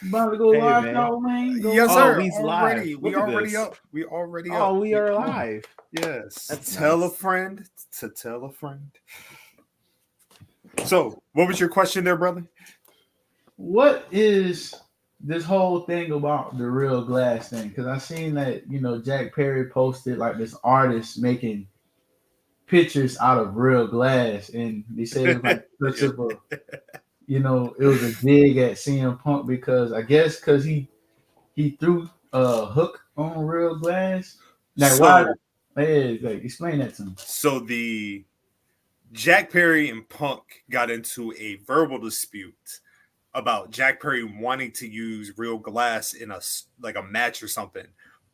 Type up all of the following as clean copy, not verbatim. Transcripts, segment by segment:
About to go Hey, live, man. y'all, man. Go Yes, Oh, sir. we's live. Already. We Look at already this. up. We already up. Oh, we are live. Yes. That's Tell a nice. friend to tell a friend. So, what was your question there, brother? What is this whole thing about the real glass thing? Because I seen that Jack Perry posted like this artist making pictures out of real glass, and they said it was like such of a it was a dig at CM Punk because I guess because he threw a hook on real glass. Like why? So, Hey, like, explain that to me. so the Jack Perry and Punk got into a verbal dispute about Jack Perry wanting to use real glass in a match or something.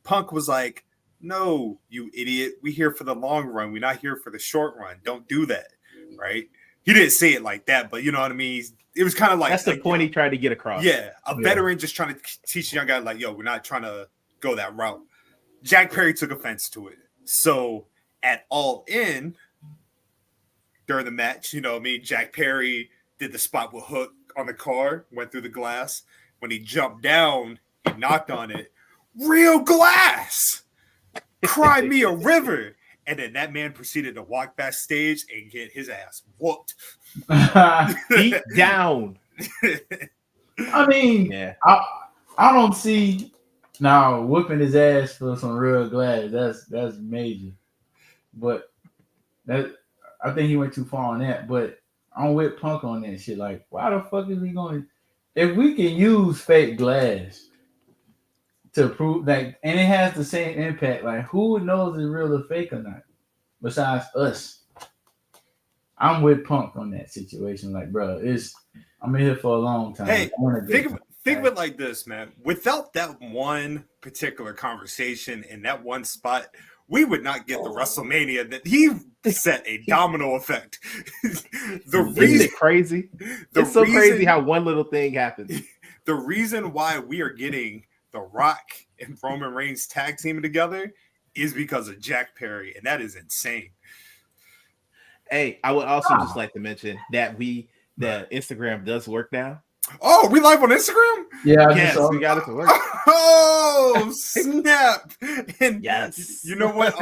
Punk was like, "No, you idiot. We here for the long run. We're not here for the short run. Don't do that." Right? He didn't say it like that, but you know what I mean. It was kind of like That's the point he tried to get across. Yeah, a veteran just trying to teach a young guy like, "Yo, we're not trying to go that route." Jack Perry took offense to it. So at All In during the match, Jack Perry did the spot with Hook on the car, went through the glass. When he jumped down, he knocked on it. Real glass! Cry me a river! And then that man proceeded to walk backstage and get his ass whooped. Beat down. I mean, Yeah. I don't see now whooping his ass for some real glass. That's major. But that I think he went too far on that. But I'm with Punk on that shit. Like, why the fuck is he going? If we can use fake glass to prove that, and it has the same impact, like who knows if it's real or fake or not, besides us. I'm with Punk on that situation. Like, bro, I'm in here for a long time. Hey, think of it like this, man. Without that one particular conversation in that one spot, we would not get the WrestleMania that he set a domino effect. Isn't it crazy? It's so crazy how one little thing happens. The reason why we are getting The Rock and Roman Reigns tag teaming together is because of Jack Perry, and that is insane. Hey, I would also just like to mention that the Instagram does work now. Oh, we live on Instagram? Yeah, yes, we got it to work. Oh, snap! And yes, you know what?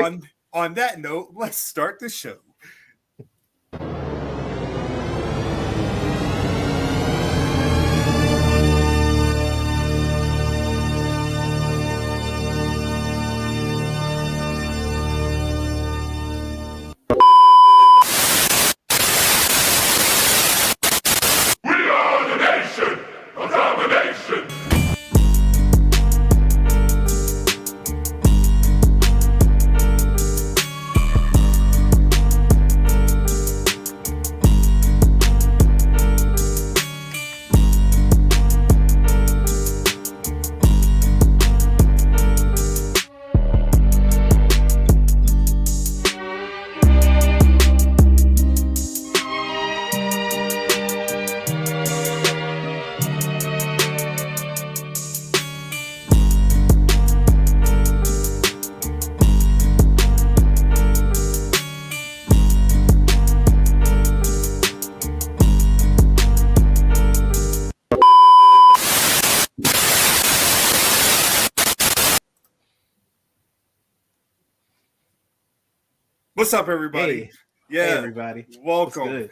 On that note, let's start the show. What's up, everybody? Hey, everybody. Welcome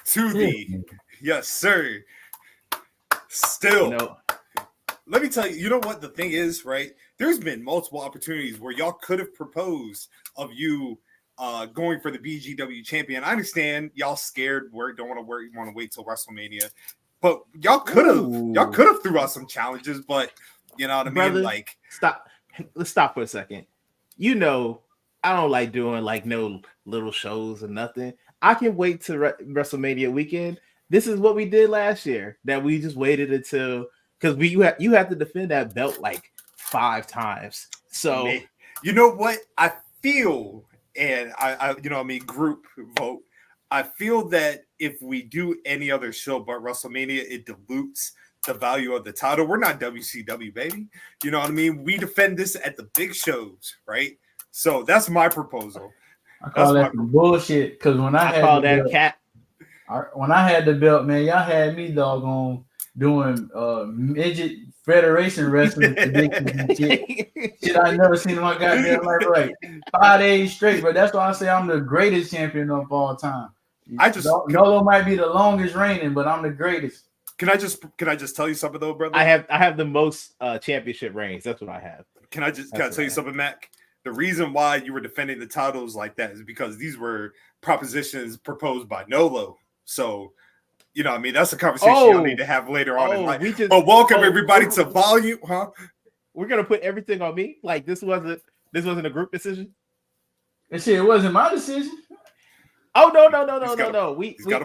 to the yes, sir. Still, let me tell you. You know what the thing is, right? There's been multiple opportunities where y'all could have proposed of you going for the BGW champion. I understand y'all scared, don't want to work, you want to wait till WrestleMania, but y'all could have threw out some challenges, but you know what I mean. Brother, like, stop. Let's stop for a second. I don't like doing like no little shows or nothing. I can wait to WrestleMania weekend. This is what we did last year. That we just waited until because you have to defend that belt like 5 times. So you know what I feel, and I group vote. I feel that if we do any other show but WrestleMania, it dilutes the value of the title. We're not WCW, baby. You know what I mean? We defend this at the big shows, right? So that's my proposal. I call that bullshit because when I call that cat. When I had the belt, man, y'all had me doggone doing midget federation wrestling predictions and shit. Shit I never seen in my goddamn life. Right, 5 days straight. But that's why I say I'm the greatest champion of all time. Nolo might be the longest reigning, but I'm the greatest. Can I just tell you something though, brother? I have the most championship reigns. That's what I have. Can I tell you something, Mac? The reason why you were defending the titles like that is because these were propositions proposed by Nolo. So, you know, I mean, that's a conversation you'll need to have later on in life. But welcome everybody to Volume, huh? We're gonna put everything on me. Like this wasn't a group decision. And shit, it wasn't my decision. Oh no.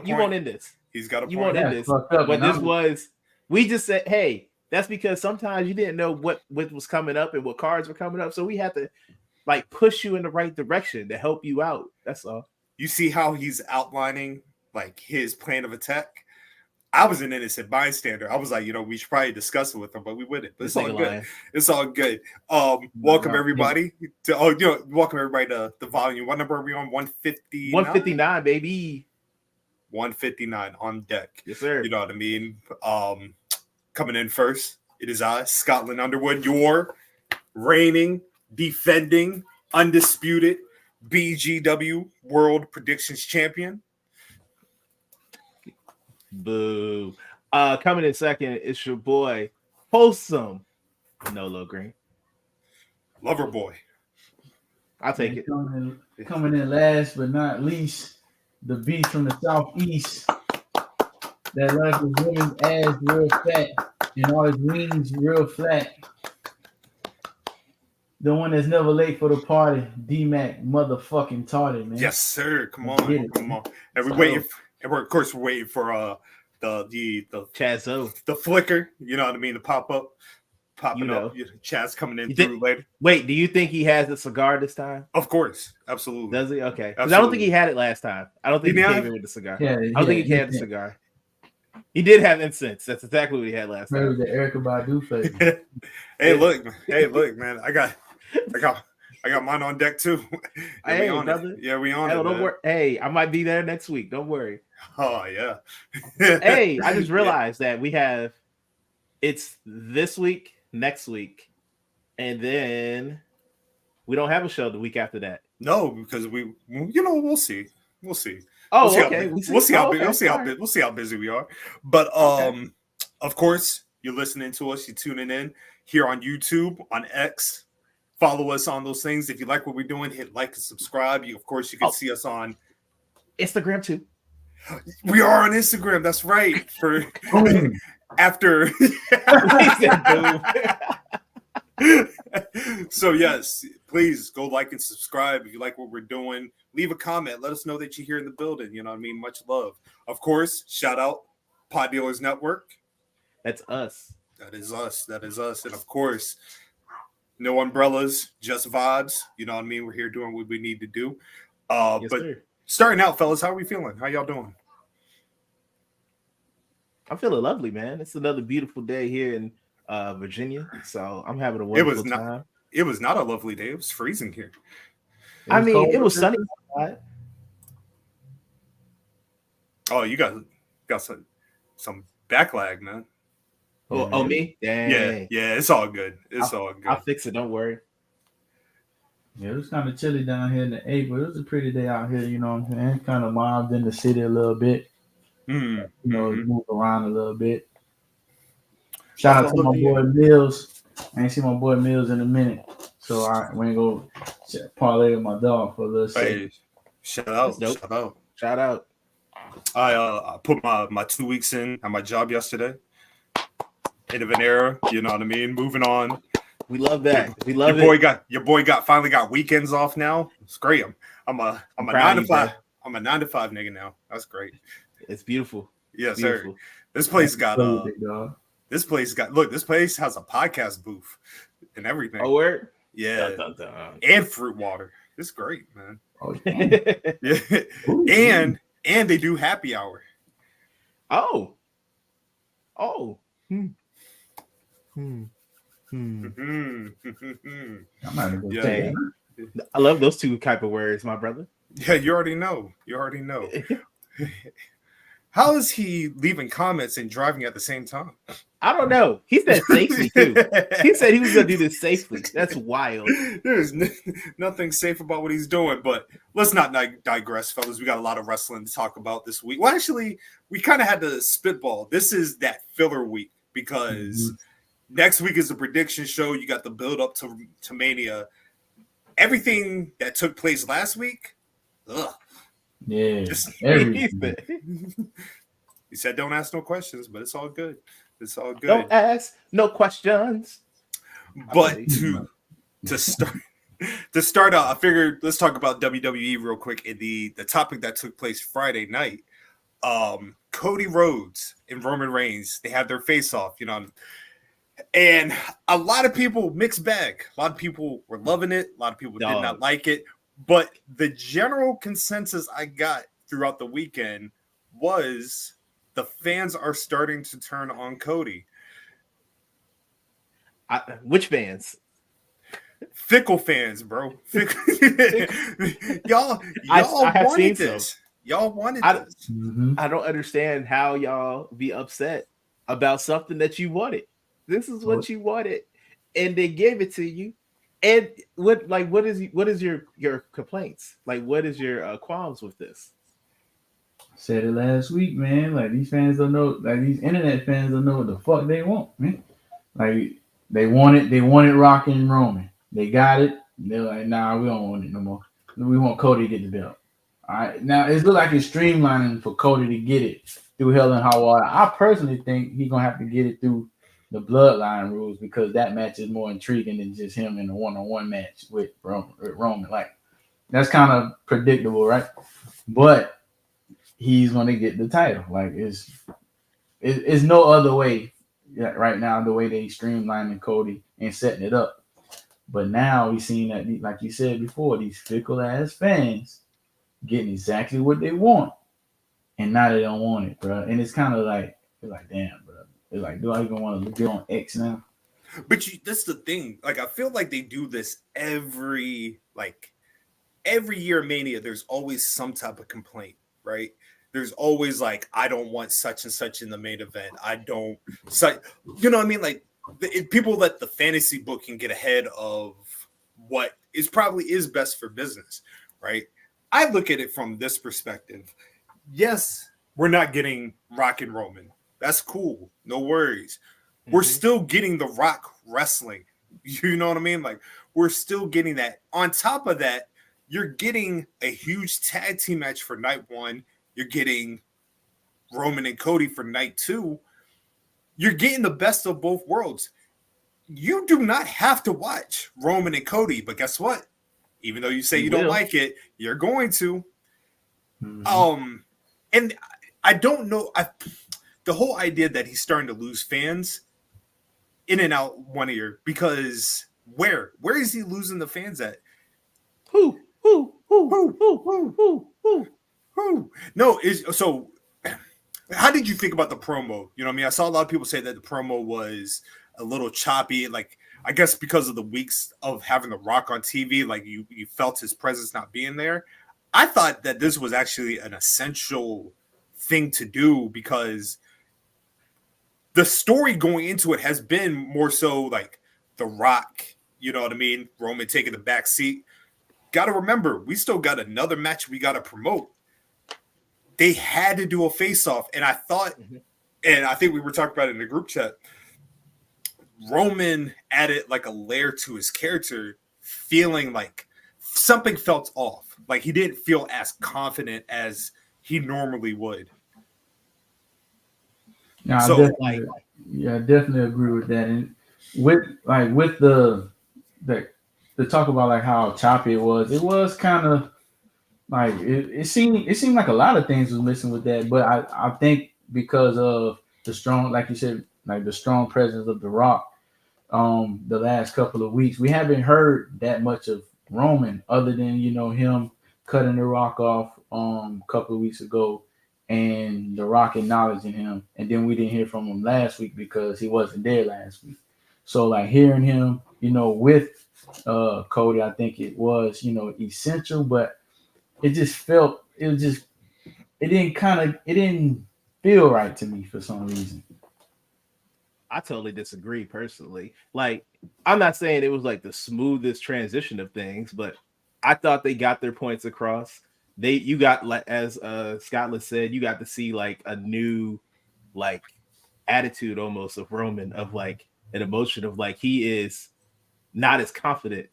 You won't end this. He's got a point. You won't end this. But this was. We just said, hey, that's because sometimes you didn't know what was coming up and what cards were coming up, so we had to like push you in the right direction to help you out. That's all. You see how he's outlining like his plan of attack? I was an innocent bystander. I was like, you know, we should probably discuss it with him, but we wouldn't. But it's all good. It's all good. Welcome everybody to welcome everybody to the Volume. What number are we on? 159? 159, baby. 159 on deck. Yes, sir. You know what I mean? Coming in first, it is I, Scotland Underwood, your reigning, defending, undisputed BGW World Predictions Champion. Boo. Coming in second, it's your boy, Wholesome Nolo Green. Lover boy. I'll take it. Coming in last but not least, the beast from the southeast that left his women's ass real fat and all his wings real flat. The one that's never late for the party, D-Mac motherfucking Tardy, man. Yes, sir. Come on. And we're waiting. And we're waiting for the Chazzo, the flicker. You know what I mean? The popping up. Chaz coming in through later. Wait, do you think he has a cigar this time? Of course, absolutely. Does he? Okay, because I don't think he had it last time. I don't think he came in with the cigar. I don't think he had the cigar. He did have incense. That's exactly what he had last time. The Erykah Badu flavor. Hey, look, man. I got mine on deck too. Hey, brother. Yeah, we on it. Don't worry. Hey, I might be there next week. Don't worry. Oh yeah. Hey, I just realized that it's this week, next week, and then we don't have a show the week after that. No, because we'll see. Oh, okay. We'll see how busy we are. But of course, you're listening to us. You're tuning in here on YouTube, on X. Follow us on those things. If you like what we're doing, hit like and subscribe. You can see us on Instagram too. We are on Instagram. That's right. For after. So yes, please go like and subscribe if you like what we're doing. Leave a comment. Let us know that you're here in the building. You know what I mean? Much love. Of course, shout out Pod Dealers Network. That's us. That is us. And of course, no umbrellas, just vibes. You know what I mean? We're here doing what we need to do. Yes, but sir. Starting out, fellas, how are we feeling? How y'all doing? I'm feeling lovely, man. It's another beautiful day here in Virginia, so I'm having a wonderful time. It was not a lovely day. It was freezing here. It was sunny outside. Oh, you got some backlag, man. Oh, me? Dang. Yeah, it's all good. All good. I'll fix it. Don't worry. Yeah, it was kind of chilly down here in the 8th, but it was a pretty day out here, you know what I'm saying? Kind of mild in the city a little bit. You know, move around a little bit. Shout out to my boy Mills. I ain't seen my boy Mills in a minute. So we ain't go parlay with my dog for a little second. Hey, shout out. I put my 2 weeks in at my job yesterday. End of an era, you know what I mean? Moving on. We love that. Your boy finally got weekends off now. It's great. I'm a 9 to 5. I'm a 9 to 5 nigga now. That's great. It's beautiful. Yes, sir. This place got this place has a podcast booth and everything. Oh, word? Yeah. Dun, dun, dun. And fruit water. It's great, man. Oh, yeah. Yeah. Ooh, and they do happy hour. Oh. Yeah. I love those two type of words, my brother. Yeah, you already know. How is he leaving comments and driving at the same time? I don't know. He said safely too. He said he was gonna do this safely. That's wild. There's nothing safe about what he's doing, but let's not digress, fellas. We got a lot of wrestling to talk about this week. Well, actually, we kind of had to spitball. This is that filler week because next week is the prediction show. You got the build up to Mania. Everything that took place last week, Yeah. He said, "Don't ask no questions," but it's all good. It's all good. Don't ask no questions. But to start out, I figured let's talk about WWE real quick. In the topic that took place Friday night, Cody Rhodes and Roman Reigns, they had their face off, and a lot of people mixed bag. A lot of people were loving it. A lot of people did not like it. But the general consensus I got throughout the weekend was the fans are starting to turn on Cody. Which fans? Fickle fans, bro. Y'all wanted this. Y'all wanted this. I don't understand how y'all be upset about something that you wanted. This is what you wanted, and they gave it to you. And what is your complaints? Like, what is your qualms with this? Said it last week, man. Like, these fans don't know. Like, these internet fans don't know what the fuck they want, man. Like, they wanted Rock and Roman. They got it. They're like, nah, we don't want it no more. We want Cody to get the belt. All right. Now, it looks like it's streamlining for Cody to get it through Hell and High Water. I personally think he's going to have to get it through the Bloodline rules because that match is more intriguing than just him in a one-on-one match with Roman. Like, that's kind of predictable, right? But he's going to get the title. Like, it's no other way right now, the way they streamlining Cody and setting it up. But now we've seen that, like you said before, these fickle-ass fans getting exactly what they want. And now they don't want it, bro. And it's kind of like, damn, bro. It's like, do I even want to get on X now? But that's the thing. Like, I feel like they do this every year Mania. There's always some type of complaint, right? There's always like, I don't want such and such in the main event. I don't, you know what I mean? Like, people let the fantasy booking get ahead of what is probably is best for business, right? I look at it from this perspective. Yes, we're not getting Rock and Roman. That's cool. No worries. Mm-hmm. We're still getting The Rock wrestling. You know what I mean? Like, we're still getting that. On top of that, you're getting a huge tag team match for night one. You're getting Roman and Cody for night two. You're getting the best of both worlds. You do not have to watch Roman and Cody, but guess what? Even though you say you don't like it, you're going to. Mm-hmm. And I don't know. The whole idea that he's starting to lose fans in and out one ear, because where is he losing the fans at? Who? No, so how did you think about the promo? You know what I mean? I saw a lot of people say that the promo was a little choppy, like, I guess because of the weeks of having The Rock on TV, like you felt his presence not being there. I thought that this was actually an essential thing to do because the story going into it has been more so like The Rock, you know what I mean? Roman taking the back seat. Got to remember, we still got another match we got to promote. They had to do a face-off, and I thought, and I think we were talking about it in the group chat, Roman added like a layer to his character, feeling like something felt off. Like he didn't feel as confident as he normally would. No, so, I definitely agree with that. And with the talk about like how choppy it was kind of like it seemed like a lot of things was missing with that. But I think because of the strong, like you said, like the strong presence of The Rock, the last couple of weeks, we haven't heard that much of Roman other than, him cutting The Rock off a couple of weeks ago and The Rock acknowledging him. And then we didn't hear from him last week because he wasn't there last week. So like hearing him, with Cody, I think it was, essential, but it just felt, it didn't feel right to me for some reason. I totally disagree personally. Like, I'm not saying it was like the smoothest transition of things, but I thought they got their points across. You got, like, as Scotland said, you got to see like a new like attitude almost of Roman, of like an emotion of like he is not as confident.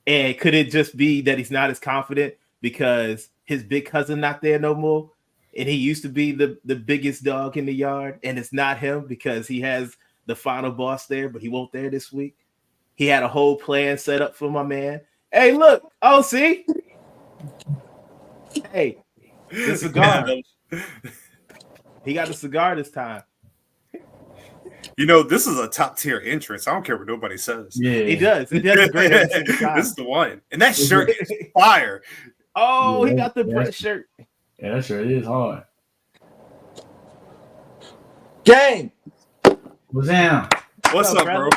And could it just be that he's not as confident because his big cousin not there no more? And he used to be the biggest dog in the yard, and it's not him because he has the final boss there, but he won't there this week. He had a whole plan set up for my man. Hey, look, see? Hey, the cigar. He got the cigar this time. You know, this is a top tier entrance. I don't care what nobody says. Yeah, He does. It does great every single time. This is the one. And that shirt is fire. Oh, Yeah, he got the yeah. print shirt. Yeah, that sure is hard. Gang, What's down? What's up, bro?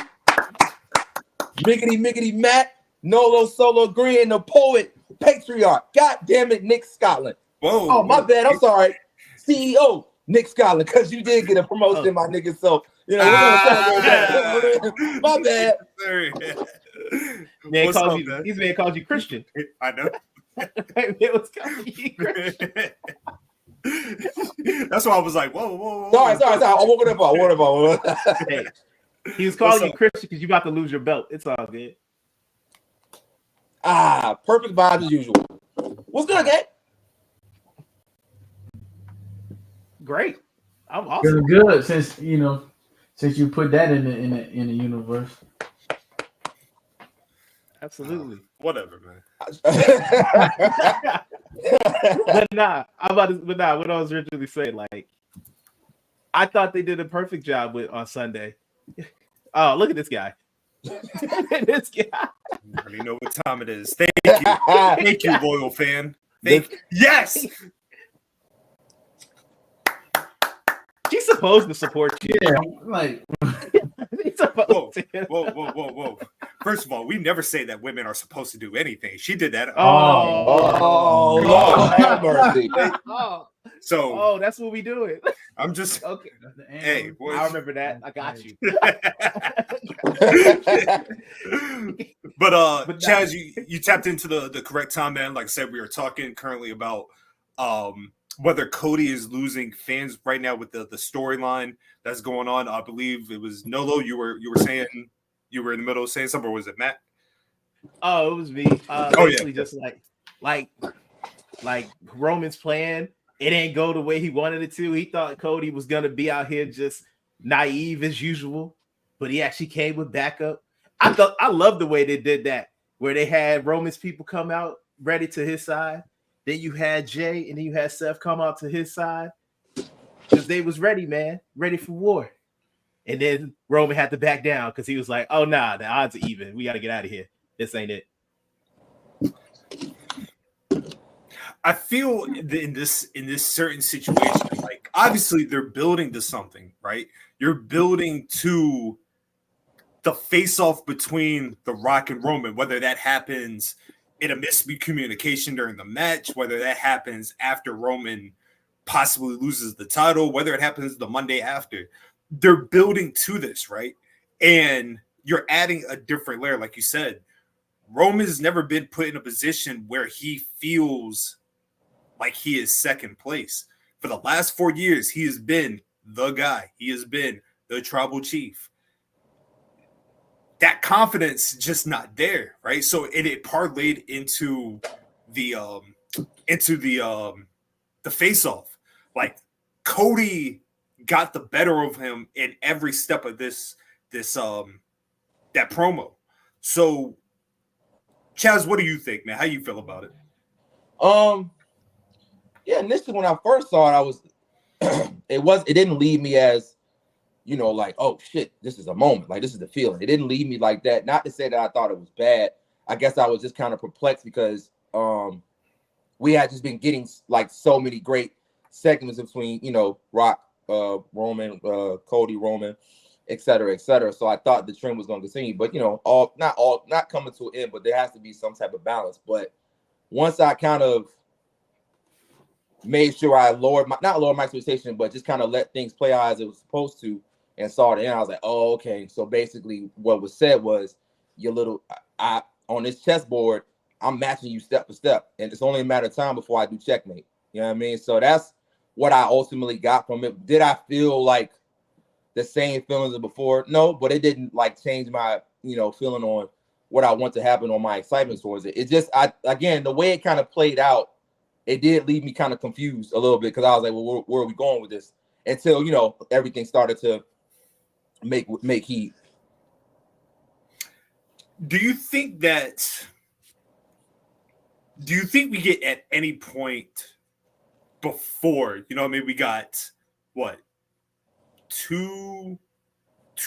Miggity Matt, Nolo Solo Green, the poet, patriarch. God damn it, Nick Scotland. Whoa. Oh, my bad. I'm sorry. CEO Nick Scotland, because you did get a promotion, my nigga. So, you know, we're gonna celebrate that. My bad. Man What's calls up, you, man? these man calls you Christian. I know. It was calling you Christian. That's why I was like, whoa. Sorry. I woke it up. Hey, he was calling What's you up? Christian because you about to lose your belt. It's all good. Perfect vibes as usual. What's good, gang? Great. I'm awesome. Feeling good since you put that in the universe. Absolutely. Whatever, man. But what I was originally saying, like, I thought they did a perfect job on Sunday. Oh, look at this guy. This guy. I don't even know what time it is. Thank you. Thank you, loyal fan. Yes. She's supposed to support you. Yeah, like He's supposed to. Whoa. First of all, we never say that women are supposed to do anything. She did that. Oh, Lord have mercy. So that's what we doing. I'm just Okay. hey, boys. I remember that. I got you. But But Chaz, you tapped into the correct time, man. Like I said, we are talking currently about whether Cody is losing fans right now with the storyline that's going on. I believe it was Nolo. You were saying you were in the middle of saying something, or was it Matt? Oh, it was me. Basically just like Roman's plan. It didn't go the way he wanted it to. He thought Cody was gonna be out here just naive as usual, but he actually came with backup. I love the way they did that, where they had Roman's people come out ready to his side. Then you had Jay and then you had Seth come out to his side because they was ready, man, ready for war. And then Roman had to back down because he was like, "Oh nah, the odds are even. We got to get out of here. This ain't it." I feel in this certain situation, like obviously they're building to something, right? You're building to the face-off between The Rock and Roman, whether that happens in a miscommunication during the match, whether that happens after Roman possibly loses the title, whether it happens the Monday after. They're building to this, right? And you're adding a different layer, like you said. Roman's never been put in a position where he feels like he is second place. For the last 4 years, he has been the guy. He has been the tribal chief. That confidence just not there, right? So it parlayed into the face-off. Like Cody got the better of him in every step of that promo. So Chaz, what do you think, man? How you feel about it? Yeah, initially when I first saw it, I was it didn't leave me as, you know, like, oh shit, this is a moment, like this is the feeling. It didn't leave me like that. Not to say that I thought it was bad. I guess I was just kind of perplexed because we had just been getting like so many great segments between, you know, Rock, Roman, Cody, Roman, et cetera, et cetera. So I thought the trend was going to continue, but you know, not coming to an end, but there has to be some type of balance. But once I kind of made sure I not lowered my expectation, but just kind of let things play out as it was supposed to, and saw it. And I was like, oh, okay. So basically, what was said was, I on this chessboard, I'm matching you step for step, and it's only a matter of time before I do checkmate. You know what I mean? So that's what I ultimately got from it. Did I feel like the same feelings as before? No, but it didn't like change my, feeling on what I want to happen or my excitement towards it. It just, again, the way it kind of played out, it did leave me kind of confused a little bit, because I was like, well, where are we going with this? Until, everything started to make heat. Do you think we get at any point before, we got what, two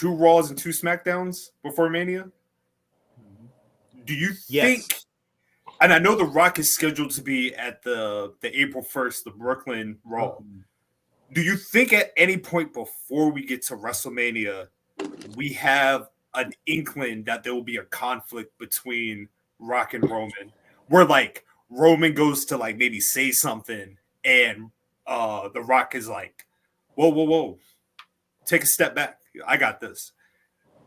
Raws and 2 SmackDowns before Mania? Do you think? And I know The Rock is scheduled to be at the April 1st, the Brooklyn Raw. Do you think at any point before we get to WrestleMania, we have an inkling that there will be a conflict between Rock and Roman, where like Roman goes to like maybe say something, and The Rock is like, whoa, take a step back. I got this.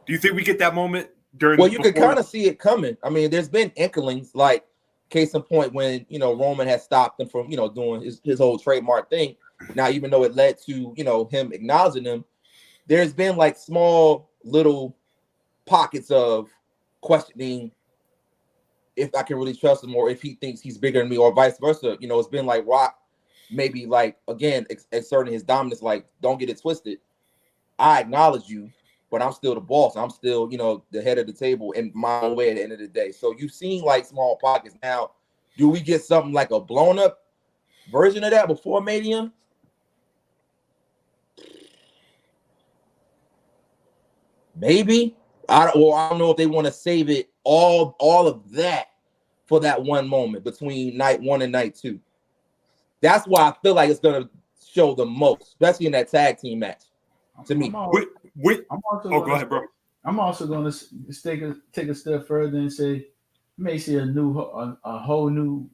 Do you think we get that moment during? Well, you can kind of see it coming. I mean, there's been inklings, like case in point when Roman had stopped him from doing his whole trademark thing. Now, even though it led to him acknowledging him, there's been like small little pockets of questioning if I can really trust him, or if he thinks he's bigger than me, or vice versa. It's been like Rock maybe like, again, asserting his dominance, like, don't get it twisted. I acknowledge you, but I'm still the boss. I'm still, the head of the table in my own way at the end of the day. So you've seen like small pockets. Now, do we get something like a blown up version of that before Mania? Maybe. I don't know if they want to save it all of that for that one moment between night 1 and night 2. That's why I feel like it's gonna show the most, especially in that tag team match. To me, go ahead, bro. I'm also going to take a step further and say, you may see a whole new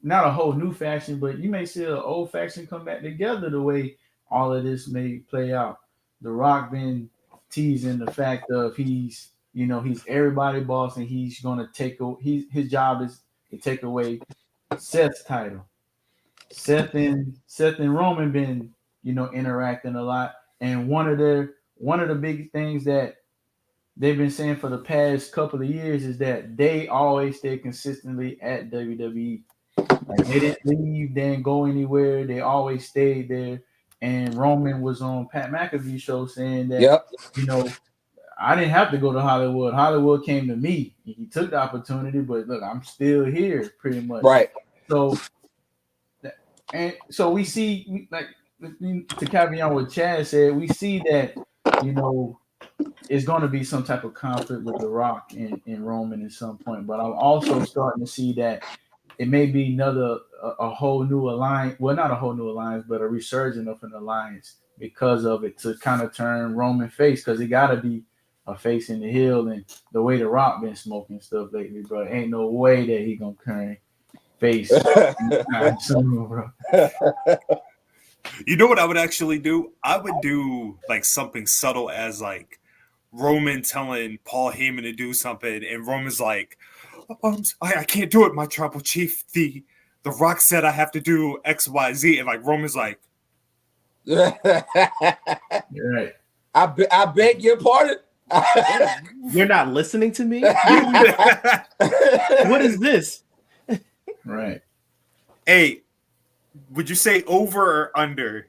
faction, but you may see an old faction come back together the way all of this may play out. The Rock been teasing the fact of he's everybody's boss, and he's going to his job is to take away Seth's title. Seth and Roman been interacting a lot, and one of the big things that they've been saying for the past couple of years is that they always stay consistently at WWE. Like, they didn't leave, they didn't go anywhere. They always stayed there. And Roman was on Pat McAfee's show saying that, I didn't have to go to Hollywood. Hollywood came to me. He took the opportunity, but look, I'm still here, pretty much. Right. So we see, like, to carry on what Chad said, we see that, it's going to be some type of conflict with The Rock and Roman at some point. But I'm also starting to see that it may be a whole new alliance. Well, not a whole new alliance, but a resurgence of an alliance because of it, to kind of turn Roman face, because it got to be a face in the heel. And the way The Rock been smoking stuff lately, bro, ain't no way that he going to turn face soon, bro. You know what I would actually do? I would do like something subtle as like Roman telling Paul Heyman to do something, and Roman's like, I can't do it, my tribal chief. The Rock said I have to do X, Y, Z, and like Roman's like, You're right. I beg your pardon. You're not listening to me? What is this? Right. Hey, would you say over or under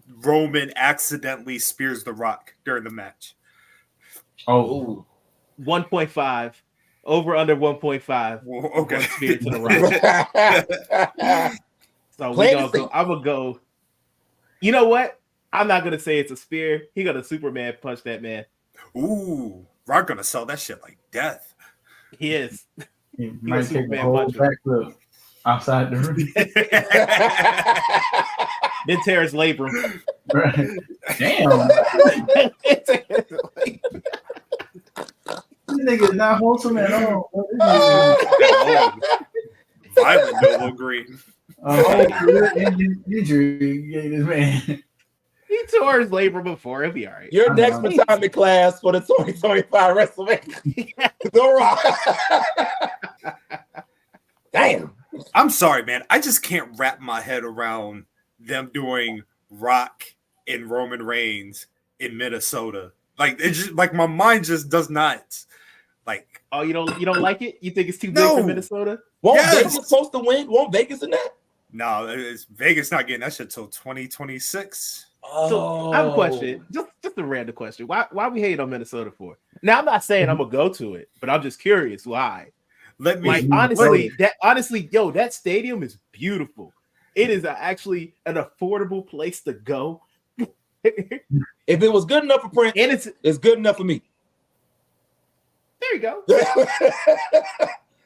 Roman accidentally spears The Rock during the match? Oh, 1.5. Over under 1.5. Well, okay. Spear to The Rock. So we gonna go. I'm gonna go. You know what? I'm not gonna say it's a spear. He gonna Superman punch that man. Ooh, Rock gonna sell that shit like death. He is. he might take a whole backflip outside the ring. Then tear his labrum. Right. Damn. This nigga is not wholesome at all. Violent Nolo Green. Injury gave this man. He tore his labrum before. He'll be all right. Your I next know. retirement class for the 2025 WrestleMania. The Rock. Damn. I'm sorry, man. I just can't wrap my head around them doing Rock and Roman Reigns in Minnesota. Like it's just like my mind just does not like. Oh, you don't like it? You think it's too big No. for Minnesota? Won't Yes. Vegas supposed to win? Won't Vegas in that? No, it's Vegas not getting that shit till 2026. So I have a question, just a random question. Why we hate on Minnesota for? Now I'm not saying I'm gonna go to it, but I'm just curious why. Let me Like honestly, yo, that stadium is beautiful. It is actually an affordable place to go, and If it was good enough for Prince, it's good enough for me. there you go.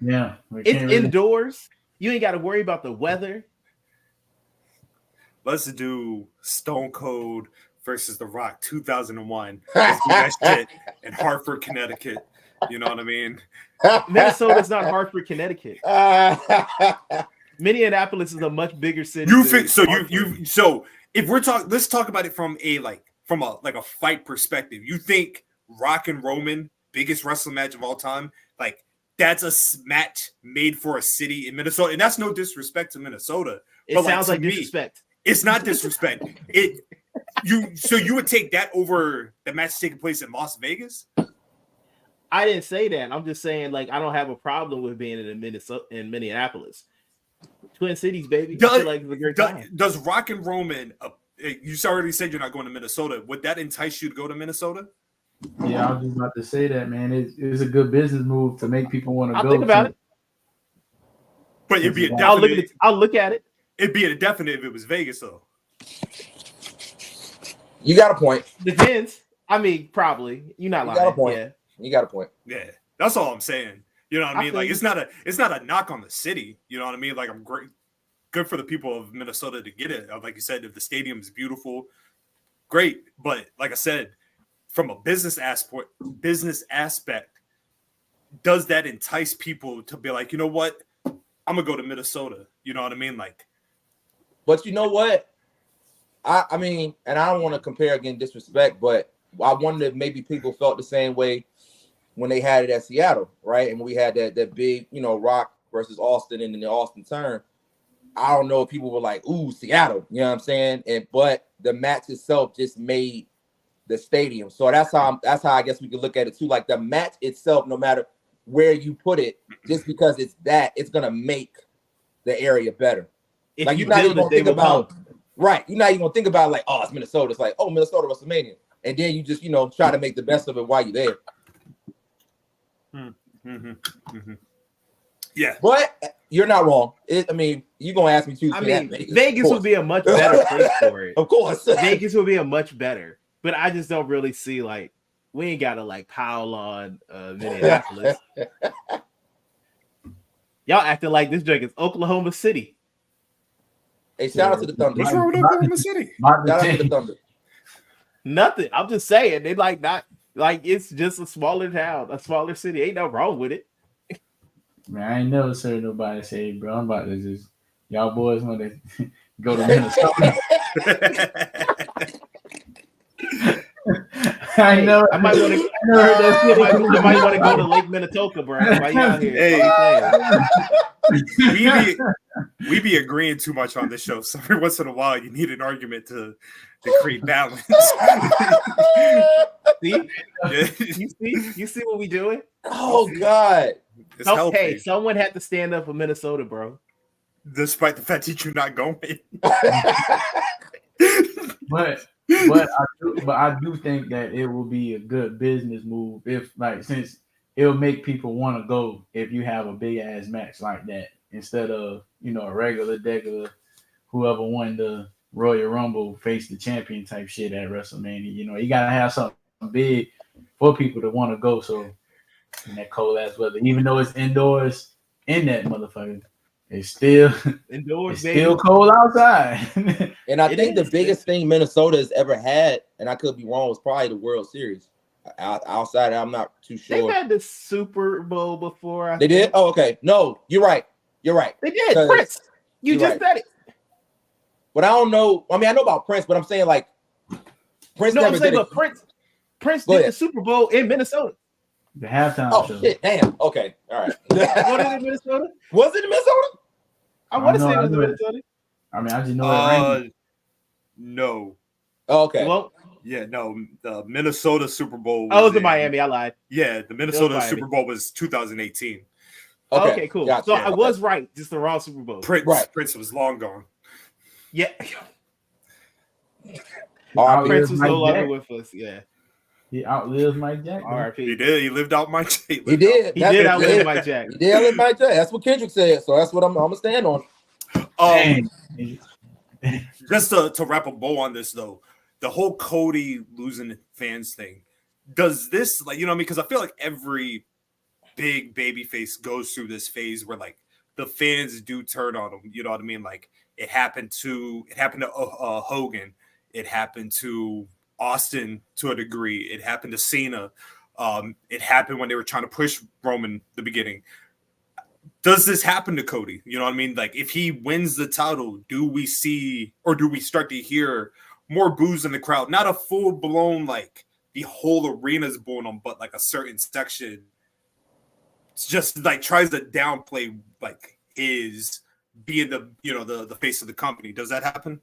Yeah, It's indoors. You ain't got to worry about the weather. let's do Stone Cold versus The Rock 2001. Let's do that shit in Hartford, Connecticut. You know what I mean? Minnesota's not Hartford, Connecticut. Minneapolis is a much bigger city. You than think so? Hartford. So if we're talking, let's talk about it from a fight perspective. You think Rock and Roman, biggest wrestling match of all time, like that's a match made for a city in Minnesota, and that's no disrespect to Minnesota. It but sounds to like me, disrespect. It's not disrespect. You would take that over the match taking place in Las Vegas? I didn't say that. I'm just saying, like, I don't have a problem with being in Minneapolis. Twin Cities, baby. I feel like it's a great time. Does Rock and Roman? You already said you're not going to Minnesota. Would that entice you to go to Minnesota? Yeah, I was just about to say that, man. It's a good business move to make people want to I'll go. think about it. But it'd be a I'll definite. I'll look at it. It'd be a definite if it was Vegas, though. You got a point. Depends. I mean, probably. You're not lying. got a point. Yeah. You got a point. Yeah, that's all I'm saying. You know what I I mean? feel Like you. it's not a knock on the city. You know what I mean? Like I'm great, good for the people of Minnesota to get it. Like you said, if the stadium is beautiful, great. But like I said, from a business aspect, does that entice people to be like, you know what? I'm gonna go to Minnesota. You know what I mean? Like, But you know what? I mean, and I don't want to compare again disrespect, but I wonder if maybe people felt the same way when they had it at Seattle, right? And we had that big, Rock versus Austin and then the Austin turn. I don't know if people were like, ooh, Seattle, you know what I'm saying? But the match itself just made the stadium. So that's how I guess we could look at it too. Like the match itself, no matter where you put it, just because it's gonna make the area better. If Like you you're not build even it, gonna they think will about come. right. You're not even gonna think about like, oh, it's Minnesota. It's like, oh, Minnesota WrestleMania. And then you just, try to make the best of it while you're there. yeah, But you're not wrong. You're gonna ask me to. I mean, Vegas would be a much better place for it. Of course. Vegas would be a much better, but I just don't really see like we ain't gotta like pile on Minneapolis. Y'all acting like this drink is Oklahoma City. Hey, shout out to the Thunder. what's wrong with Oklahoma City? Not the Shout out to the team. Thunder. Nothing. I'm just saying they like not like it's just a smaller town, a smaller city. Ain't no wrong with it. Man, I ain't never heard nobody say, bro, I'm about to just y'all boys want to go to Minnesota. I know. I might want to. I never heard that shit. I might want to go to Lake Minnetonka, bro. Why you out here? Hey. we be agreeing too much on this show. So every once in a while, you need an argument to create balance. See? Yeah. You see what we doing? Oh God. It's healthy, Hey, someone had to stand up for Minnesota, bro. despite the fact that you're not going. But I do think that it will be a good business move since it'll make people want to go if you have a big ass match like that instead of a regular whoever won the Royal Rumble face the champion type shit at WrestleMania. You gotta have something big for people to want to go. So in that cold ass weather, even though it's indoors in that motherfucker, it's still Indoors, it's baby. still cold outside. And I It think is. the biggest thing Minnesota has ever had, and I could be wrong, was probably the World Series. Outside, I'm not too They've sure. had the Super Bowl before. They did? Oh, okay. No, you're right. You're right. They did. 'Cause Prince, you you're just right. said it. But I don't know. I mean, I know about Prince, but I'm saying like Prince No, I'm never saying, did but it. Prince Go did the ahead. Super Bowl in Minnesota. The halftime Oh show. shit! Damn. Okay. All right. Was it in Minnesota? Was it in Minnesota? I want to know, say it I was in know it. Minnesota. I mean, I just know it rained. No. Oh, okay. Well, Yeah, no. The Minnesota Super Bowl. I was in Miami. I lied. Yeah, the Minnesota Miami. Super Bowl was 2018. Okay, cool. Gotcha. So Yeah, I was right. Just the wrong Super Bowl. Prince was long gone. Yeah, R.I.P. Prince was Mike no longer Jack. with us. Yeah, He outlived Mike Jack. man. He R.I.P. did. He lived out my tape. He did. He That's did what- outlive Mike Jack. He did outlive Mike Jack. That's what Kendrick said. So that's what I'm gonna stand on. Dang. Just to wrap a bow on this though, the whole Cody losing fans thing. Does this, like, you know what I mean? Because I feel like every big babyface goes through this phase where like the fans do turn on them. You know what I mean? Like it happened to Hogan. It happened to Austin to a degree. It happened to Cena. It happened when they were trying to push Roman the beginning. Does this happen to Cody? You know what I mean? Like if he wins the title, do we see or do we start to hear more boos in the crowd? Not a full blown like the whole arena's booing him, but like a certain section just like tries to downplay like his being the face of the company. Does that happen?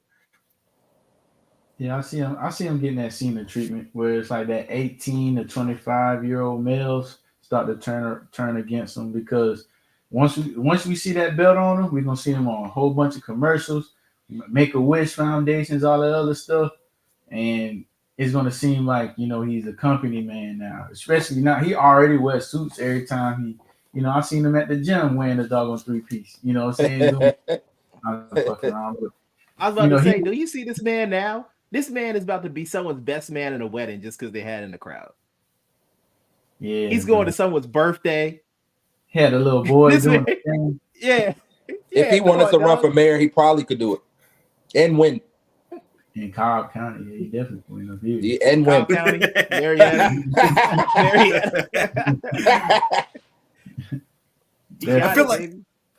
Yeah, I see him getting that Cena treatment where it's like that 18 to 25-year-old males start to turn against him because once we see that belt on him, we're gonna see him on a whole bunch of commercials, Make-A-Wish foundations, all that other stuff, and it's gonna seem like he's a company man now. Especially now, he already wears suits every time he. I seen him at the gym wearing the doggone 3-piece. You know what I'm saying? I'm fucking around with. I was about to say, do you see this man now? This man is about to be someone's best man in a wedding just because they had in the crowd. Yeah, He's going to someone's birthday. Had a little boy This doing man- the thing. Yeah. If he wanted to run for mayor, he probably could do it and win. In Cobb County, yeah, he definitely win the view. Yeah, and win. Cobb County, Marietta.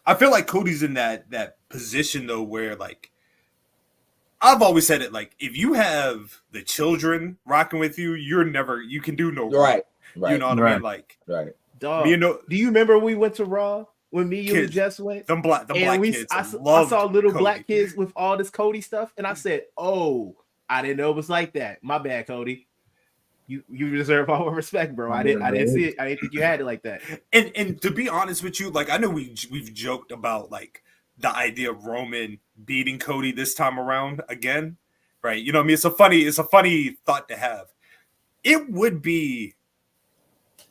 I feel like Cody's in that position though where like I've always said it, like if you have the children rocking with you, you can do no wrong. Right. You know what I mean? Like Right. Dog, you know, do you remember when we went to Raw when me, you, and Kids. Jess went? them black kids. I loved saw little Cody. black kids with all this Cody stuff, and I said, "Oh, I didn't know it was like that. My bad, Cody. You deserve all the respect, bro. I didn't see it. I didn't think you had it like that." And to be honest with you, like I know we've joked about like the idea of Roman beating Cody this time around again, right? You know what I mean? It's a funny thought to have. It would be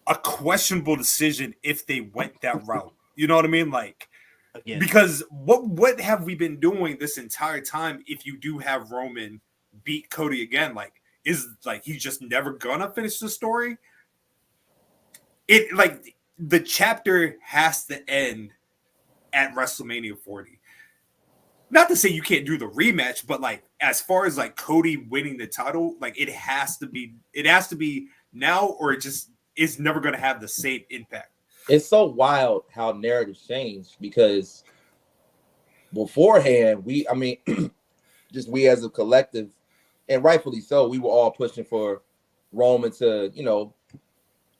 a questionable decision if they went that route. You know what I mean? Like Again. because what have we been doing this entire time if you do have Roman beat Cody again? Like is like he's just never gonna finish the story? It like the chapter has to end at WrestleMania 40. Not to say you can't do the rematch, but like as far as like Cody winning the title, like it has to be now, or it just is never going to have the same impact. It's so wild how narratives change because beforehand, we as a collective, and rightfully so, we were all pushing for Roman to,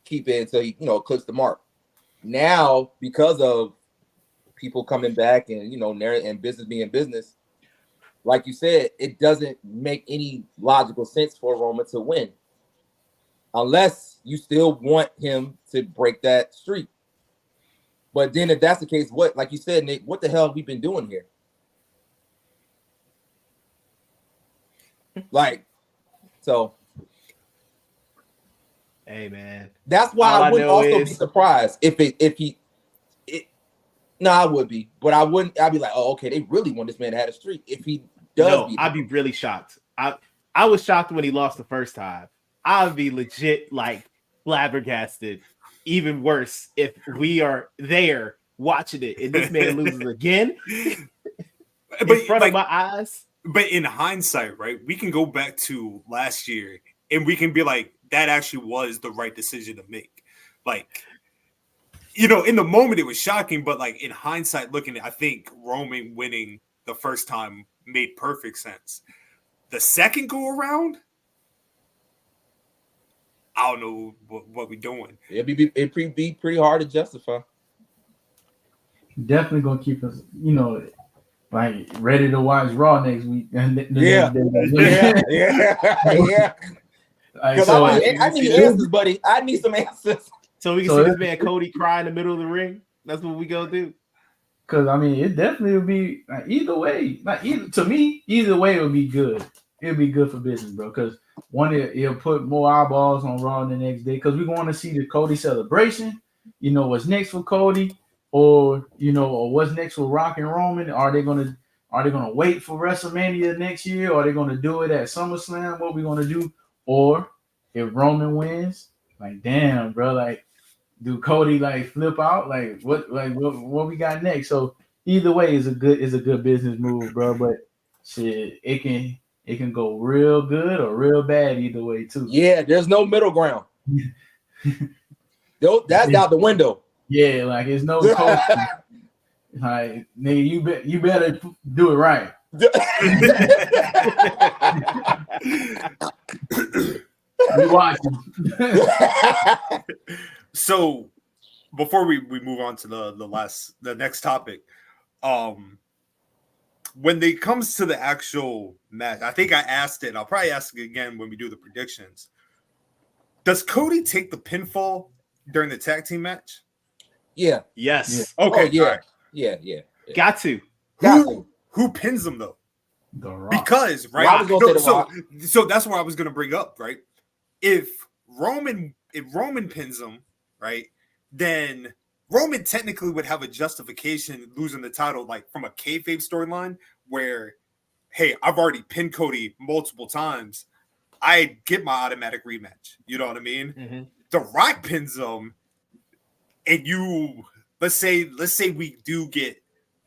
keep it until he, clicks the mark. Now, because of people coming back and, narrative and business being business, like you said, it doesn't make any logical sense for Roman to win unless you still want him to break that streak. But then if that's the case, what, like you said, Nick, what the hell have we been doing here? Like, so. Hey, man. That's why All I I wouldn't know also is- be surprised no, I would be, but I wouldn't. I'd be like, oh, okay, they really want this man to have a streak. If he does, No, beat I'd be really shocked. I was shocked when he lost the first time. I'd be legit like flabbergasted. Even worse if we are there watching it and this man loses again in front of my eyes. But in hindsight, right, we can go back to last year and we can be like, that actually was the right decision to make. Like, in the moment it was shocking, but like in hindsight looking at, I think Roman winning the first time made perfect sense. The second go around, I don't know what we're doing. It'd be pretty hard to justify. Definitely gonna keep us, like ready to watch Raw next week. And Yeah. Like, Because so, I need answers, buddy. I need some answers. So we can see this man Cody cry in the middle of the ring. That's what we gonna do. because I mean, it definitely would be like either way. Like to me, either way it would be good. It'll be good for business, bro. Because one, it'll put more eyeballs on Raw the next day. Because we want to see the Cody celebration. What's next for Cody, or what's next for Rock and Roman? Are they gonna wait for WrestleMania next year? Or are they gonna do it at SummerSlam? What we gonna do? Or if Roman wins, like damn, bro, like do Cody like flip out? Like what we got next? So either way is a good business move, bro. But shit, it can go real good or real bad either way too. Yeah, there's no middle ground. That's out the window. Yeah, like it's no Cody. Like nigga, you better do it right. We watching. So before we move on to the next topic, when it comes to the actual match, I think I asked it. I'll probably ask it again when we do the predictions. Does Cody take the pinfall during the tag team match? Yeah. Yes. Yeah. Okay. Oh, yeah. All right. Yeah. Got to. Who pins him though? The Rock. Because Well, I was gonna say the so that's what I was gonna bring up, right? If Roman pins him, right, then Roman technically would have a justification losing the title, like from a kayfabe storyline, where, hey, I've already pinned Cody multiple times, I get my automatic rematch. You know what I mean? Mm-hmm. The Rock pins him, and let's say we do get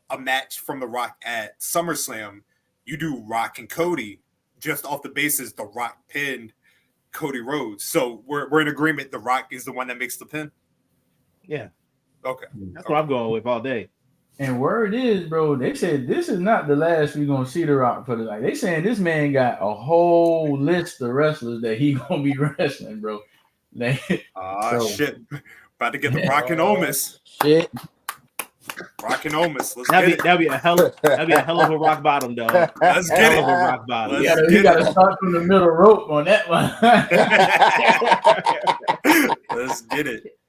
a match from The Rock at SummerSlam. You do Rock and Cody just off the basis The Rock pinned Cody Rhodes. So we're in agreement. The Rock is the one that makes the pin. Yeah. Okay. That's what I'm going with all day. And word is, bro, they said this is not the last we're gonna see The Rock for the night. They saying this man got a whole list of wrestlers that he gonna be wrestling, bro. Shit. About to get the Rock and Omis. Shit. Rock and Omis. That'd be a hell of a rock bottom, dog. Let's get it. Hell of a rock bottom. You gotta start from the middle rope on that one. Let's get it.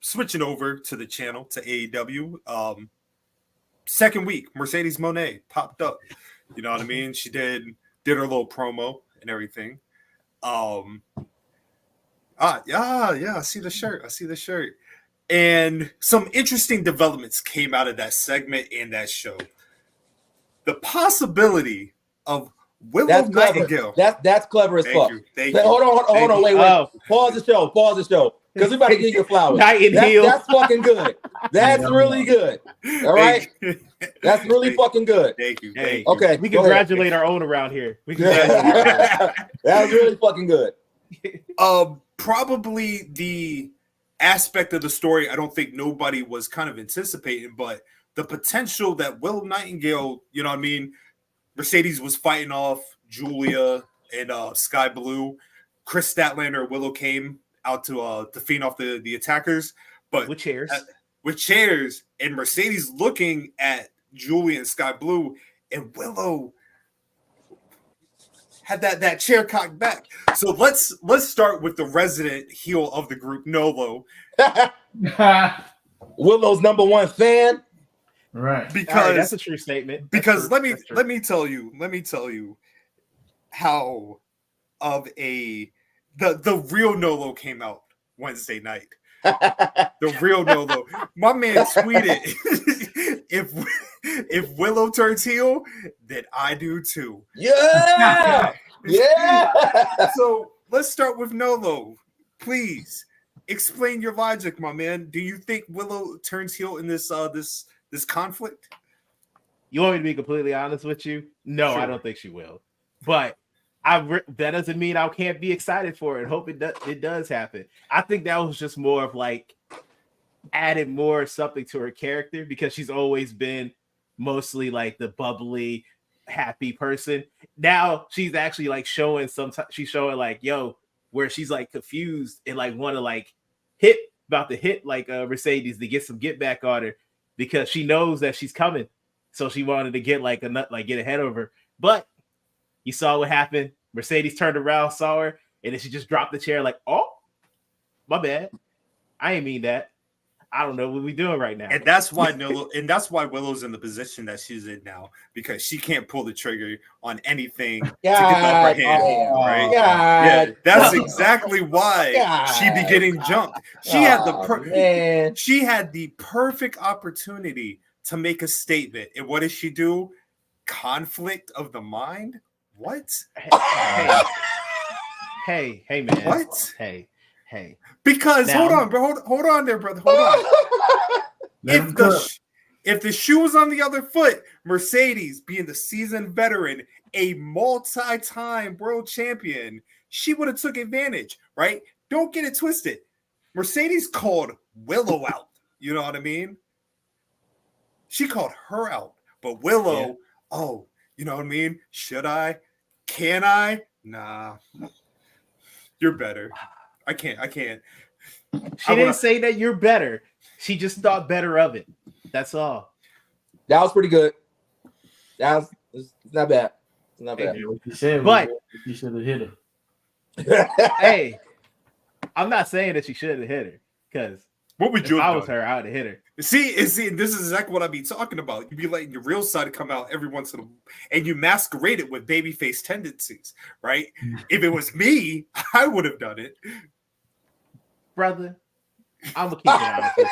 Switching over to the channel to AEW. Second week, Mercedes Moné popped up. You know what I mean? She did her little promo and everything. I see the shirt. And some interesting developments came out of that segment and that show. The possibility of Willow Nightingale. That's clever as fuck. Thank you. Hold on, wait. Oh. Pause the show. Because we about to give you flowers. Nightingale. That's fucking good. That's really good. All right? That's really fucking good. Thank you. Hey, Okay. we congratulate our own around here. That was really fucking good. Probably the aspect of the story I don't think nobody was kind of anticipating, but the potential that Willow Nightingale, you know what I mean? Mercedes was fighting off Julia and Sky Blue. Chris Statlander, Willow came out to fend off the attackers, but with chairs, and Mercedes looking at Julia and Sky Blue, and Willow had that chair cocked back. So let's start with the resident heel of the group, Nolo. Willow's number one fan. Right. Because that's a true statement. Because let me tell you how of a the real Nolo came out Wednesday night. The real Nolo. My man tweeted, if Willow turns heel, then I do too. Yeah. So let's start with Nolo. Please explain your logic, my man. Do you think Willow turns heel in this conflict? You want me to be completely honest with you? No, Sure. I don't think she will. But that doesn't mean I can't be excited for it. Hope it does happen. I think that was just more of like added more something to her character because she's always been mostly like the bubbly, happy person. Now she's actually like showing she's showing like, yo, where she's like confused and like want to like about to hit like Mercedes to get some get back on her because she knows that she's coming. So she wanted to get like get ahead of her. But you saw what happened. Mercedes turned around, saw her, and then she just dropped the chair like, oh, my bad. I ain't mean that. I don't know what we're doing right now. And that's why Willow's in the position that she's in now, because she can't pull the trigger on anything to get the upper hand. Right? Yeah, that's exactly why she be getting jumped. She had the perfect opportunity to make a statement. And what does she do? Conflict of the mind? What? Hey, man. What? Hey. Because now, hold on there, brother. Hold on. If the shoe was on the other foot, Mercedes, being the seasoned veteran, a multi-time world champion, she would have took advantage, right? Don't get it twisted. Mercedes called Willow out. You know what I mean? She called her out. But Willow, you know what I mean? Should I? Can I? Nah. You're better. I can't. She didn't say that you're better. She just thought better of it. That's all. That was pretty good. It's not bad. It's not bad. What you said, but you should have hit her. Hey, I'm not saying that she should have hit her, because what would you? If I was her, I would have hit her. See, this is exactly what I be talking about. You be letting your real side come out every once in a while, and you masquerade it with babyface tendencies, right? If it was me, I would have done it. Brother, I'm gonna keep it honest with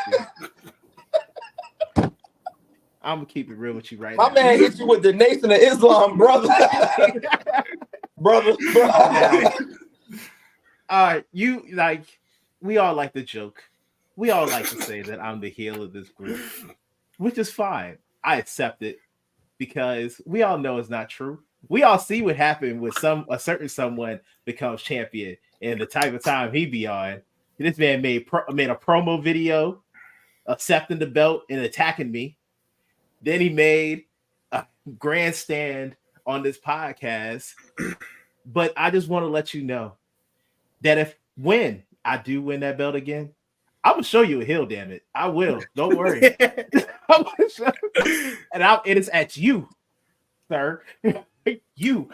you. I'm gonna keep it real with you right now. My man hit you with the Nation of Islam, brother. brother. All right, we all like the joke. We all like to say that I'm the heel of this group, which is fine. I accept it because we all know it's not true. We all see what happened when a certain someone becomes champion and the type of time he be on. This man made a promo video accepting the belt and attacking me. Then he made a grandstand on this podcast. But I just want to let you know that when I do win that belt again, I'm gonna show you a heel. Damn it, I will. Don't worry. I'm gonna show you. And it is at you, sir. You.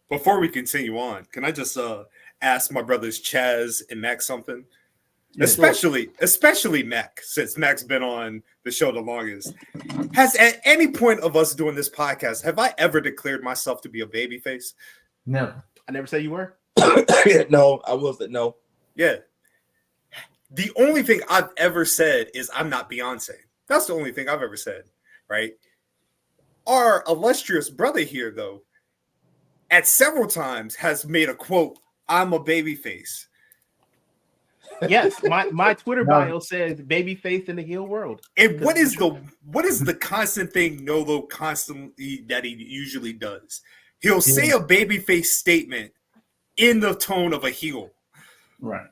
Before we continue on, can I just ask my brothers Chaz and Mac something? Yeah, especially Mac, since Mac's been on the show the longest. Has at any point of us doing this podcast, have I ever declared myself to be a babyface? No. I never said you were. No, I wasn't. No. Yeah. The only thing I've ever said is I'm not Beyonce. That's the only thing I've ever said, right? Our illustrious brother here, though, at several times has made a quote, I'm a babyface. Yes, my Twitter bio says babyface in the heel world. And what is the constant thing Nolo constantly that he usually does? He'll say a babyface statement in the tone of a heel. Right.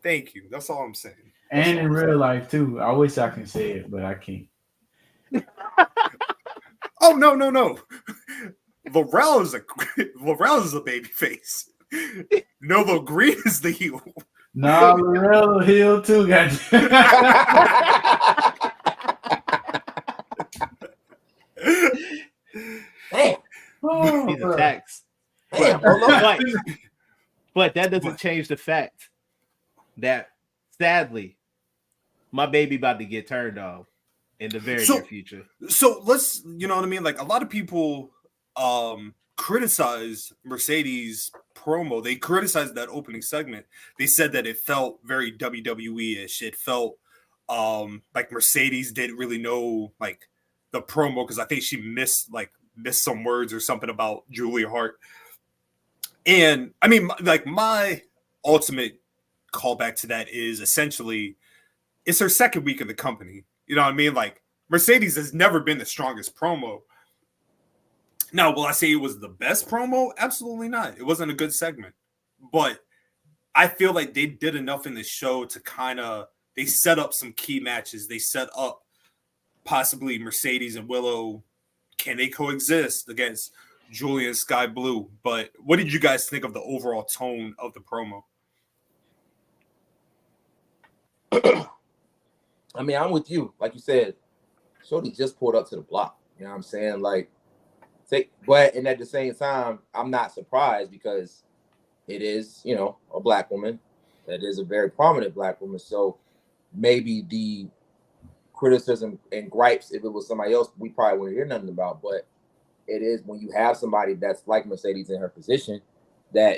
Thank you. That's all I'm saying. And in real life too. I wish I can say it, but I can't. Oh no. Laurel is a babyface. Nolo Green is the heel. No, Laurel heel too, guys. Damn. He's a tax. But that doesn't change the fact that sadly, my baby about to get turned off in the very near future. So let's, you know what I mean? Like a lot of people criticize Mercedes promo. They criticized that opening segment. They said that it felt very WWE-ish. It felt like Mercedes didn't really know like the promo because I think she missed some words or something about Julia Hart. And I mean, like my ultimate callback to that is essentially it's her second week in the company. You know what I mean? Like Mercedes has never been the strongest promo. Now, will I say it was the best promo? Absolutely not. It wasn't a good segment. But I feel like they did enough in the show to they set up some key matches. They set up possibly Mercedes and Willow can they coexist against Julian Sky Blue? But what did you guys think of the overall tone of the promo? I mean, I'm with you. Like you said, Shorty just pulled up to the block. You know what I'm saying? Like, but and at the same time, I'm not surprised because it is, you know, a black woman. That is a very prominent black woman. So maybe the criticism and gripes, if it was somebody else, we probably wouldn't hear nothing about. But it is when you have somebody that's like Mercedes in her position, that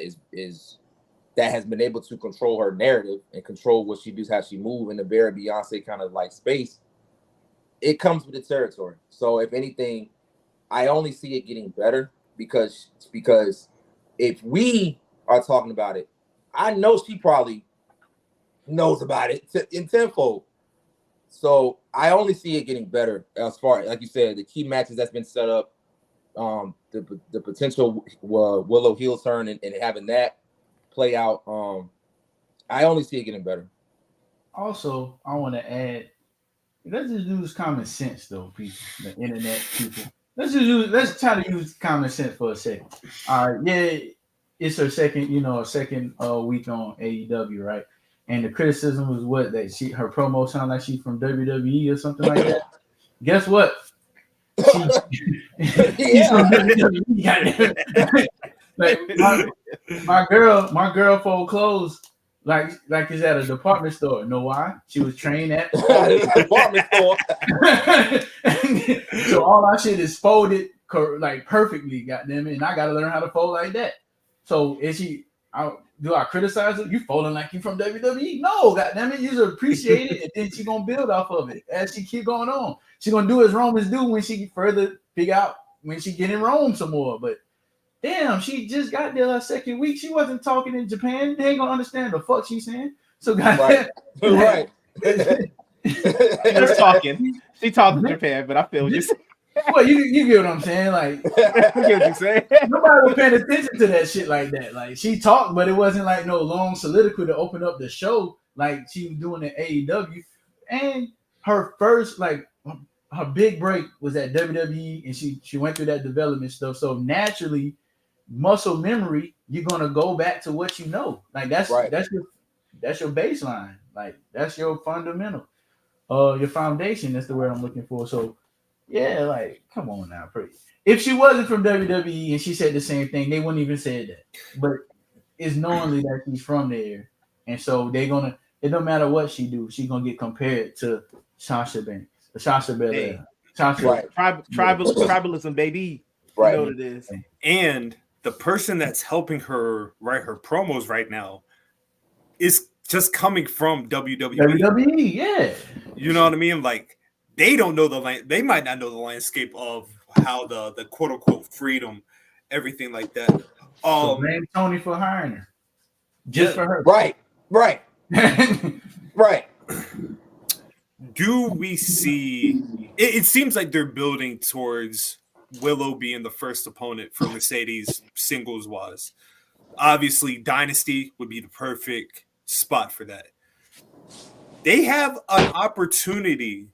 that has been able to control her narrative and control what she does, how she moves in a very Beyonce kind of like space. It comes with the territory. So if anything, I only see it getting better because if we are talking about it, I know she probably knows about it in tenfold. So I only see it getting better as far, like you said, the key matches that's been set up, the potential Willow heel turn and having that play out. I only see it getting better. Also, I want to add, let's just use common sense, though, people, the internet people. Let's try to use common sense for a second. All right, yeah, it's her second week on AEW, right? And the criticism was what, that her promo sounded like she's from WWE or something like that. Guess what? She's from WWE. Like my girl fold clothes like it's at a department store. Know why? She was trained at a department store. So all our shit is folded like perfectly, goddamn it, and I gotta learn how to fold like that. So do I criticize her? You folding like you from WWE? No, goddamn it, you just appreciate it, and then she gonna build off of it as she keep going on. She gonna do as Romans do when she further figure out when she get in Rome some more. But damn, she just got there her second week. She wasn't talking in Japan. They ain't gonna understand the fuck she's saying. So goddamn, right. She's talking. She talking Japan, but I feel what you're saying. Well, you get what I'm saying. Like, I get what you're saying. nobody was paying attention to that shit like that. Like, she talked, but it wasn't like no long soliloquy to open up the show like she was doing at AEW. And her first, like, her big break was at WWE, and she went through that development stuff. So naturally, muscle memory, you're gonna go back to what you know. Like that's right. that's your baseline. Like that's your fundamental, your foundation. That's the word I'm looking for. So yeah, like come on now, pretty. If she wasn't from WWE and she said the same thing, they wouldn't even say that. But it's knowingly that she's from there, and so they're gonna. It don't matter what she do, she's gonna get compared to Sasha Banks, Sasha Belair, Sasha. Right. Tribalism, baby. Right. You know what it is. And the person that's helping her write her promos right now is just coming from WWE. WWE, yeah. You know what I mean? Like they don't know they might not know the landscape of how the quote unquote freedom, everything like that. So blame Tony for hiring her. Just for her. Right. Right. Right. Do we see it seems like they're building towards Willow being the first opponent for Mercedes singles wise. Obviously, Dynasty would be the perfect spot for that. They have an opportunity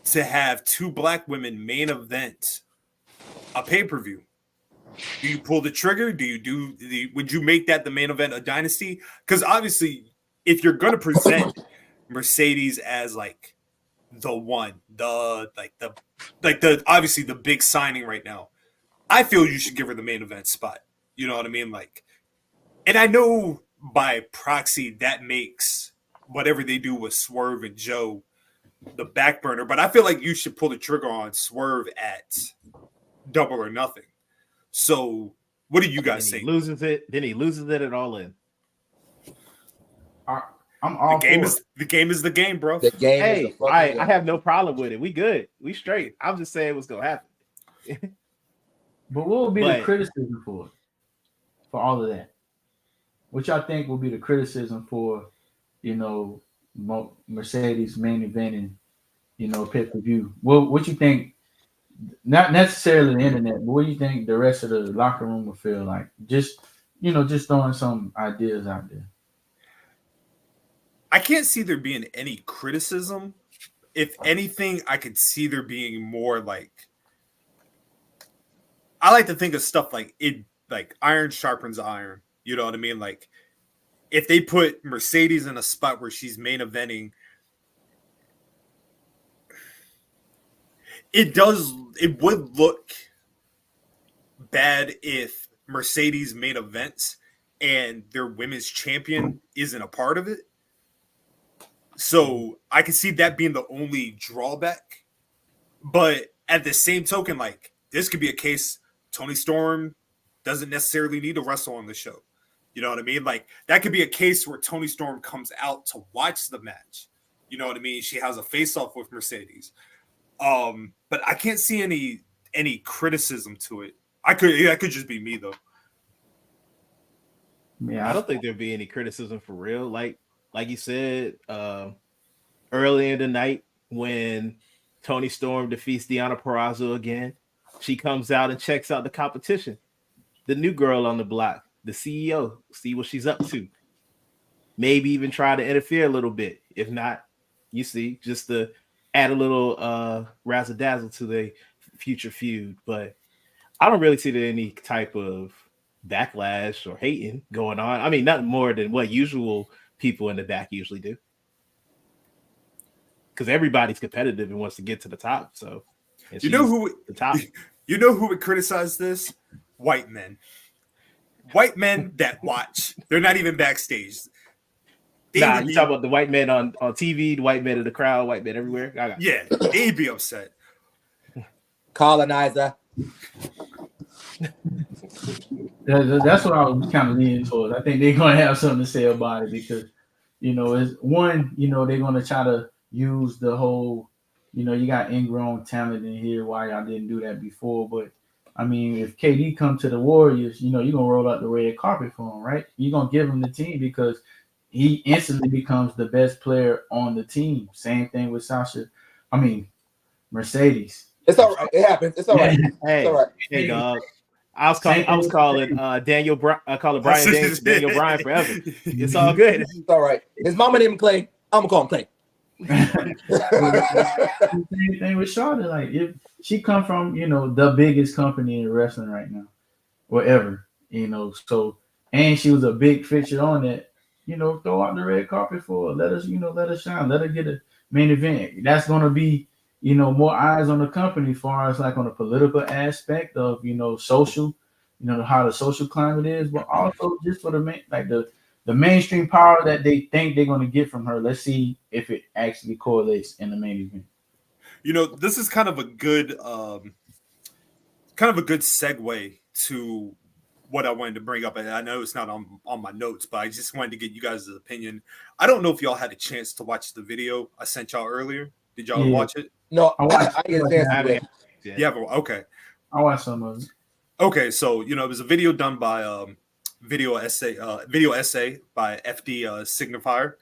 to have two black women main event a pay-per-view. Do you pull the trigger? Would you make that the main event of Dynasty? Because obviously, if you're going to present Mercedes as like the one, obviously the big signing right now, I feel you should give her the main event spot. You know what I mean? Like, and I know by proxy that makes whatever they do with Swerve and Joe the back burner, but I feel like you should pull the trigger on Swerve at Double or Nothing. So, what do you guys think? Then he loses it at All In. I'm all the game is the game, bro. The game. Hey, I have no problem with it. We good. We straight. I'm just saying what's gonna happen. But what would be the criticism for it? For all of that? What y'all think will be the criticism for, Mercedes main eventing, pay-per-view? What you think? Not necessarily the internet, but what do you think the rest of the locker room will feel like? Just throwing some ideas out there. I can't see there being any criticism. If anything, I could see there being more like I like to think of stuff like it, like iron sharpens iron. You know what I mean? Like if they put Mercedes in a spot where she's main eventing, it would look bad if Mercedes main events and their women's champion isn't a part of it. So I can see that being the only drawback. But at the same token, like this could be a case Toni Storm doesn't necessarily need to wrestle on the show. You know what I mean? Like that could be a case where Toni Storm comes out to watch the match. You know what I mean? She has a face-off with Mercedes. But I can't see any criticism to it. That could just be me though. Yeah, I don't think there'd be any criticism for real. Like you said, early in the night when Toni Storm defeats Deonna Purrazzo again, she comes out and checks out the competition. The new girl on the block, the CEO, see what she's up to. Maybe even try to interfere a little bit. If not, you see, just to add a little razzle dazzle to the future feud. But I don't really see any type of backlash or hating going on. I mean, not more than what usual people in the back usually do. Because everybody's competitive and wants to get to the top. So you know who the top. You know who would criticize this? White men. White men that watch. They're not even backstage. You talking about the white men on TV, the white men in the crowd, white men everywhere? Yeah, they'd be upset. Colonizer. That's what I was kind of leaning towards. I think they're going to have something to say about it because, it's one, they're going to try to use the whole, you got ingrown talent in here. Why y'all didn't do that before? But I mean, if KD come to the Warriors, you're going to roll out the red carpet for him, right? You're going to give him the team because he instantly becomes the best player on the team. Same thing with Mercedes. It's all right. It happens. It's all right. Hey, it's all right. Hey, dog. I was calling Daniel Brian Daniel Bryan forever. It's all good. It's all right. His mama named him Clay. I'm gonna call him Clay. Same thing with Charlotte. Like if she come from, the biggest company in wrestling right now, whatever, so and she was a big fixture on that, throw out the red carpet for her. Let us shine, let her get a main event. That's gonna be, more eyes on the company as far as like on the political aspect of, social, how the social climate is, but also just for the mainstream power that they think they're going to get from her. Let's see if it actually correlates in the main event. This is kind of a good segue to what I wanted to bring up. And I know it's not on my notes, but I just wanted to get you guys' opinion. I don't know if y'all had a chance to watch the video I sent y'all earlier. Did y'all watch it? No, I get a chance to Yeah, okay. I watched some of it. Okay, so it was a video done by video essay by FD Signifier.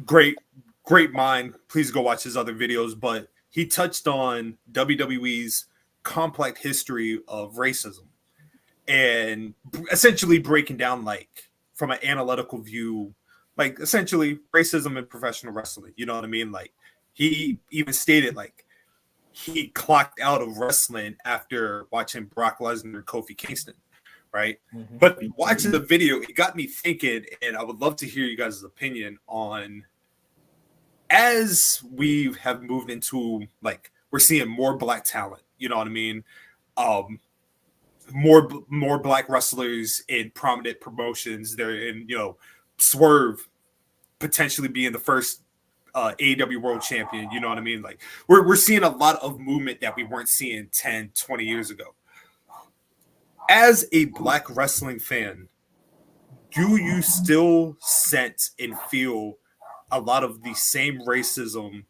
Great mind. Please go watch his other videos. But he touched on WWE's complex history of racism and essentially breaking down, like, from an analytical view, like essentially racism in professional wrestling. You know what I mean? Like he even stated like he clocked out of wrestling after watching Brock Lesnar and Kofi Kingston. Right. Mm-hmm. But watching the video, it got me thinking, and I would love to hear you guys' opinion on, as we have moved into, like, we're seeing more black talent, you know what I mean? More black wrestlers in prominent promotions. They're in, Swerve potentially being the first AEW world champion, you know what I mean? Like we're seeing a lot of movement that we weren't seeing 10, 20 years ago. As a black wrestling fan, do you still sense and feel a lot of the same racism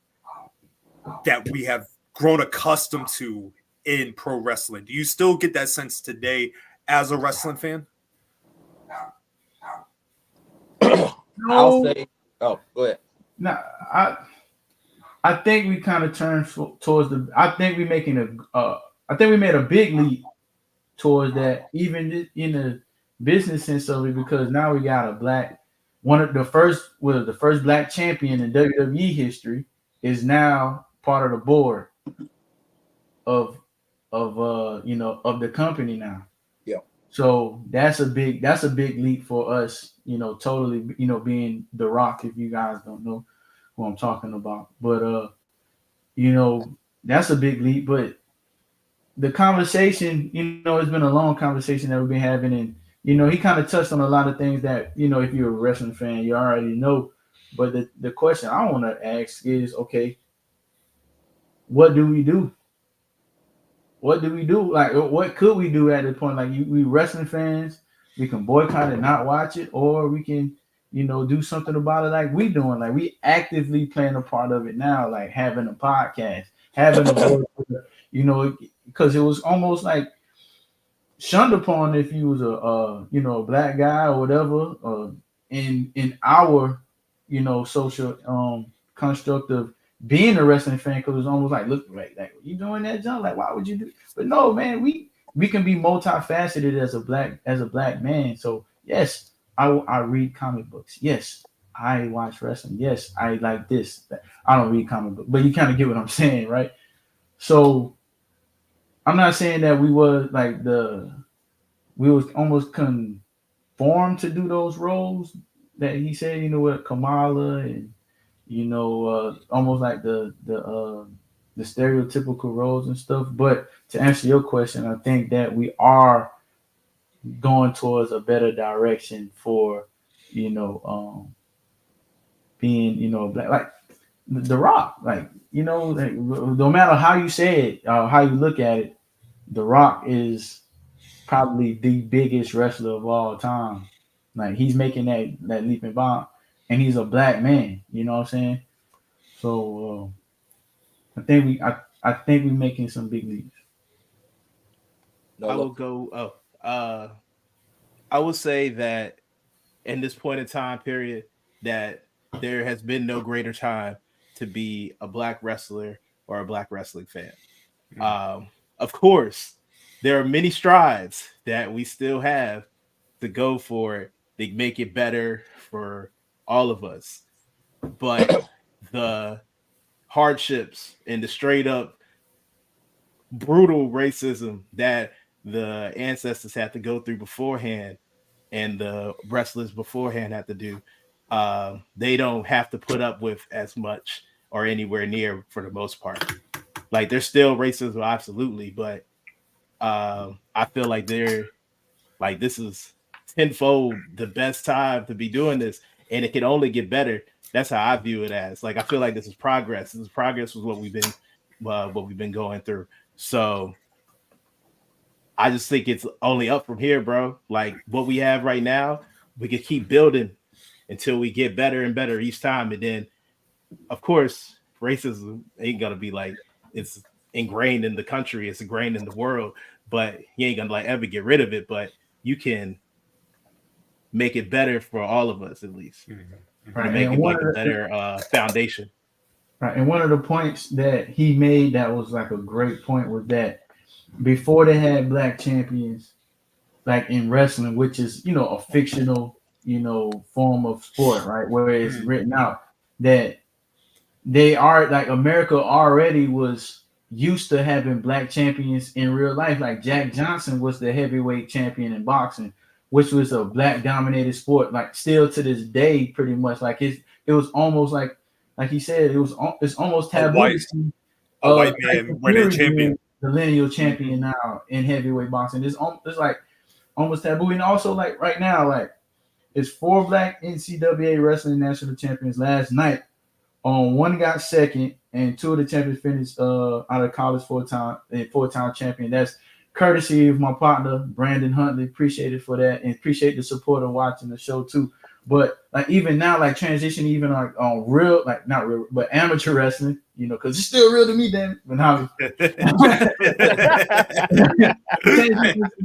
that we have grown accustomed to in pro wrestling? Do you still get that sense today as a wrestling fan? I'll say, go ahead. No, I think we kind of turned towards I think we made a big leap towards that, even in the business sense of it, because now we got the first black champion in WWE history is now part of the board of of the company now. Yeah. So that's a big leap for us, totally, being The Rock, if you guys don't know who I'm talking about. But that's a big leap. But the conversation, it's been a long conversation that we've been having, and he kind of touched on a lot of things that, if you're a wrestling fan, you already know. But the question I want to ask is, okay, what do we do? What do we do? Like, what could we do at the point? Like, we wrestling fans, we can boycott and not watch it, or we can, do something about it like we doing. Like, we actively playing a part of it now, like having a podcast, having a voice, because it was almost like shunned upon if you was a black guy or whatever, in our, social construct of being a wrestling fan, because it's almost like, look, like you doing that, John? Like, why would you do? But no, man, we can be multifaceted as a black man. So yes, I read comic books. Yes, I watch wrestling. Yes, I like this. I don't read comic books, but you kind of get what I'm saying, right? So I'm not saying that we was almost conformed to do those roles that he said, with Kamala and almost like the stereotypical roles and stuff. But to answer your question, I think that we are going towards a better direction for being black, like The Rock, like like, no matter how you say it, how you look at it, The Rock is probably the biggest wrestler of all time. Like, he's making that leap and bound, and he's a black man. You know what I'm saying? So I think we're making some big leaps. I will go. I will say that in this point in time period, that there has been no greater time to be a black wrestler or a black wrestling fan. Of course, there are many strides that we still have to go for to make it better for all of us. But the hardships and the straight up brutal racism that the ancestors had to go through beforehand and the wrestlers beforehand had to do, they don't have to put up with as much or anywhere near for the most part. Like, there's still racism, absolutely, but I feel like this is tenfold the best time to be doing this, and it can only get better. That's how I view it as. Like, I feel like this is progress. This is progress with what we've been going through. So I just think it's only up from here, bro. Like, what we have right now, we can keep building until we get better and better each time. And then, of course, racism ain't gonna be like it's ingrained in the country, it's ingrained in the world, but you ain't gonna like ever get rid of it. But you can make it better for all of us, at least. Right. Make it like a better foundation. Right. And one of the points that he made that was like a great point was that before they had black champions, like in wrestling, which is, a fictional, form of sport, right? Where it's written out that they are like America already was used to having black champions in real life. Like Jack Johnson was the heavyweight champion in boxing, which was a black dominated sport, like still to this day, pretty much. Like it was almost like he said, it's almost taboo. A white man winning champion, the lineal champion now in heavyweight boxing. It's like almost taboo. And also, like right now, like it's 4 black NCAA wrestling national champions last night. One got second, and 2 of the champions finished out of college 4-time champion. That's courtesy of my partner Brandon Huntley. Appreciate it for that, and appreciate the support of watching the show too. But like even now, like transition even like on real, like not real, but amateur wrestling, because it's still real to me, damn it. But now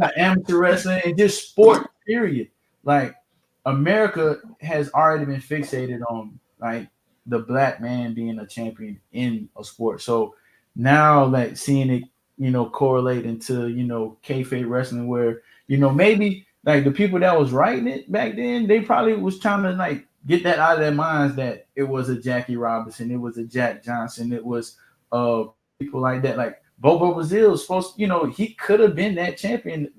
like amateur wrestling and just sport, period. Like America has already been fixated on like the black man being a champion in a sport. So now, like seeing it, correlate into, kayfabe wrestling, where, maybe like the people that was writing it back then, they probably was trying to like get that out of their minds that it was a Jackie Robinson, it was a Jack Johnson, it was people like that. Like Bobo Brazil is supposed to, he could have been that champion,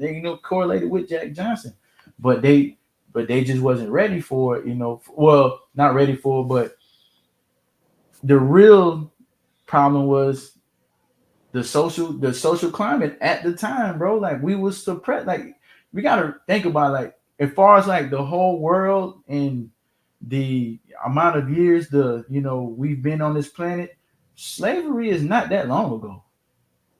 correlated with Jack Johnson, but they just wasn't ready for it, well, not ready for it, but the real problem was the social climate at the time, bro. Like, we was suppressed. Like, we gotta think about, like, as far as like the whole world and the amount of years we've been on this planet, slavery is not that long ago.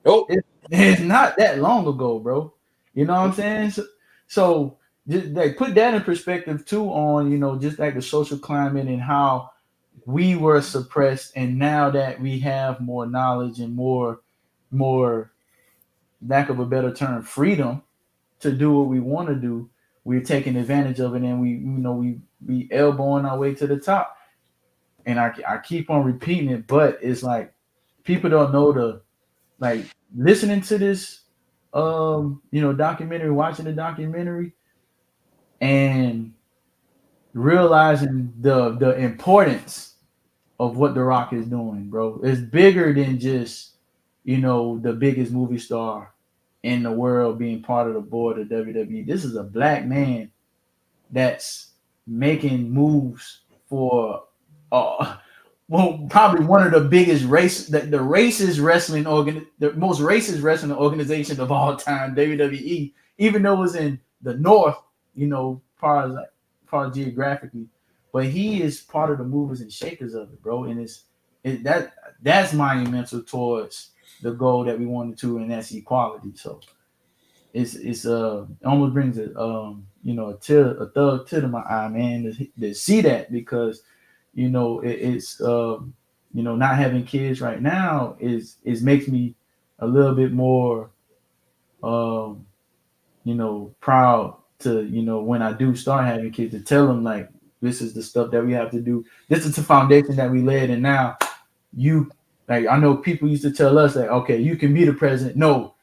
Nope. It's not that long ago, bro. You know what I'm saying? So just like put that in perspective too on, just like the social climate and how we were suppressed, and now that we have more knowledge and more, lack of a better term, freedom to do what we want to do, we're taking advantage of it, and we elbowing our way to the top. And I keep on repeating it, but it's like people don't know like listening to this documentary, watching the documentary, and realizing the importance of what The Rock is doing, bro. It's bigger than just the biggest movie star in the world being part of the board of WWE. This is a black man that's making moves for probably one of the biggest the most racist wrestling organization of all time, WWE, even though it was in the North, far as geographically, but he is part of the movers and shakers of it, bro. And that's monumental towards the goal that we wanted to, and that's equality. So it almost brings a thug to my eye, man, to see that, because it's not having kids right now is makes me a little bit more proud to when I do start having kids, to tell them, like, this is the stuff that we have to do. This is the foundation that we laid, and now I know people used to tell us that, okay, you can be the president. No,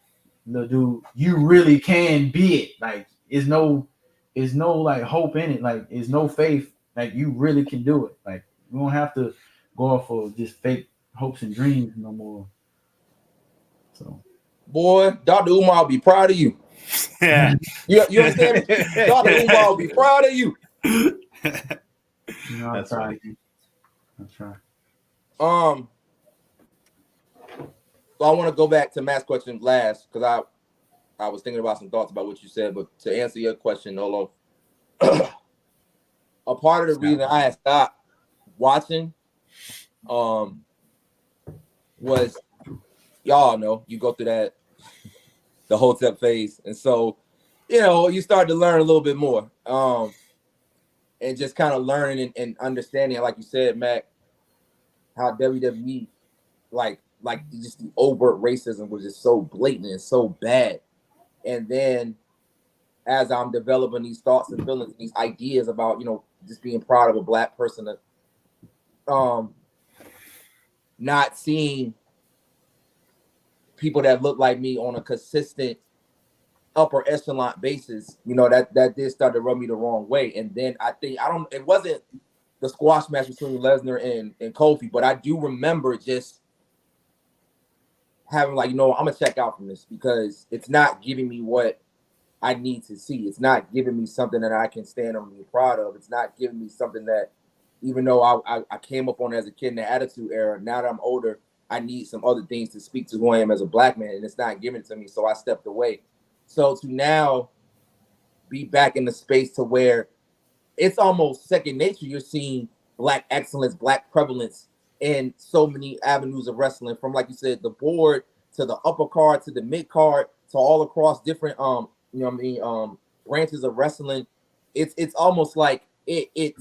dude, you really can be it. Like, there's no like hope in it. Like, there's no faith. Like, you really can do it. Like, we don't have to go off for just fake hopes and dreams no more. So, boy, Dr. Umar will be proud of you. Yeah. You understand me? Dr. Umar will be proud of you. That's right. That's right. So I want to go back to Matt's question last, because I was thinking about some thoughts about what you said, but to answer your question, Nolo, a part of the reason I had stopped watching was, y'all know, you go through the Hotep phase, and so you start to learn a little bit more, and just kind of learning and understanding, like you said, Matt, how WWE like just the overt racism was just so blatant and so bad. And then as I'm developing these thoughts and feelings, these ideas about, just being proud of a black person, not seeing people that look like me on a consistent upper echelon basis, that did start to rub me the wrong way. And then it wasn't the squash match between Lesnar and Kofi, but I do remember just having I'm gonna check out from this, because it's not giving me what I need to see. It's not giving me something that I can stand on and be proud of. It's not giving me something that, even though I came up on it as a kid in the Attitude Era, now that I'm older, I need some other things to speak to who I am as a black man, and it's not giving it to me, so I stepped away. So to now be back in the space to where it's almost second nature, you're seeing black excellence, black prevalence in so many avenues of wrestling, from, like you said, the board to the upper card to the mid card to all across different branches of wrestling. It's almost like it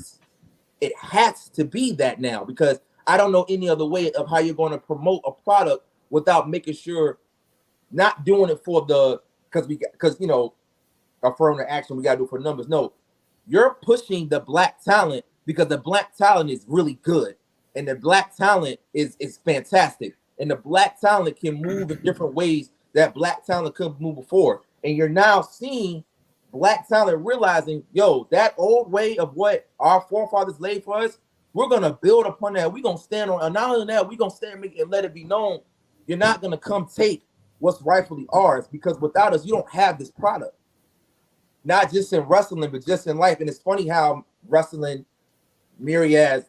has to be that now, because I don't know any other way of how you're going to promote a product without making sure, not doing it for because affirmative action, we got to do it for numbers. No, you're pushing the black talent because the black talent is really good, and the black talent is fantastic, and the black talent can move in different ways that black talent couldn't move before. And you're now seeing black talent realizing, that old way of what our forefathers laid for us, we're gonna build upon that. We're gonna stand on, and not only that, we're gonna stand and let it be known, you're not gonna come take what's rightfully ours, because without us, you don't have this product. Not just in wrestling, but just in life. And it's funny how wrestling, myriad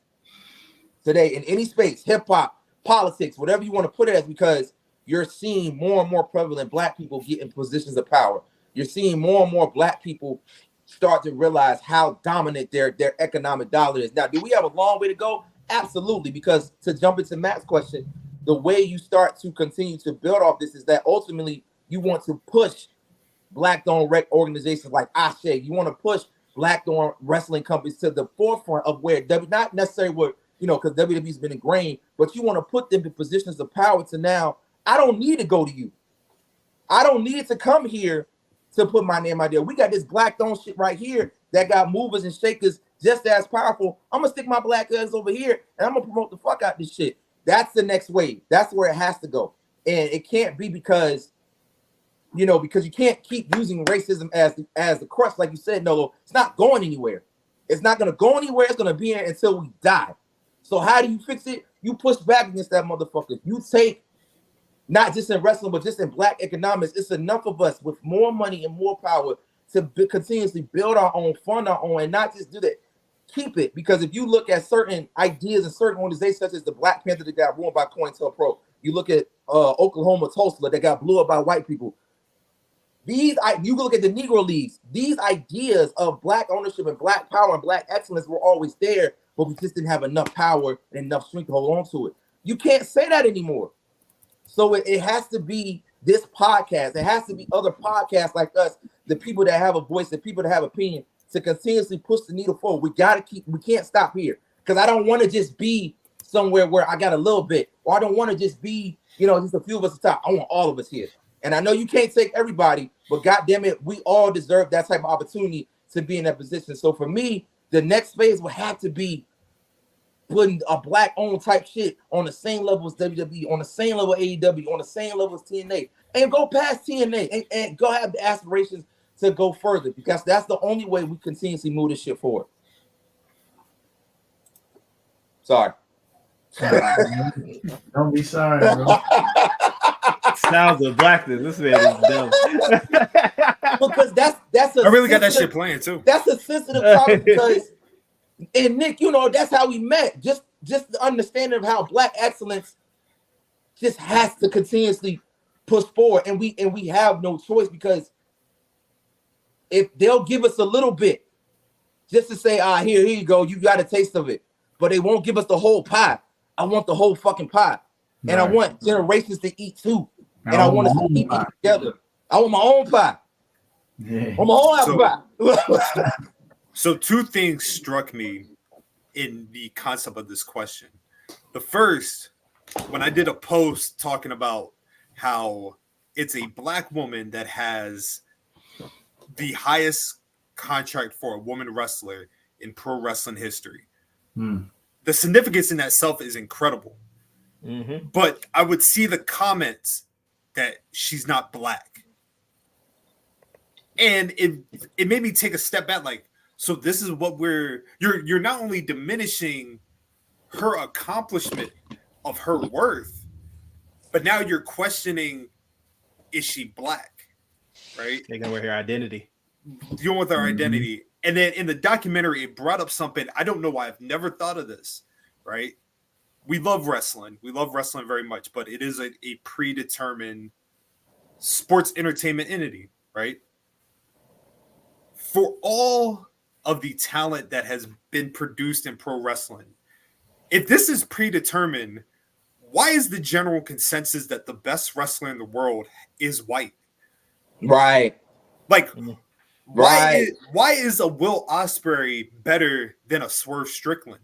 today in any space, hip hop, politics, whatever you want to put it as, because you're seeing more and more prevalent Black people get in positions of power. You're seeing more and more Black people start to realize how dominant their economic dollar is. Now, do we have a long way to go? Absolutely, because to jump into Matt's question, the way you start to continue to build off this is that ultimately you want to push Black-owned organizations like Ashe. You want to push Black-owned wrestling companies to the forefront of where not necessarily where, because WWE's been ingrained, but you want to put them in positions of power to now, I don't need to go to you. I don't need to come here to put my name out there. We got this Black-owned shit right here that got movers and shakers just as powerful. I'm going to stick my Black eggs over here, and I'm going to promote the fuck out this shit. That's the next wave. That's where it has to go. And it can't be because you can't keep using racism as the crutch, like you said, Nolo. It's not going anywhere. It's not going to go anywhere. It's going to be here until we die. So how do you fix it? You push back against that motherfucker. You take, not just in wrestling, but just in Black economics, it's enough of us with more money and more power to continuously build our own, fund our own, and not just do that. Keep it, because if you look at certain ideas and certain organizations, such as the Black Panther that got ruined by COINTELPRO, you look at Oklahoma Tulsa that got blew up by white people. You look at the Negro Leagues. These ideas of Black ownership and Black power and Black excellence were always there, but we just didn't have enough power and enough strength to hold on to it. You can't say that anymore. So it has to be this podcast. It has to be other podcasts like us, the people that have a voice, the people that have opinion, to continuously push the needle forward. We can't stop here, because I don't want to just be somewhere where I got a little bit, or I don't want to just be, just a few of us at the top. I want all of us here. And I know you can't take everybody, but goddamn it, we all deserve that type of opportunity to be in that position. So for me, the next phase will have to be putting a Black-owned type shit on the same level as WWE, on the same level as AEW, on the same level as TNA, and go past TNA and go have the aspirations to go further, because that's the only way we continuously move this shit forward. Sorry. Don't be sorry, bro. Sounds of Blackness. This man is dumb. Because that's I really got that shit playing too. That's a sensitive topic, because, and Nick, that's how we met. Just the understanding of how Black excellence just has to continuously push forward, and we have no choice, because if they'll give us a little bit, just to say, here you go, you got a taste of it, but they won't give us the whole pie. I want the whole fucking pie, and I want generations to eat too, and I want us to keep eating together. I want my own pie. Yeah. I want my own apple pie. So two things struck me in the concept of this question. The first, when I did a post talking about how it's a Black woman that has the highest contract for a woman wrestler in pro wrestling history. The significance in that self is incredible. Mm-hmm. But I would see the comments that she's not Black. And it made me take a step back, like, so this is what you're not only diminishing her accomplishment of her worth, but now you're questioning, is she Black? Right? Taking away her identity. Dealing with her identity. And then in the documentary, it brought up something. I don't know why I've never thought of this, right? We love wrestling. We love wrestling very much, but it is a predetermined sports entertainment entity, right? For all of the talent that has been produced in pro wrestling, if this is predetermined, why is the general consensus that the best wrestler in the world is white? Right. Like, why is a Will Ospreay better than a Swerve Strickland?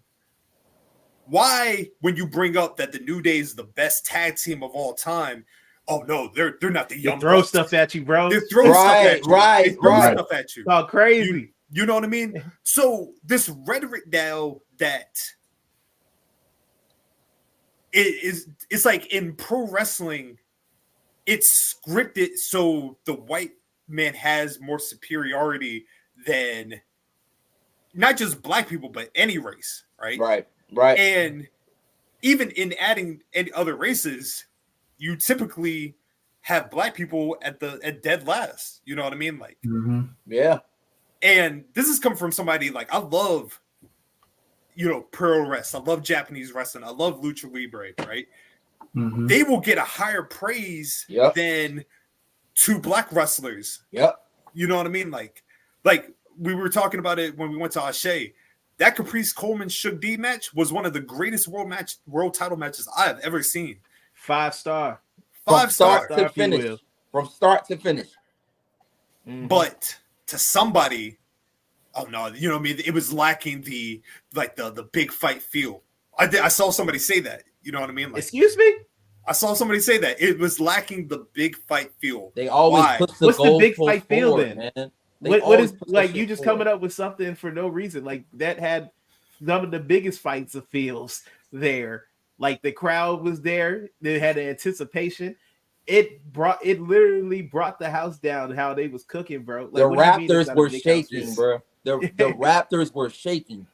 Why, when you bring up that the New Day is the best tag team of all time, oh no, they're not the young. They throw stuff at you, bro. They throw stuff at you. Right. They throw stuff at you. It's all crazy. You know what I mean? So this rhetoric now that it's like in pro wrestling, it's scripted so the white man has more superiority than not just Black people, but any race, right? Right. And even in adding any other races, you typically have black people at dead last. You know what I mean? Like, Yeah. and this is coming from somebody like I love, pro wrestling. I love Japanese wrestling. I love lucha libre. Right? They will get a higher praise than two black wrestlers. Yep. You know what I mean? Like we were talking about it when we went to Ashe. That Caprice Coleman Shug D match was one of the greatest world title matches I have ever seen. 5-star. From start to finish. From start to finish. But to somebody, oh no, you know what I mean? It was lacking the big fight feel. I saw somebody say that. You know what I mean? Like, excuse me? I saw somebody say that. It was lacking the big fight feel. They always put What's the big fight feel forward, then? Man. What is like you just coming up with something for no reason? Like that had some of the biggest fights of feels there. Like the crowd was there. They had an anticipation. It literally brought the house down how they was cooking, bro. Like, the Raptors were shaking, bro. The Raptors were shaking.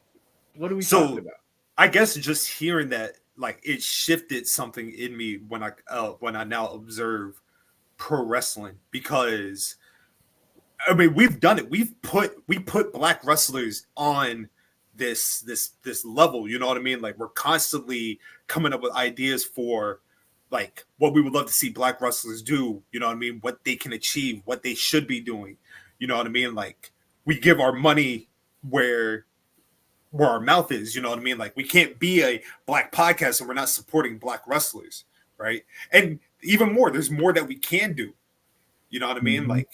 What are we talking about? I guess just hearing that, like, it shifted something in me when I now observe pro wrestling, because I mean we've done it. We put black wrestlers on this level. You know what I mean? Like, we're constantly coming up with ideas for like what we would love to see black wrestlers do. You know what I mean? What they can achieve, what they should be doing. You know what I mean? Like, we give our money where our mouth is. You know what I mean? Like, we can't be a black podcast and we're not supporting black wrestlers, right? And even more, there's more that we can do. You know what I mean? Like,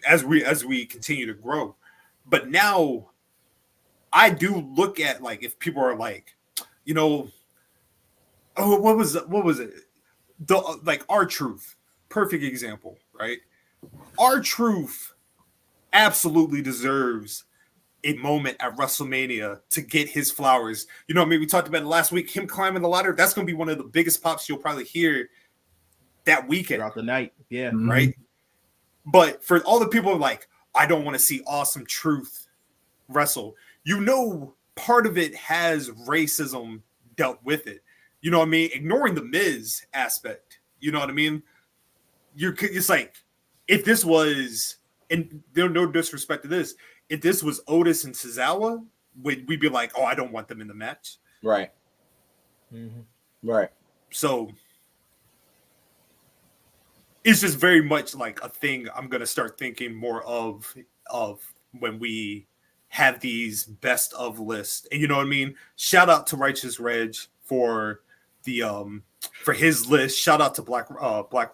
as we continue to grow. But now I do look at, like, if people are like, what was it? Like R-Truth, perfect example, right? R-Truth absolutely deserves a moment at WrestleMania to get his flowers. You know what I mean? We talked about it last week, him climbing the ladder. That's going to be one of the biggest pops you'll probably hear that weekend. Throughout the night, yeah. Right? But for all the people like, I don't want to see Awesome Truth wrestle, part of it has racism dealt with it. You know what I mean? Ignoring the Miz aspect. You know what I mean? It's like, if this was, and no disrespect to this, if this was Otis and Tozawa, we'd be like, oh, I don't want them in the match. Right. Right. So it's just very much like a thing I'm going to start thinking more of when we have these best of lists. And you know what I mean? Shout out to Righteous Reg for his list. Shout out to Black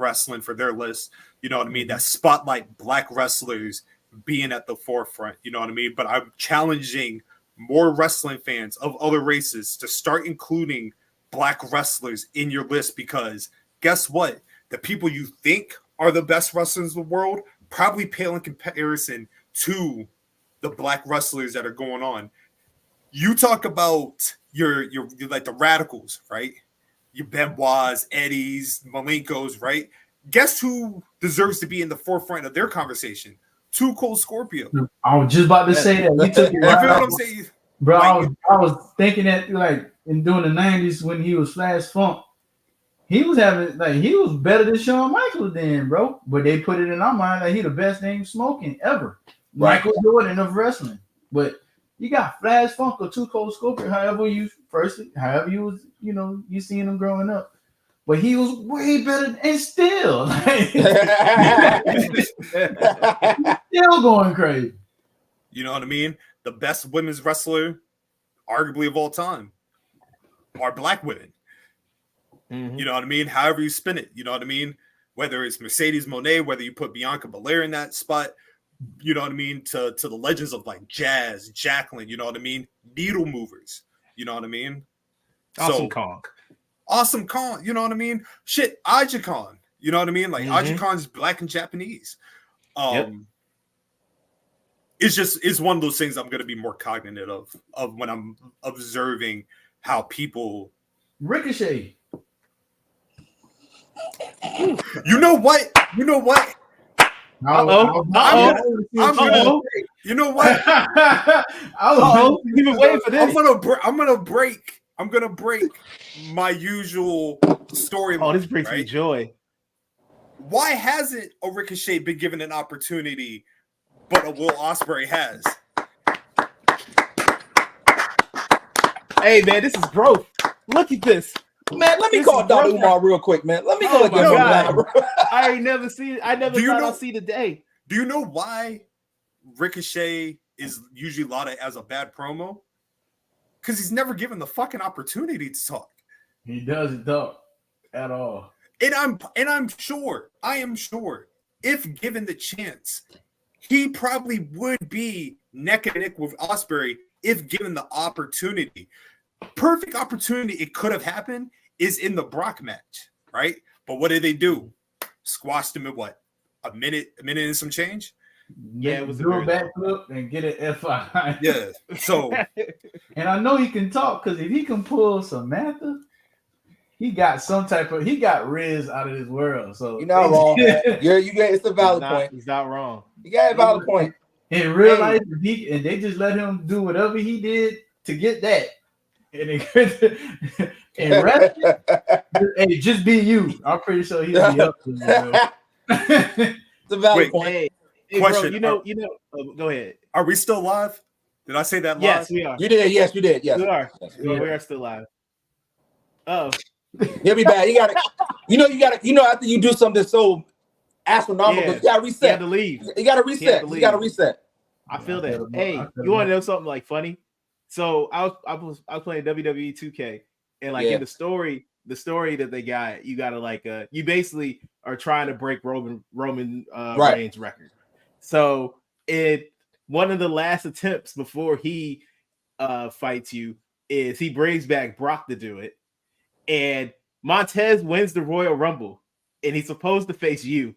Wrestling for their list. You know what I mean? That spotlight black wrestlers being at the forefront. You know what I mean? But I'm challenging more wrestling fans of other races to start including black wrestlers in your list, because guess what? The people you think are the best wrestlers in the world probably pale in comparison to the black wrestlers that are going on. You talk about your like the Radicals, right? Your Benoits, Eddies, Malenkos, right? Guess who deserves to be in the forefront of their conversation? Too Cold Scorpio. I was just about to say that. You took it You right feel what out. I'm saying? Bro, Like, I was thinking that, like, in during the 90s when he was Flash Funk, he was better than Shawn Michaels then, bro. But they put it in our mind that he the best name smoking ever. Right. Michael Jordan of wrestling. But you got Flash Funk or Too Cold Scorpio, however you you seen him growing up. But he was way better, and still still going crazy. you know what I mean? The best women's wrestler, arguably of all time, are black women. You know what I mean? However you spin it, you know what I mean? Whether it's Mercedes Moné, whether you put Bianca Belair in that spot, you know what I mean? To the legends of like Jazz, Jacqueline, you know what I mean? Needle movers, you know what I mean? Awesome Kong, you know what I mean? Shit, Aja Khan, you know what I mean? Like Aja Khan's black and Japanese. It's one of those things I'm going to be more cognizant of when I'm observing how people. Ricochet. You know what? You know what? You know what? You've been waiting for this. I'm gonna break my usual story. Oh, this brings me joy. Why hasn't a Ricochet been given an opportunity, but a Will Ospreay has? Hey man, this is growth. Look at this. Man, let me This call is Dr. growth. Umar real quick, man. Let me Oh go my get God. him. I ain't never seen. I never Do you thought know- I'd see the day. Do you know why Ricochet is usually lauded as a bad promo? Because he's never given the fucking opportunity to talk. He doesn't talk at all. And I'm sure, I am sure, if given the chance, he probably would be neck and neck with Ospreay if given the opportunity. Perfect opportunity it could have happened is in the Brock match, right? But what did they do? Squashed him in what? A minute and some change? Yeah, it was a do a very backflip and get an F5. Yeah. So And I know he can talk because if he can pull Samantha, he got Riz out of this world. So You're not wrong. You get it's a valid point. He's not wrong. You got a valid point. In real life, and they just let him do whatever he did to get that. And wrestling, hey, just be you. I'm pretty sure he'll be up to it. It's a valid Wait, point. Hey, Question, bro, go ahead. are we still live? Did I say that live? Yes, we are. You did, yes, you did, yes. We are. Yes. We are still live. Oh, He'll be back. You know, after you do something so astronomical, Yeah. you gotta he reset. had to leave. You gotta reset. leave. You gotta reset. I feel I that. feel Hey, it. you want to know something like funny? So I was playing WWE 2K, and like Yeah. in the story that they got, you gotta like you basically are trying to break Roman Right. Reigns' record. So one of the last attempts before he fights you is he brings back Brock to do it, and Montez wins the Royal Rumble, and he's supposed to face you.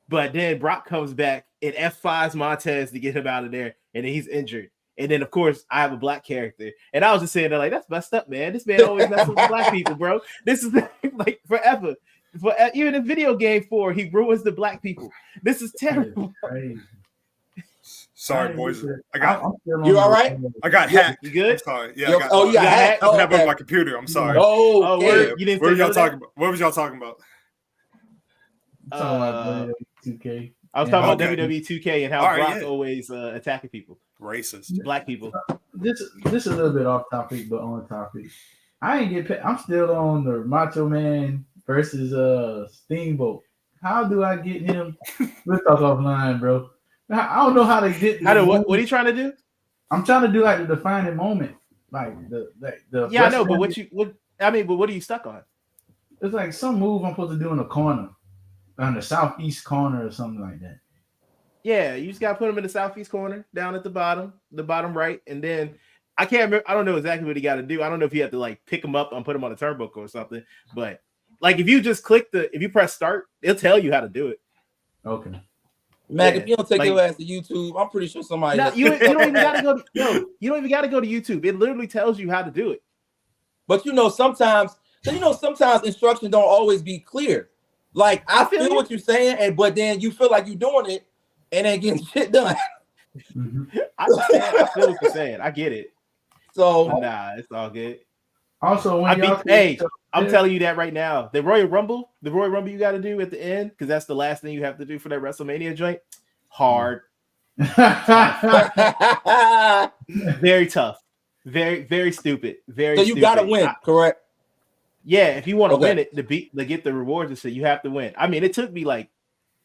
But then Brock comes back and F5s Montez to get him out of there, and then he's injured. And then, of course, I have a black character. And I was just saying, like, that's messed up, man. This man always messes with black people, bro. This is like forever. Even in video game 4, he ruins the black people. This is terrible. Crazy. Sorry, boys. You all right? I got hacked. You good? I'm sorry. Yeah, Yo, I got, oh, yeah. hacked? I Oh, have okay. on my computer. I'm sorry. Oh, Oh, okay. word. You didn't What say was y'all no to talking about? What was y'all talking about? Talking about WWE 2K. I was talking Okay. about WWE 2K and how All right, Brock yeah. always attacking people, Racist. black people. This is a little bit off topic, but on topic. I ain't get. I'm still on the Macho Man versus Steamboat. How do I get him? Let's talk offline, bro. I don't know how to get. How do what are you trying to do? I'm trying to do like the defining moment, like the. Yeah, I know, but what are you stuck on? It's like some move I'm supposed to do in the corner, on the southeast corner or something like that. Yeah, you just gotta put him in the southeast corner, down at the bottom right, and then I can't remember. I don't know exactly what he got to do. I don't know if you have to like pick him up and put him on a turnbuckle or something. But like if you just if you press start, it'll tell you how to do it. Okay. Mac, Yeah, if you don't take like- your ass to YouTube, I'm pretty sure somebody. No, you don't even gotta go. You don't even gotta go to YouTube. It literally tells you how to do it. But sometimes instructions don't always be clear. Like I feel feel you. what you're saying, but then you feel like you're doing it and ain't getting shit done. Mhm. I feel what you're saying. I get it. So But nah, it's all good. Also, when y'all I'm telling you that right now. The Royal Rumble you got to do at the end, because that's the last thing you have to do for that WrestleMania joint. Hard, very tough, very, very stupid, very. so you gotta stupid. win, correct? Yeah, if you want to Okay. win it, to get the rewards and shit, you have to win. I mean, it took me like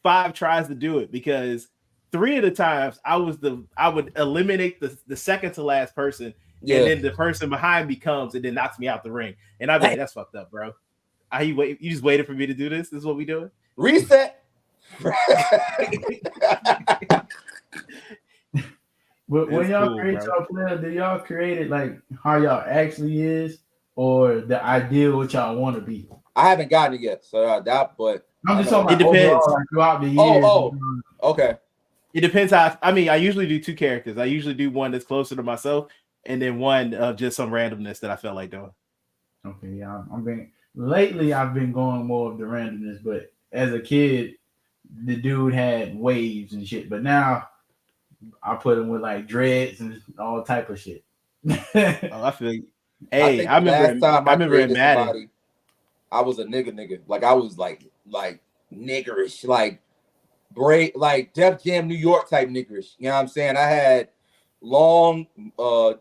5 tries to do it because 3 of the times I would eliminate the second to last person, Yeah. and then the person behind me comes and then knocks me out the ring, and I'm like, that's fucked up, bro. You just waited for me to do this? This is what we doing? Reset. But when It's y'all cool, create bro. y'all player, do y'all create it like how y'all actually is, or the ideal what y'all want to be? I haven't gotten it yet, so but I'm just I know. talking about It depends. overall, like, throughout the years. Okay. It depends how. I mean, I usually do 2 characters. I usually do one that's closer to myself, and then one of just some randomness that I felt like doing. Okay, yeah. Lately I've been going more of the randomness, but as a kid, the dude had waves and shit. But now I put him with like dreads and all type of shit. Oh, I feel you. Hey, think I the remember. last time I remember in created Madden. somebody, I was a nigga. Like I was like niggerish, like like Def Jam New York type niggerish. You know what I'm saying? I had long,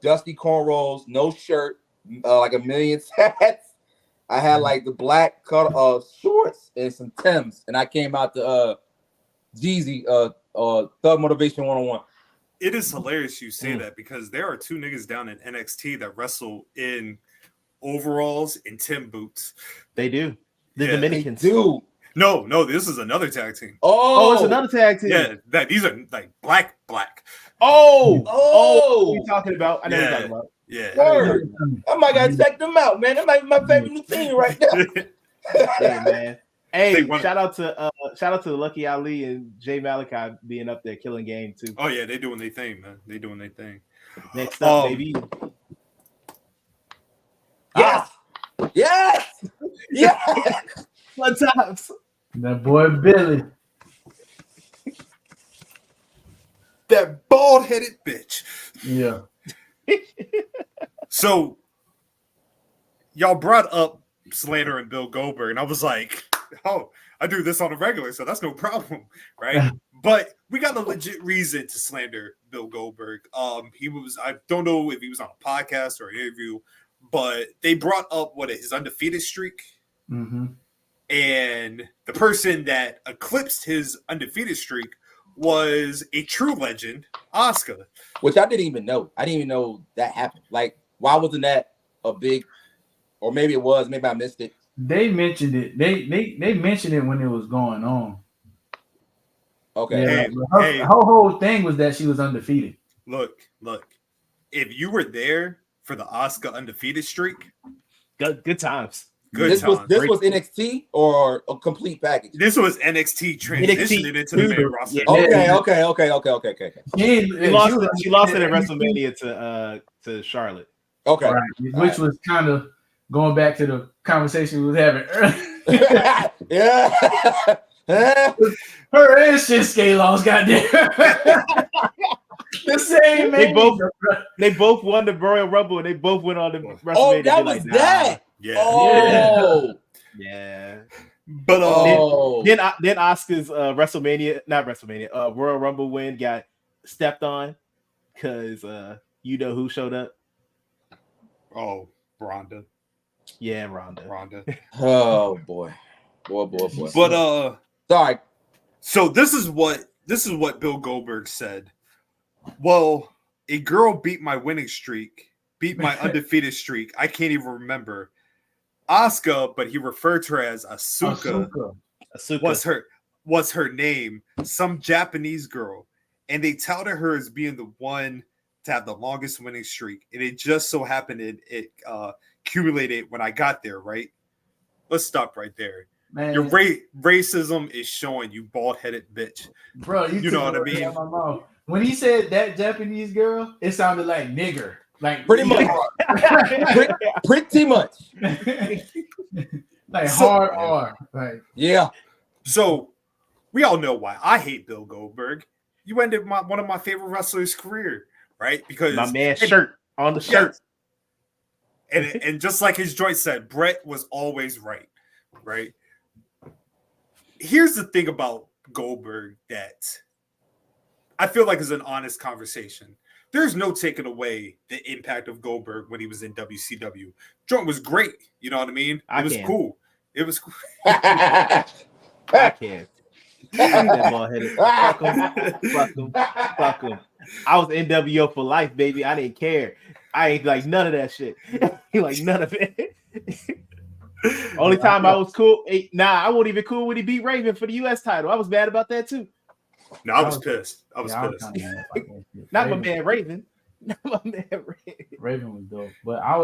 dusty cornrows, no shirt, like a million tats. I had like the black cut shorts and some Timbs, and I came out to Jeezy, Thug Motivation 101. It is hilarious you say that because there are two niggas down in NXT that wrestle in overalls and Tim boots. They do. The Dominicans. Dude. No, this is another tag team. Oh, it's another tag team. Yeah, these are like black. Oh, what are you talking about? I know what you're talking about. Yeah. Word. I might gotta check them out, man. That might be my favorite new team right now. Yeah, man. Hey, shout out to Lucky Ali and Jay Malachi being up there killing game too. Oh yeah, they doing their thing, man. They doing their thing. Next up, baby. Yes. Yes. What times? That boy Billy. That bald-headed bitch. Yeah. So y'all brought up Slater and Bill Goldberg, and I was like, oh, I do this on a regular, so that's no problem, right? But we got a legit reason to slander Bill Goldberg. I don't know if he was on a podcast or an interview, but they brought up his undefeated streak. Mm-hmm. And the person that eclipsed his undefeated streak was a true legend, Asuka. Which I didn't even know. I didn't even know that happened. Like, why wasn't that a big, or maybe it was, maybe I missed it. They mentioned it. They mentioned it when it was going on. Okay. Yeah, her whole thing was that she was undefeated. Look. If you were there for the Asuka undefeated streak, good times. This was NXT or a complete package. This was NXT transitioning into the main roster. Okay. She lost it at WrestleMania to Charlotte. Okay, right. Which was kind of going back to the conversation we was having earlier. Yeah. Her and Shinsuke lost, goddamn. The same. They both won the Royal Rumble and they both went on the WrestleMania. Oh, that was that. Yeah. Oh. Yeah. But then Asuka's Royal Rumble win got stepped on because you know who showed up? Oh, Ronda. Yeah, Ronda. Oh boy. But sorry. So this is what Bill Goldberg said. Well, a girl beat my winning streak, beat my undefeated streak. I can't even remember. Asuka, but he referred to her as Asuka. Was her name, some Japanese girl, and they touted her as being the one to have the longest winning streak, and it just so happened it accumulated when I got there. Right? Let's stop right there. Man. Your racism is showing, you bald-headed bitch. Bro, you know what I mean? When he said that Japanese girl, it sounded like nigger. Like pretty much. Pretty much. Like hard R. Like yeah. So we all know why I hate Bill Goldberg. You ended one of my favorite wrestlers' career, right? Because my man's shirt on the shirt. And just like his joint said, Brett was always right. Here's the thing about Goldberg that I feel like is an honest conversation. There's no taking away the impact of Goldberg when he was in WCW. Joint was great. You know what I mean? It was cool. I can't. Fuck him. I was NWO for life, baby. I didn't care. I ain't like none of that shit. Like none of it. Only time I was cool. I wasn't even cool when he beat Raven for the US title. I was mad about that too. No, I was pissed. I was pissed. Not my man Raven. Raven was dope, but I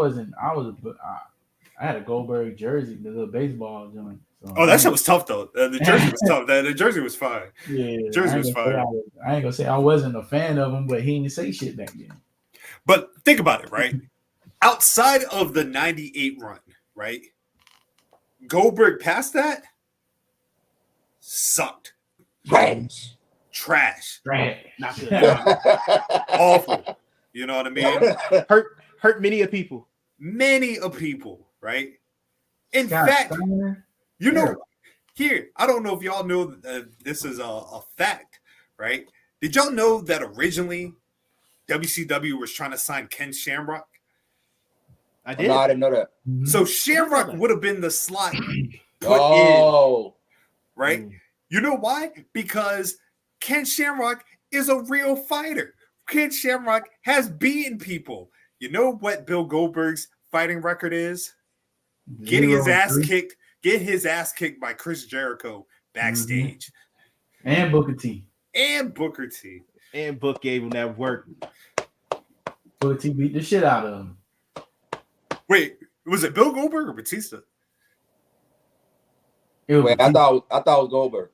had a Goldberg jersey, the little baseball joint. So that shit was tough though. The jersey was tough. The jersey was fine. Yeah, jersey was fine. I ain't gonna say I wasn't a fan of him, but he didn't say shit back then. But think about it, right? Outside of the '98 run, right? Goldberg past that sucked. Trash. Not good. Awful. You know what I mean? Hurt many of people. Many of people, right? In fact, you know, Here, I don't know if y'all know this is a fact, right? Did y'all know that originally WCW was trying to sign Ken Shamrock? I did. No, I didn't know that. So Shamrock would have been the slot put in, Oh, right? You know why? Because Ken Shamrock is a real fighter. Ken Shamrock has beaten people. You know what Bill Goldberg's fighting record is? Getting his ass kicked. Get his ass kicked by Chris Jericho backstage. And Booker T. And Booker T. And Book gave him that work. Booker T beat the shit out of him. Wait, was it Bill Goldberg or Batista? It was wait, I thought it was Goldberg.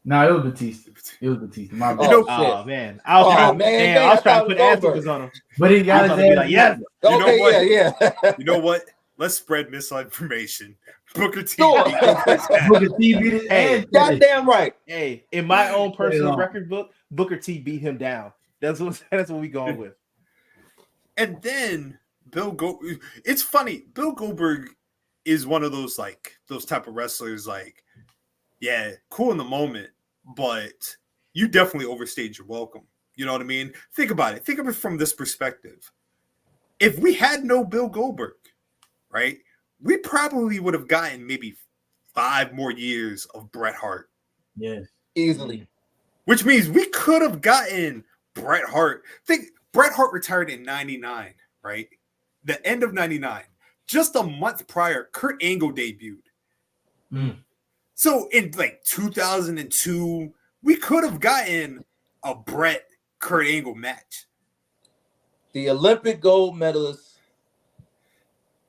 No, it was Batista. It was Batista. My bad. You know- Oh man, I was trying to put answers on him. But he I got was his about to be ass. like, yes. You know Okay, what? yeah. You know what? Let's spread misinformation. Booker T. Sure. beat Goldberg's ass. Booker T beat his Hey, ass. Goddamn right. Hey, in my own personal on. record book, Booker T beat him down. That's what we going with. And then it's funny. Bill Goldberg is one of those type of wrestlers. Like, yeah, cool in the moment, but you definitely overstayed your welcome. You know what I mean? Think about it. Think of it from this perspective. If we had no Bill Goldberg, right, we probably would have gotten maybe 5 more years of Bret Hart. Yes. Easily. Which means we could have gotten Bret Hart. Think Bret Hart retired in 99, right? The end of 99. Just a month prior, Kurt Angle debuted. Mm. So in like 2002, we could have gotten a Bret Kurt Angle match. The Olympic gold medalist,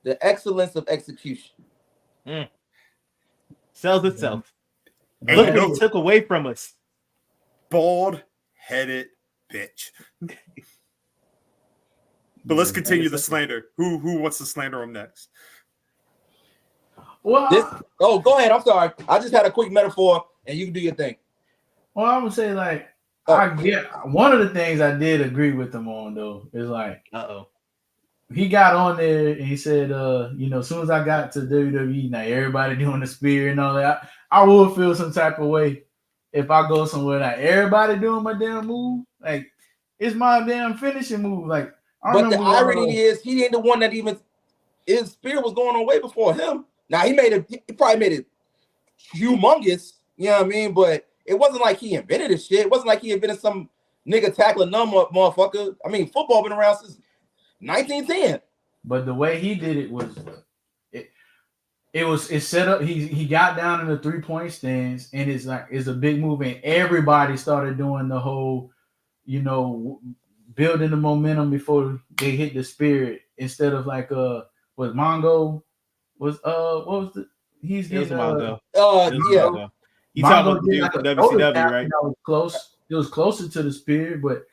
the excellence of execution. Sells itself. And Look you what know, he took away from us. bald-headed bitch. But let's continue the slander. Who wants to slander him next? Well, Go ahead. I'm sorry. I just had a quick metaphor, and you can do your thing. well, I would say like Oh. I get one of the things I did agree with him on though is like he got on there and he said, as soon as I got to WWE, now everybody doing the spear and all that, I would feel some type of way if I go somewhere like everybody doing my damn move. Like it's my damn finishing move. Like But the irony is, he ain't the one that even his spear was going on way before him. Now he probably made it humongous. You know what I mean? But it wasn't like he invented this shit. It wasn't like he invented some nigga tackling motherfucker. I mean, football been around since 1910. But the way he did it was it set up. He got down in the 3-point stance, and it's a big move, and everybody started doing the whole, building the momentum before they hit the spear instead of like was Mongo was what was the he's It was getting Mongo. Yeah. Mongo. You talking about the dude from WCW, right? That was close. It was closer to the spear, but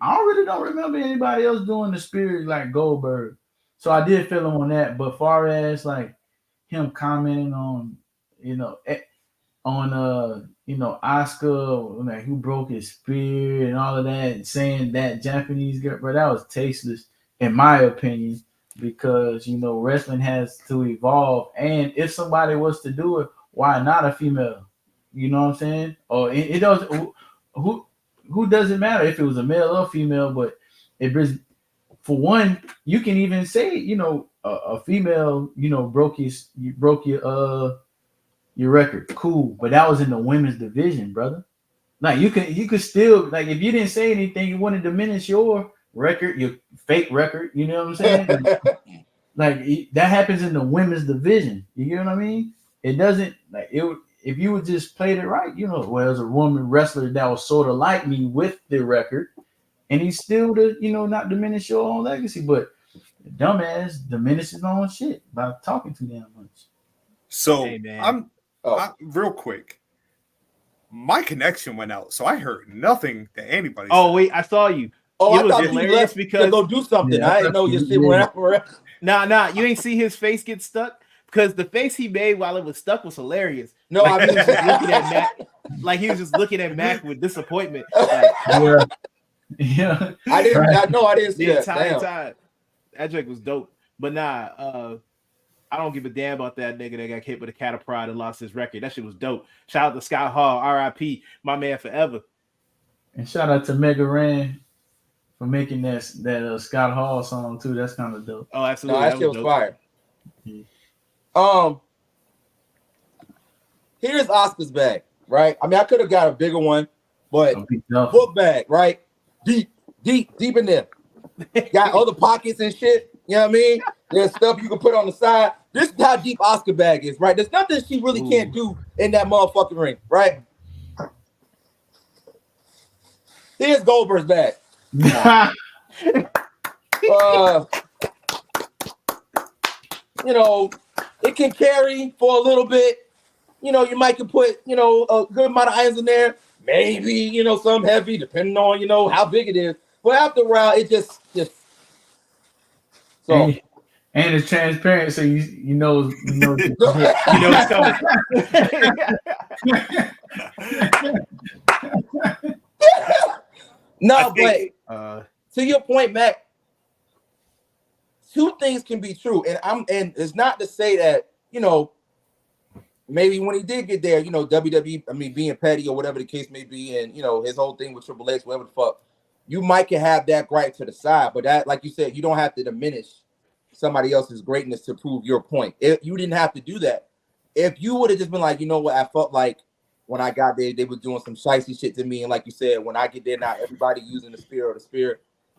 I don't remember anybody else doing the spear like Goldberg. So I did feel him on that. But far as like him commenting on, Oscar, like who broke his spear and all of that, and saying that Japanese girl, bro, that was tasteless in my opinion, because wrestling has to evolve, and if somebody was to do it, why not a female? You know what I'm saying? Or it does. Who doesn't matter if it was a male or female, but it was, for one, you can even say, a female, broke your record. Cool. But that was in the women's division, brother. Like you could still, like, if you didn't say anything, it wouldn't diminish your record, your fake record. You know what I'm saying? That happens in the women's division. You know what I mean? It doesn't if you would just played it right, there's a woman wrestler that was sort of like me with the record, and he's still not diminish your own legacy, but the dumbass diminishes his own shit by talking too damn much. So Hey, man. I'm real quick. My connection went out, so I heard nothing that anybody said. Oh wait, I saw you. Oh, It I was thought you hilarious left because- to go do something. Yeah, I didn't know your shit yeah. went out. Nah, you ain't see his face get stuck, because the face he made while it was stuck was hilarious. No, I He was just looking mean, at Mac, like he was just looking at Mac with disappointment. Like, Yeah. I didn't see the that. entire Damn. time. That joke was dope. But nah, I don't give a damn about that nigga that got hit with a cat of pride and lost his record. That shit was dope. Shout out to Scott Hall, R.I.P. My man forever. And shout out to Mega Ran for making that Scott Hall song too. That's kind of dope. Oh, No, absolutely. that shit was dope. fire. Yeah. Here's Oscar's bag, right? I mean, I could have got a bigger one, but A big duffel. book bag, right? Deep in there. Got other pockets and shit. You know what I mean? There's stuff you can put on the side. This is how deep Oscar bag is, right? There's nothing she really can't do in that motherfucking ring, right? Here's Goldberg's bag. You know, it can carry for a little bit. You know, you might can put, you know, a good amount of items in there. Maybe, you know, some heavy, depending on, you know, how big it is. But after a while, it just so. And it's transparent, so you know You know it's coming. No, think, but to your point, Mac, two things can be true, and it's not to say that, you know, maybe when he did get there, you know, WWE, I mean, being petty or whatever the case may be, and you know his whole thing with Triple H, whatever the fuck, you might can have that gripe to the side, but that, like you said, you don't have to diminish somebody else's greatness to prove your point. You didn't have to do that. If you would have just been like, you know what, I felt like when I got there, they were doing some shicey shit to me, and like you said, when I get there now, everybody using the spirit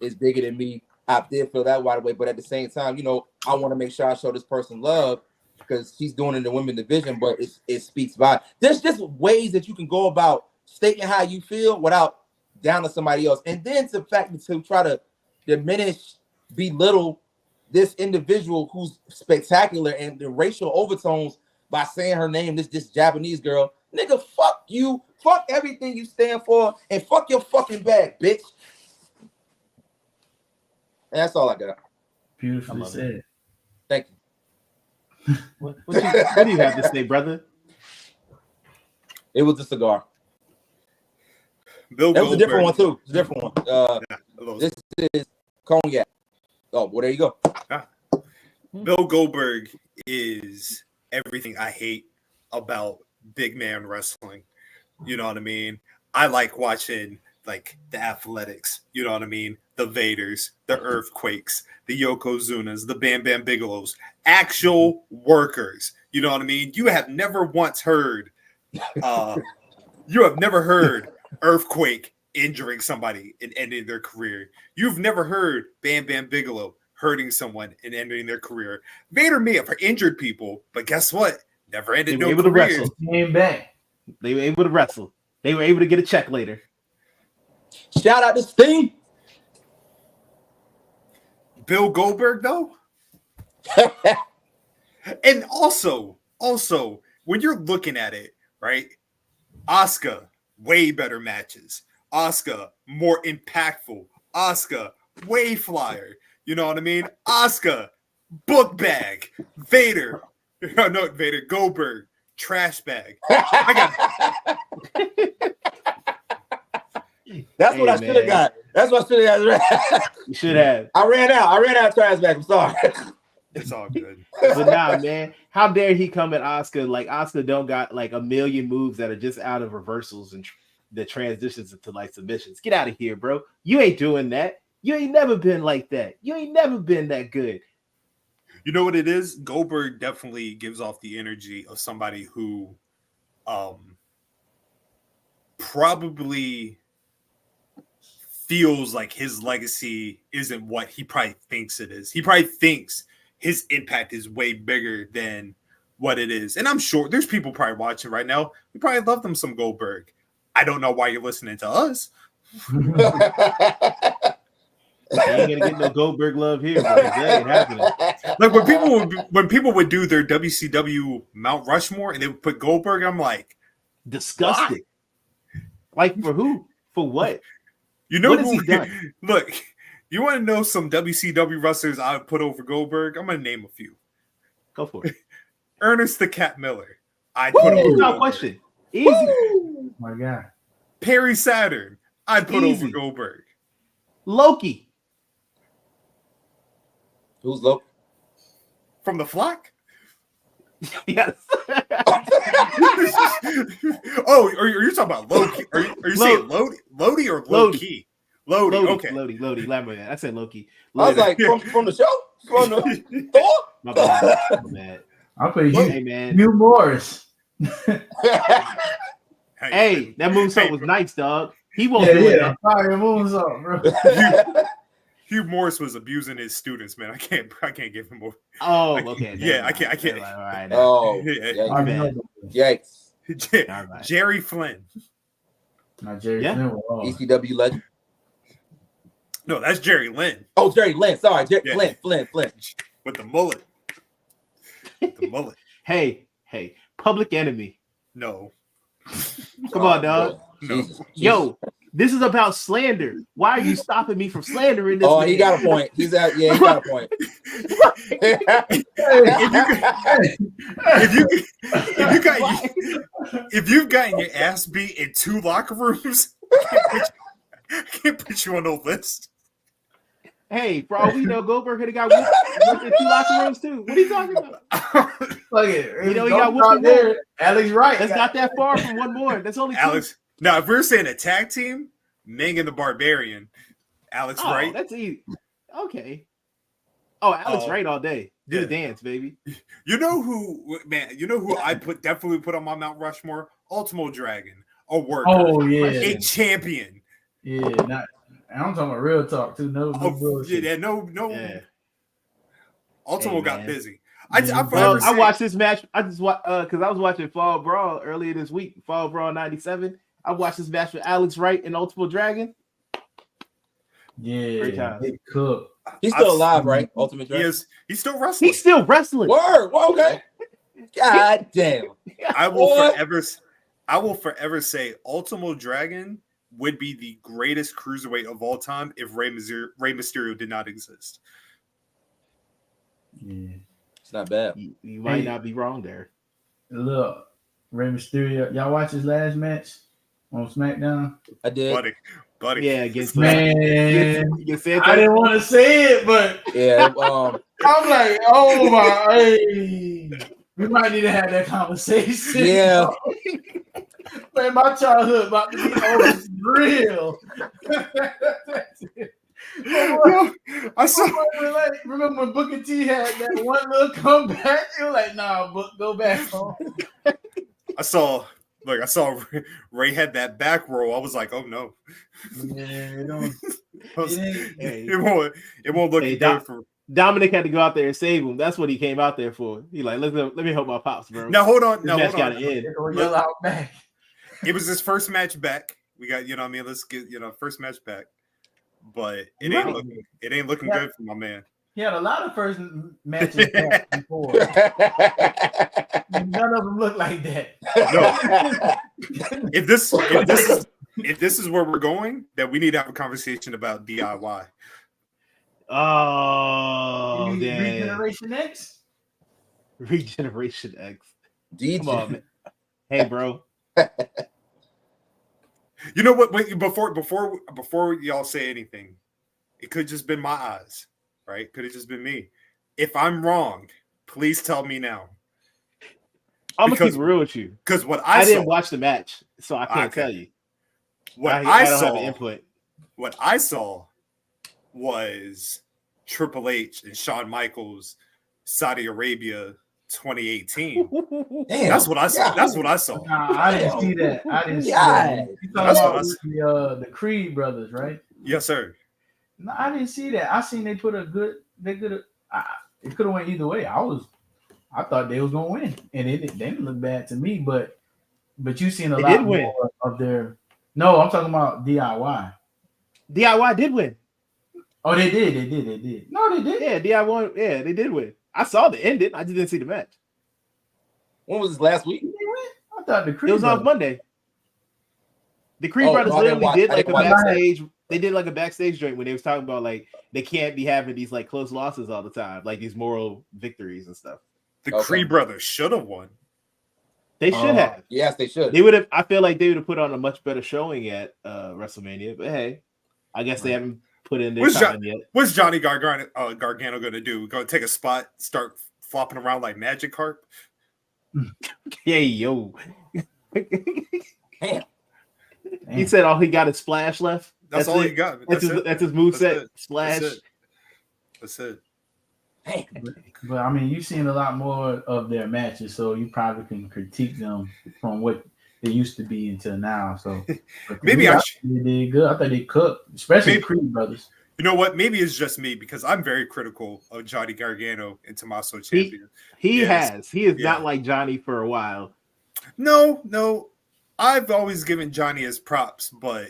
is bigger than me. I did feel that right away, but at the same time, you know, I want to make sure I show this person love because she's doing it in the women's division, but it speaks by. There's just ways that you can go about stating how you feel without down to somebody else, and then the fact to try to diminish, belittle this individual who's spectacular and the racial overtones by saying her name, this Japanese girl, nigga, fuck you, fuck everything you stand for, and fuck your fucking bag, bitch. And that's all I got. Beautifully said. Thank you. What do you have to say, brother? It was a cigar. Bill That was a Goldberg. different one too. It's a different one. This is cognac. Oh, well, there you go. Bill Goldberg is everything I hate about big man wrestling. You know what I mean? I like watching like the Athletics. You know what I mean? The Vaders, the Earthquakes, the Yokozunas, the Bam Bam Bigelows, actual workers. You know what I mean? You have never once heard. You have never heard Earthquake injuring somebody and ending their career. You've never heard Bam Bam Bigelow hurting someone and ending their career. Vader may have injured people, but guess what? Never ended no able to careers. wrestle. Came back. They were able to wrestle. They were able to get a check later. Shout out to Sting. Bill Goldberg, though. And also, when you're looking at it, right? Asuka, way better matches. Asuka, more impactful. Asuka, way flyer. You know what I mean? Asuka, book bag. Vader, no, Vader, Goldberg, trash bag. That's what I should have got. That's what I should have got. You should have. I ran out of trash bag. I'm sorry. It's all good. But nah, man, how dare he come at Asuka? Like Asuka don't got like a million moves that are just out of reversals and the transitions into like submissions. Get out of here, bro. You ain't doing that. You ain't never been like that. You ain't never been that good. You know what it is? Goldberg definitely gives off the energy of somebody who probably feels like his legacy isn't what he probably thinks it is. He probably thinks his impact is way bigger than what it is. And I'm sure there's people probably watching right now. We probably love them some Goldberg. I don't know why you're listening to us. You ain't gonna get no Goldberg love here, bro. That ain't happening. Like when people would do their WCW Mount Rushmore and they would put Goldberg, I'm like, Disgusting. Like for who? For what? you know What has who? he done? Look, you want to know some WCW wrestlers I would put over Goldberg? I'm gonna name a few. Go for it. Ernest the Cat Miller, I'd put over No Goldberg. question. Easy. Oh my God. Perry Saturn, I'd put Easy. over Goldberg. Loki. Who's low? From the flock? Yes. Oh, are you talking about low key? Are you saying Lodi or low Lodi. key? Lodi. Okay. Lodi. Lambo. I said Loki. I was like, from the show? From the Thor? My bad. My bad. I'll put Hey man. Hugh Morris. Hey, that moonsault Hey, was bro. nice, dog. He won't Yeah, do yeah. it. Fire moonsault, bro. Hugh Morris was abusing his students, man. I can't give him more. Oh, I can't- okay. yeah, never I can't- mind. I can't. Never mind. All right. Oh, Yeah. My yikes. bad. Yikes. All right. Jerry Flynn. Not Jerry Yeah. Flynn. Oh. ECW legend. No, that's Jerry Lynn Oh, Jerry Lynn. Sorry, Yeah. Flynn. with the mullet. The mullet. Hey, Public Enemy. No. Come on, dog. No. Jesus. Yo, this is about slander. Why are you stopping me from slandering this? Oh, man? he got a point. He got a point. If you've gotten your ass beat in 2 locker rooms, I can't put you on no list. Hey, for all we know, Goldberg could have got whooped in 2 locker rooms too. What are you talking about? Fuck it. You know, he Don't got whooped stop in there. Alex Wright. That's not that far from one more. That's only 2. Alex. Now, if we're saying a tag team, Ming and the Barbarian, Alex Oh, Wright. that's easy. Okay. Oh, Alex Oh. Wright all day. Do Yeah. the dance, baby. You know who I definitely put on my Mount Rushmore? Ultimo Dragon, a worker, Oh yeah. a champion. Yeah. Not. I'm talking about real talk too. No Oh, bullshit. yeah, no. Yeah. Ultimo Hey, got man. busy. Yeah. I Well, forever I say- watched this match. I just watched because I was watching Fall Brawl earlier this week. Fall Brawl '97. I watched this match with Alex Wright and Ultimate Dragon. Great Yeah. time. Big cook. He's still alive, right? Ultimate Dragon. He's still wrestling. He's still wrestling. Word. Well, okay. God damn. I will Boy. forever say Ultimo Dragon would be the greatest cruiserweight of all time if Rey Mysterio did not exist. Yeah. It's not bad. You might not be wrong there. Look, Rey Mysterio. Y'all watch his last match on SmackDown? I did. Buddy. Yeah, against Man, against I Santos. didn't want to say it, but Yeah. I'm like, oh my, hey, we might need to have that conversation. Yeah. Man, my childhood about to be over real. I saw Remember when Booker T had that one little comeback? You were like, nah, Book, go back home. I saw Ray had that back roll. I was like, oh no. Yeah, it don't. I was- It Hey, it won't look Hey, good for. Dominic had to go out there and save him. That's what he came out there for. He like, let me help my pops, bro. Now hold on. This No, match hold on. gotta end. ain't yell out back. It was his first match back. We got, you know what I mean? Let's get, first match back. But it ain't Right. looking Yeah. good for my man. He had a lot of first matches back before. None of them look like that. If this is where we're going, then we need to have a conversation about DIY. Oh, You mean damn. Regeneration X? Regeneration X. DJ. Come on, man. Hey, bro. You know what? Wait, before y'all say anything, it could just been my eyes, right? Could have just been me. If I'm wrong, please tell me now. I'm gonna Because- keep it real with you. Because what I I didn't saw, watch the match, so I can't Okay. tell you. what I I don't have saw, an input. what I saw was Triple H and Shawn Michaels, Saudi Arabia, 2018. Damn. That's what I saw. Yeah. That's what I saw. Nah, I didn't see that. I didn't see Yeah. that. You That's talking what I about the Creed brothers, right? Yes, sir. No, I didn't see that. I seen they put a good. They could have. It could have went either way. I thought they was gonna win, and they didn't look bad to me. But you seen a They lot did more win. of their. No, I'm talking about DIY. DIY did win. Oh, they did. They did. No, they did. Yeah, DIY. Yeah, they did win. I saw the ending. I just didn't see the match. When was this last week? They win. I thought the Creed. It was on brothers- Monday. The Creed Oh, brothers no, I didn't literally watch- did I like a didn't watch that. backstage. They did like a backstage joint when they was talking about like they can't be having these like close losses all the time, like these moral victories and stuff. The Okay. Creed brothers should have won. They should have. Yes, they should. They would have. I feel like they would have put on a much better showing at WrestleMania. But hey, I guess they haven't put in their What's time yet. What's Johnny Gargano going to do? Going to take a spot, start flopping around like Magic Carp? Hey yo. Damn. He said all he got is splash left. That's all it. he got. That's his That's moveset. it. Splash. That's it. Damn. But I mean, you've seen a lot more of their matches, so you probably can critique them from what they used to be until now. So Maybe I they did good. I thought they cooked, especially Maybe- Creed brothers. You know what? Maybe it's just me because I'm very critical of Johnny Gargano and Tommaso Ciampa. He Yes. is Yeah. not like Johnny for a while. No. I've always given Johnny his props, but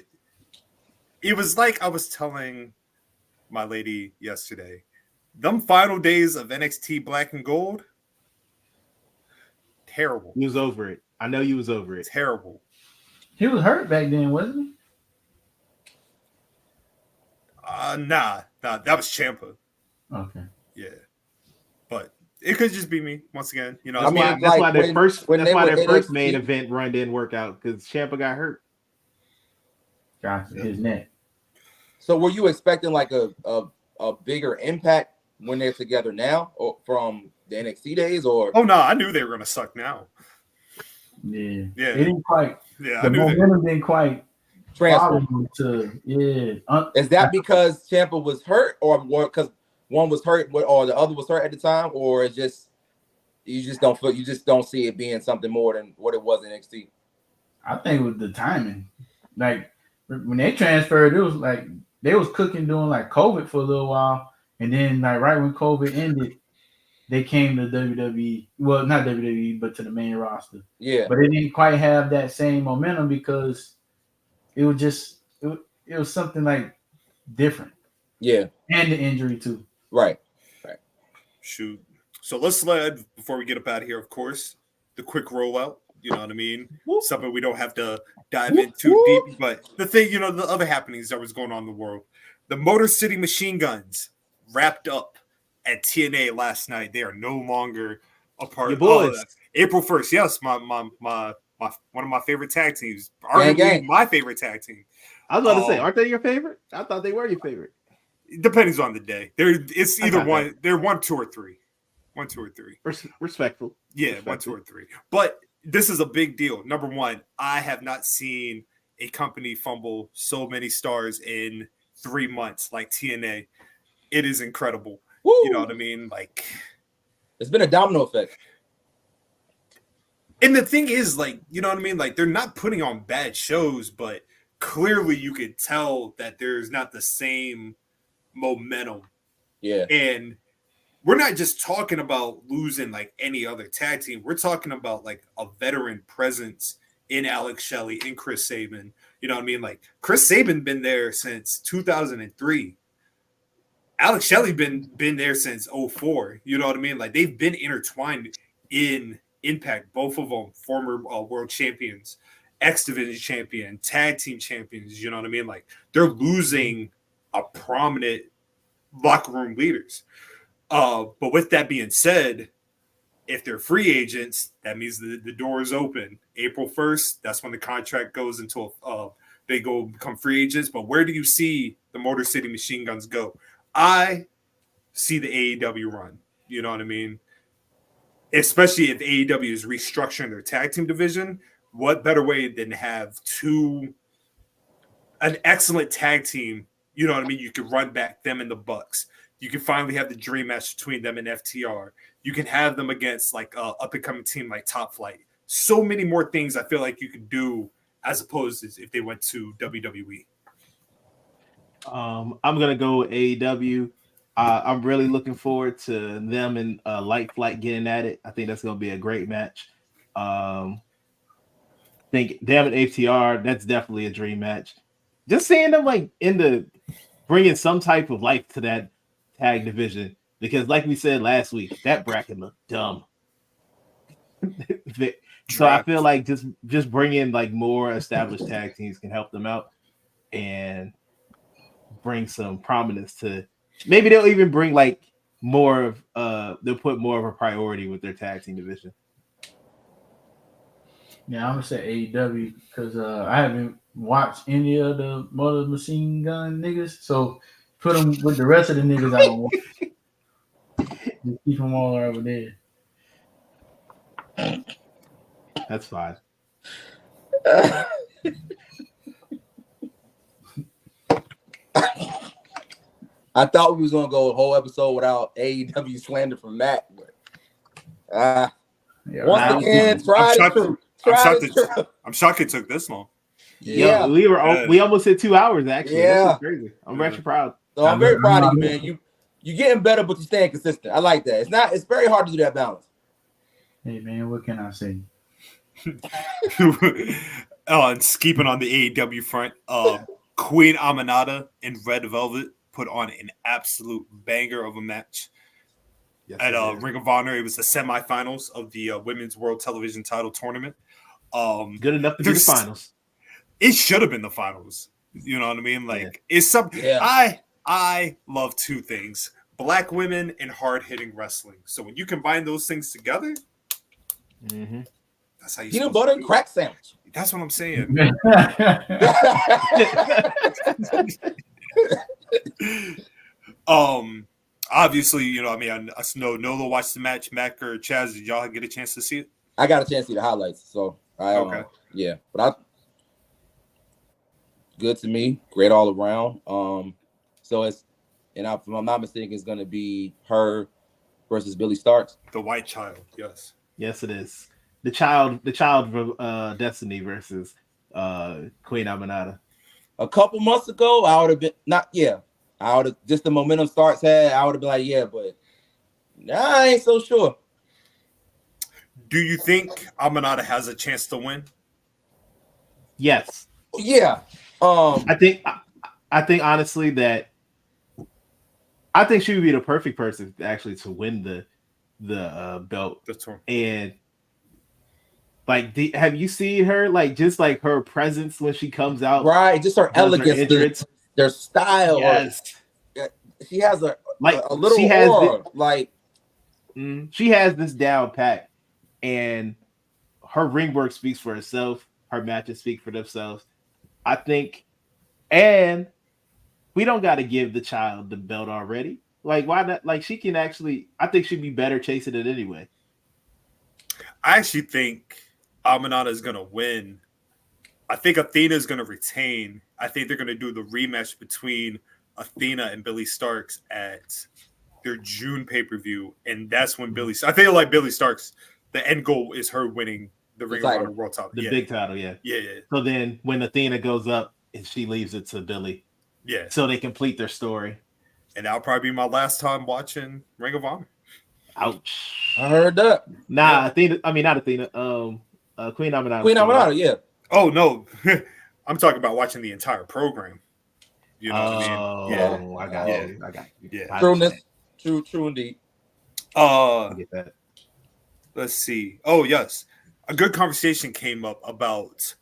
it was like I was telling my lady yesterday. Them final days of NXT Black and Gold, terrible. He was over it. I know you was over it. Terrible. He was hurt back then, wasn't he? Nah, that was Ciampa. Okay. Yeah, but it could just be me once again. You know, I That's mean, why. like, That's why their when- first. when That's they why were their first NXT main event run didn't work out because Ciampa got hurt. Gotcha. Yeah. His neck. So were you expecting like a bigger impact when they're together now, or from the NXT days, or oh no, I knew they were gonna suck now. Yeah. Yeah. It didn't quite. Yeah, I The knew they. momentum didn't quite transfer? follow them to. Yeah. Is that because Ciampa was hurt, or because one was hurt, or the other was hurt at the time, or it's just you just don't see it being something more than what it was in NXT? I think with the timing, like when they transferred, it was like they was cooking doing like COVID for a little while, and then like right when COVID ended, they came to WWE. Well, not WWE, but to the main roster. Yeah, But it didn't quite have that same momentum because it was just it was something like different, yeah, and the injury too. right. Shoot. So let's slide before we get up out of here. Of course, the quick rollout. You know what I mean? Something we don't have to dive in too deep. But the thing, the other happenings that was going on in the world, the Motor City Machine Guns wrapped up at TNA last night. They are no longer a part Your of boys. April 1st. Yes, my one of my favorite tag teams, Gang, arguably gang. my favorite tag team. I was about to say, Oh. aren't they your favorite? I thought they were your favorite. It depends on the day. It's I either got one. They're 1, 2, or 3. 1, 2, or 3. Respectful. Yeah, 1, 2, or 3. But this is a big deal. Number one, I have not seen a company fumble so many stars in 3 months like TNA. It is incredible. Woo! You know what I mean? Like, It's been a domino effect. and the thing is, like, you know what I mean? Like, they're not putting on bad shows, but clearly you could tell that there's not the same momentum. Yeah, And we're not just talking about losing like any other tag team. We're talking about like a veteran presence in Alex Shelley, in Chris Sabin. You know what I mean? Like Chris Sabin been there since 2003. Alex Shelley been there since 2004. You know what I mean? Like they've been intertwined in Impact. Both of them former world champions, X Division champion, tag team champions. You know what I mean? Like they're losing a prominent locker room leaders. But with that being said, if they're free agents, that means the door is open. April 1st, that's when the contract goes until they go become free agents. But where do you see the Motor City Machine Guns go? I see the AEW run. You know what I mean? Especially if AEW is restructuring their tag team division. What better way than to have an excellent tag team? You know what I mean? You could run back them and the Bucks. You can finally have the dream match between them and FTR. You can have them against like a up-and-coming team like Top Flight. So many more things I feel like you could do as opposed to if they went to WWE. I'm gonna go AEW. I'm really looking forward to them and Light Flight getting at it. I think that's gonna be a great match. Think damn it, FTR, that's definitely a dream match. Just seeing them like bringing some type of life to that tag division, because like we said last week, that bracket looked dumb. So I feel like just bringing like more established tag teams can help them out and bring some prominence to. Maybe they'll even bring like more of they'll put more of a priority with their tag team division. Yeah, I'm gonna say AEW because I haven't watched any of the Motor Machine Gun niggas, so put them with the rest of the niggas I don't watch. Just keep them all over there. That's fine. I thought we was gonna go a whole episode without AEW slander from Matt, but Yeah, once nah, again, tried and true. Tried and true. I'm shocked it took this long. Yeah. Yo, we almost hit 2 hours actually. Yeah. This is crazy. I'm actually proud. So I'm very proud of you, man. You getting better, but you staying consistent. I like that. It's very hard to do that balance. Hey man, what can I say? And keeping on the AEW front, Queen Aminata in Red Velvet put on an absolute banger of a match at Ring of Honor. It was the semifinals of the Women's World Television Title Tournament. Good enough to be the finals. It should have been the finals. You know what I mean? Like it's something. Yeah. I love two things: black women and hard hitting wrestling. So when you combine those things together, that's how you peanut butter and crack sandwich. That's what I'm saying. Obviously, you know, I mean, I know Nola watched the match. Mac or Chaz, did y'all get a chance to see it? I got a chance to see the highlights, so yeah, but good to me, great all around. So if I'm not mistaken, it's gonna be her versus Billy Starks. The White Child, yes. Yes, it is. The child of Destiny versus Queen Aminata. A couple months ago, I would have been I would have just the momentum Starks had. I would have been like, but I ain't so sure. Do you think Aminata has a chance to win? Yes. Yeah. I think honestly that I think she would be the perfect person actually to win the belt. And like, have you seen her? Like, just like her presence when she comes out, right? Just her elegance, their style. Yes, she has a little she has aura. She has this down pat, and her ring work speaks for itself. Her matches speak for themselves. I think, and we don't got to give the child the belt already. Like, why not? Like, she can actually. I think she'd be better chasing it anyway. I actually think Aminata is going to win. I think Athena is going to retain. I think they're going to do the rematch between Athena and Billy Starks at their June pay-per-view. And that's when I feel like Billy Starks, the end goal is her winning the Ring of Honor World title. The big title, yeah. Yeah. So then when Athena goes up, and she leaves it to Billy. Yeah. So they complete their story. And that'll probably be my last time watching Ring of Honor. Ouch. I heard that. Nah, Athena. I mean, not Athena. Queen Aminata. Queen Aminata, yeah. Oh no, I'm talking about watching the entire program. You know what I mean? Yeah, I got you. Yeah. True indeed. I get that. Let's see. Oh yes, a good conversation came up about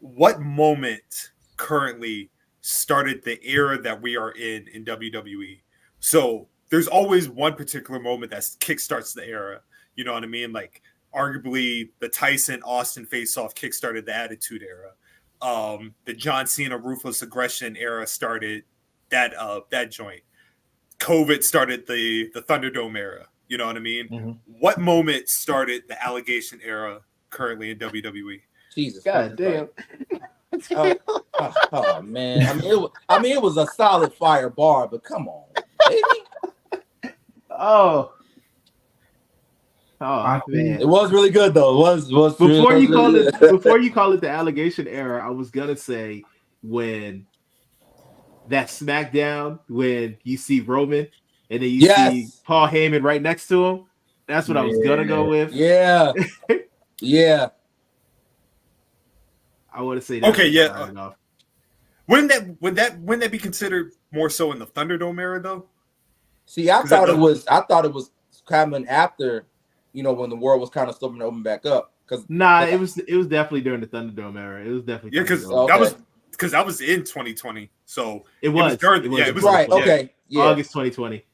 what moment currently started the era that we are in WWE. So there's always one particular moment that kickstarts the era. You know what I mean? Like arguably the Tyson Austin face-off kickstarted the Attitude Era. The John Cena Ruthless Aggression era started that joint. COVID started the Thunderdome era. You know what I mean? Mm-hmm. What moment started the Allegation era currently in WWE? Jesus, God damn. Oh man, it was a solid fire bar, but come on, baby. Oh man, it was really good though. It was before really, you call really it good. before you call it the Allegation era. I was gonna say when that SmackDown when you see Roman and then you see Paul Heyman right next to him. That's what I was gonna go with. Yeah, yeah. I want to say that. Okay, yeah. Wouldn't that be considered more so in the Thunderdome era though? See, I thought it was coming after, you know, when the world was kind of starting to open back up. It was definitely during the Thunderdome era. It was definitely because that was in 2020. So it was right. Okay, yeah. August 2020.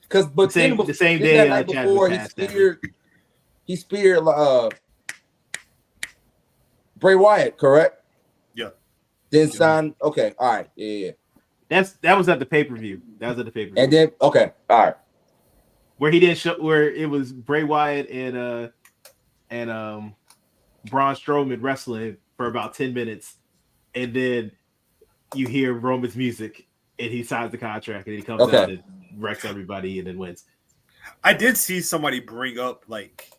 Because the same day night before he speared Bray Wyatt, correct? Yeah. Then signed. Okay, all right, yeah. That was at the pay-per-view. And then all right. Where he didn't show, where it was Bray Wyatt and and Braun Strowman wrestling for about 10 minutes, and then you hear Roman's music, and he signs the contract, and he comes out and wrecks everybody, and then wins. I did see somebody bring up like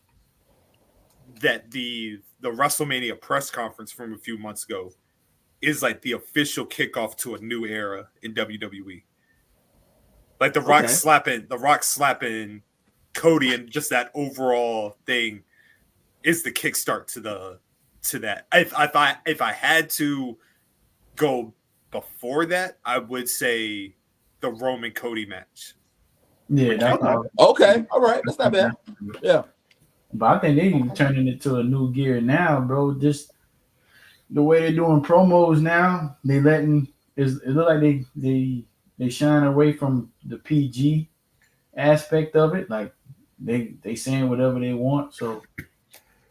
that the WrestleMania press conference from a few months ago is like the official kickoff to a new era in WWE. Like the Rock slapping Cody, and just that overall thing is the kickstart to that. If I had to go before that, I would say the Roman Cody match. Yeah, that's okay. All right, that's not bad. Yeah, but I think they turning it to a new gear now, bro. Just the way they're doing promos now, they letting it look like they shine away from the PG aspect of it. Like they saying whatever they want. So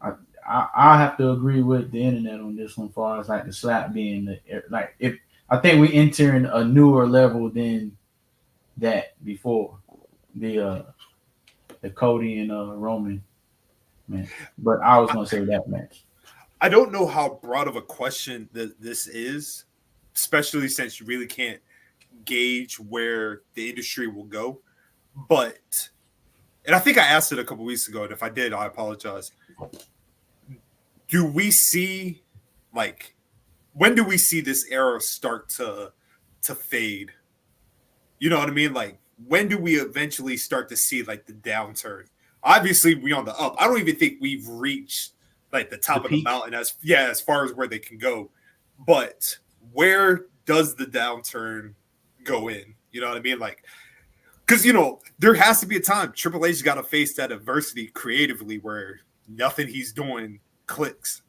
I have to agree with the internet on this one, as far as like the slap being like, if I think we entering a newer level than that before the Cody and Roman man. But I was gonna say that match. I don't know how broad of a question that this is, especially since you really can't gauge where the industry will go. But, and I think I asked it a couple weeks ago, and if I did, I apologize. Do we see, like, when do we see this era start to fade? You know what I mean? Like, when do we eventually start to see like the downturn? Obviously, we on the up. I don't even think we've reached like the top of the mountain as far as where they can go. But where does the downturn go in? You know what I mean? Like, because there has to be a time Triple H's got to face that adversity creatively where nothing he's doing clicks.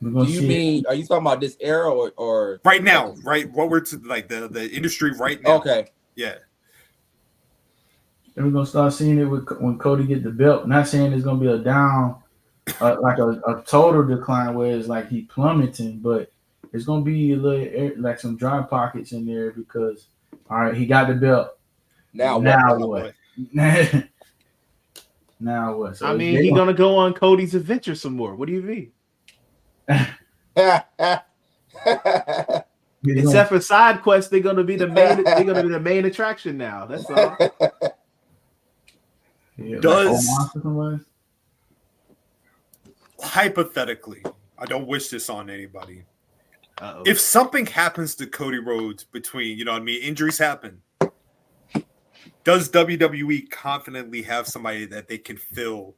Do you mean, are you talking about this era or right now? Right, what we're to like the industry right now? Okay, yeah. And we're gonna start seeing it when Cody get the belt. Not saying it's gonna be a down, like a total decline where it's like he plummeting, but it's gonna be a little like some dry pockets in there because all right, he got the belt. Now what? Now what? So I mean, he's gonna go on Cody's adventure some more. What do you mean? Except for side quests, they're gonna be the main. They're gonna be the main attraction now. That's all. Yeah, hypothetically, I don't wish this on anybody. Uh-oh. If something happens to Cody Rhodes between, injuries happen, does WWE confidently have somebody that they can fill?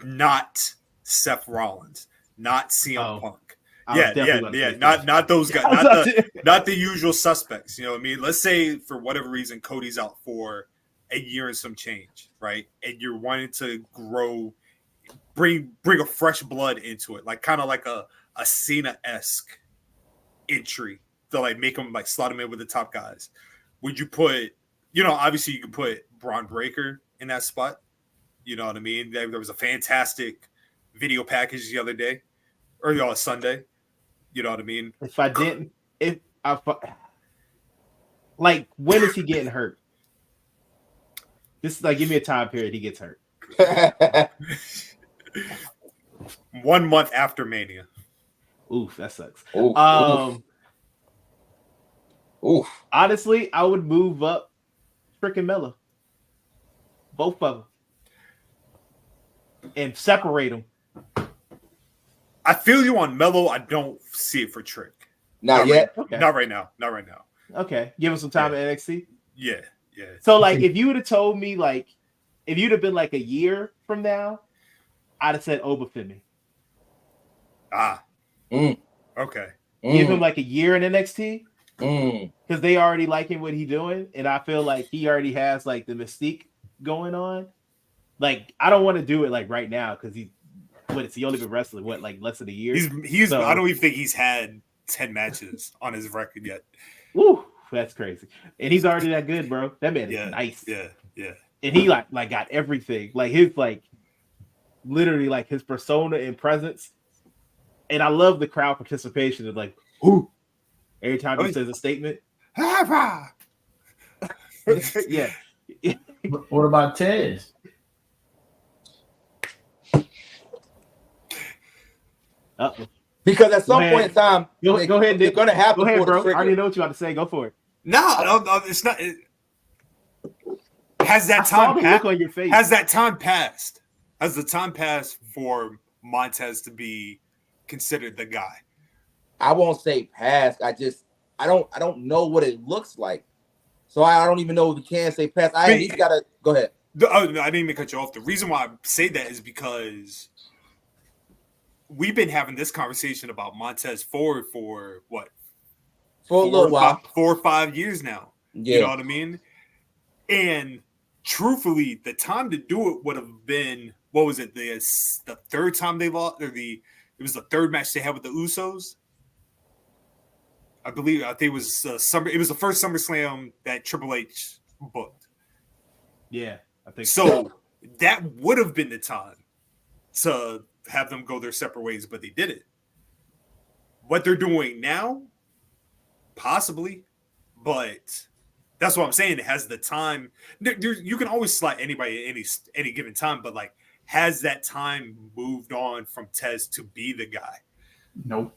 Not Seth Rollins, not CM Punk. Not those guys, not the usual suspects. You know what I mean? Let's say for whatever reason Cody's out for a year and some change, right? And you're wanting to grow, bring a fresh blood into it, like kind of like a Cena-esque entry to like make him like slot him in with the top guys. Would you put, obviously you could put Braun Breaker in that spot. You know what I mean? There was a fantastic video package the other day, or Sunday. You know what I mean? Like, when is he getting hurt? This is like, give me a time period he gets hurt. 1 month after Mania. Oof, that sucks. Oof. Honestly, I would move up freaking Melo. Both of them. And separate them. I feel you on Melo. I don't see it for Trick. Not yet. Okay. Not right now. Okay. Give him some time at NXT. Yeah. So, like, if you would have told me, like, if you'd have been like a year from now, I'd have said Obafemi. Okay. Give him like a year in NXT because they already liking what he's doing, and I feel like he already has like the mystique going on. Like, I don't want to do it like right now because he only been wrestling like less than a year. He's I don't even think he's had 10 matches on his record yet. Woo, that's crazy. And he's already that good, bro. That man is nice. Yeah. And he like got everything. Like his literally like his persona and presence. And I love the crowd participation of like, whoo, every time he says a statement. Yeah. What about Tez? Uh-oh. Because at some Go point in time, Go ahead, they're Nick. going to have Go to ahead, pull the bro. I trigger. already know what you about to say. Go for it. No, it's not. Has that I saw time the look on your face. Has that time passed? Has the time passed for Montez to be considered the guy? I won't say past. I don't know what it looks like. So I don't even know if we can say past. I at least gotta go ahead. No, I didn't even cut you off. The reason why I say that is because we've been having this conversation about Montez Ford for what? For a little while. 4 or 5 years now. Yeah. You know what I mean? And truthfully, the time to do it would have been, what was it? The third time they lost, or it was the third match they had with the Usos. I think it was it was the first SummerSlam that Triple H booked. Yeah, I think so. That would have been the time to have them go their separate ways, but they didn't. What they're doing now, possibly, but that's what I'm saying. It has the time. You can always slot anybody at any given time, but like, has that time moved on from Tez to be the guy? Nope.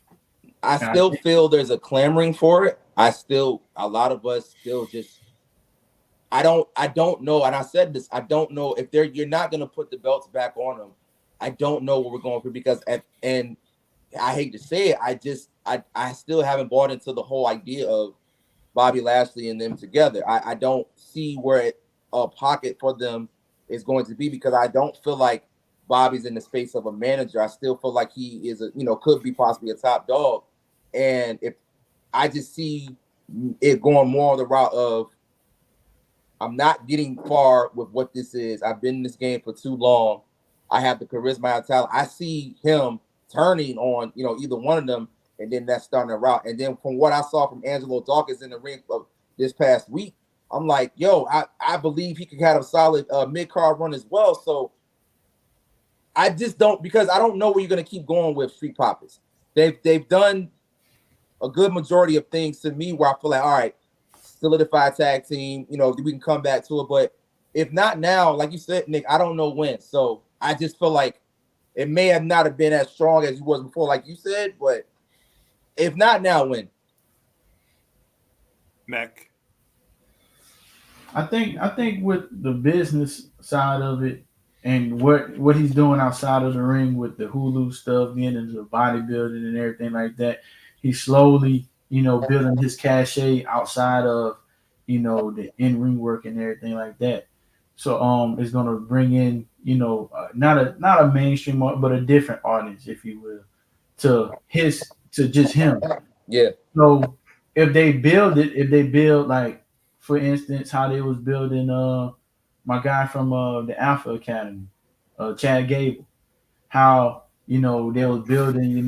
I still feel there's a clamoring for it. A lot of us still just, I don't know. And I said this, I don't know if you're not going to put the belts back on them. I don't know what we're going for because, and I hate to say it, I still haven't bought into the whole idea of Bobby Lashley and them together. I don't see where a pocket for them is going to be because I don't feel like Bobby's in the space of a manager. I still feel like he is could be possibly a top dog. And if I just see it going more on the route of, I'm not getting far with what this is. I've been in this game for too long. I have the charisma and talent. I see him turning on, either one of them, and then that's starting to route. And then from what I saw from Angelo Dawkins in the ring of this past week, I'm like, yo, I believe he could have a solid mid-card run as well. So I just don't, because I don't know where you're going to keep going with Street Profits. They've done a good majority of things to me where I feel like, all right, solidified tag team, we can come back to it. But if not now, like you said, Nick, I don't know when. So I just feel like it may have not have been as strong as it was before, like you said, but if not now, when? Mac. I think with the business side of it and what he's doing outside of the ring with the Hulu stuff, getting into bodybuilding and everything like that, he's slowly, building his cachet outside of, the in-ring work and everything like that. So it's gonna bring in, not a mainstream, but a different audience, if you will, to just him. Yeah. So if they build like, for instance, how they was building my guy from the Alpha Academy, Chad Gable, how they was building,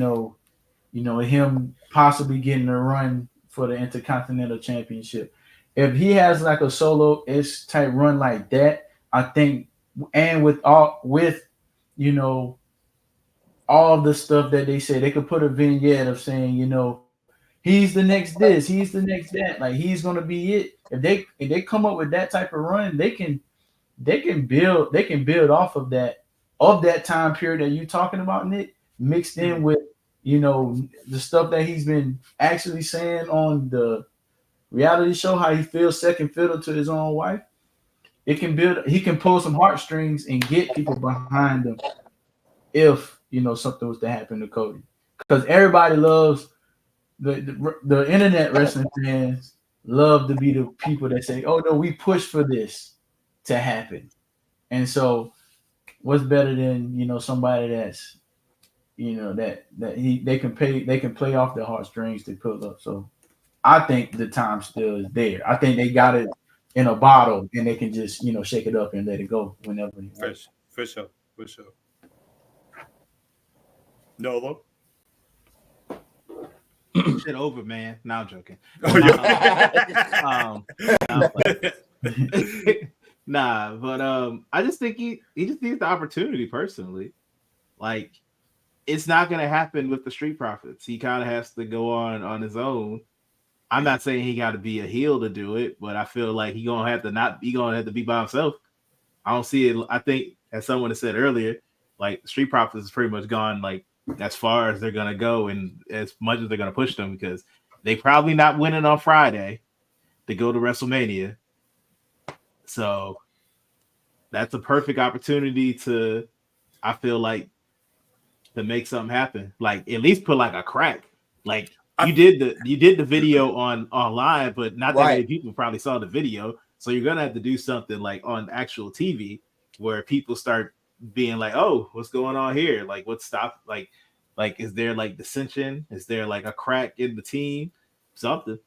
him possibly getting a run for the Intercontinental Championship. If he has like a solo-ish type run like that, I think, and with all the stuff that they say, they could put a vignette of saying, he's the next this, he's the next that, like he's gonna be it. If they come up with that type of run, they can build off of that time period that you're talking about, Nick, mixed in with the stuff that he's been actually saying on the reality show, how he feels second fiddle to his own wife. He can pull some heartstrings and get people behind him if something was to happen to Cody, because everybody loves the internet wrestling fans love to be the people that say, oh no, we push for this to happen. And so what's better than somebody that's they can play off the heartstrings to pull up. So I think the time still is there. I think they got it in a bottle and they can just shake it up and let it go whenever they want. For sure. Nolo. Shit over, man. Now I'm joking. Oh, Nah, but I just think he just needs the opportunity personally. Like, it's not gonna happen with the Street Profits. He kind of has to go on his own. I'm not saying he got to be a heel to do it, but I feel like he gonna have to be by himself. I don't see it. I think, as someone has said earlier, like Street Profits is pretty much gone like as far as they're gonna go and as much as they're gonna push them because they probably not winning on Friday to go to WrestleMania. So that's a perfect opportunity to, I feel like, to make something happen. Like at least put like a crack. Like you did the video online, but not that many people probably saw the video. So you're gonna have to do something like on actual TV where people start being like, "Oh, what's going on here? Like, what's stop? Like, is there like dissension? Is there like a crack in the team? Something."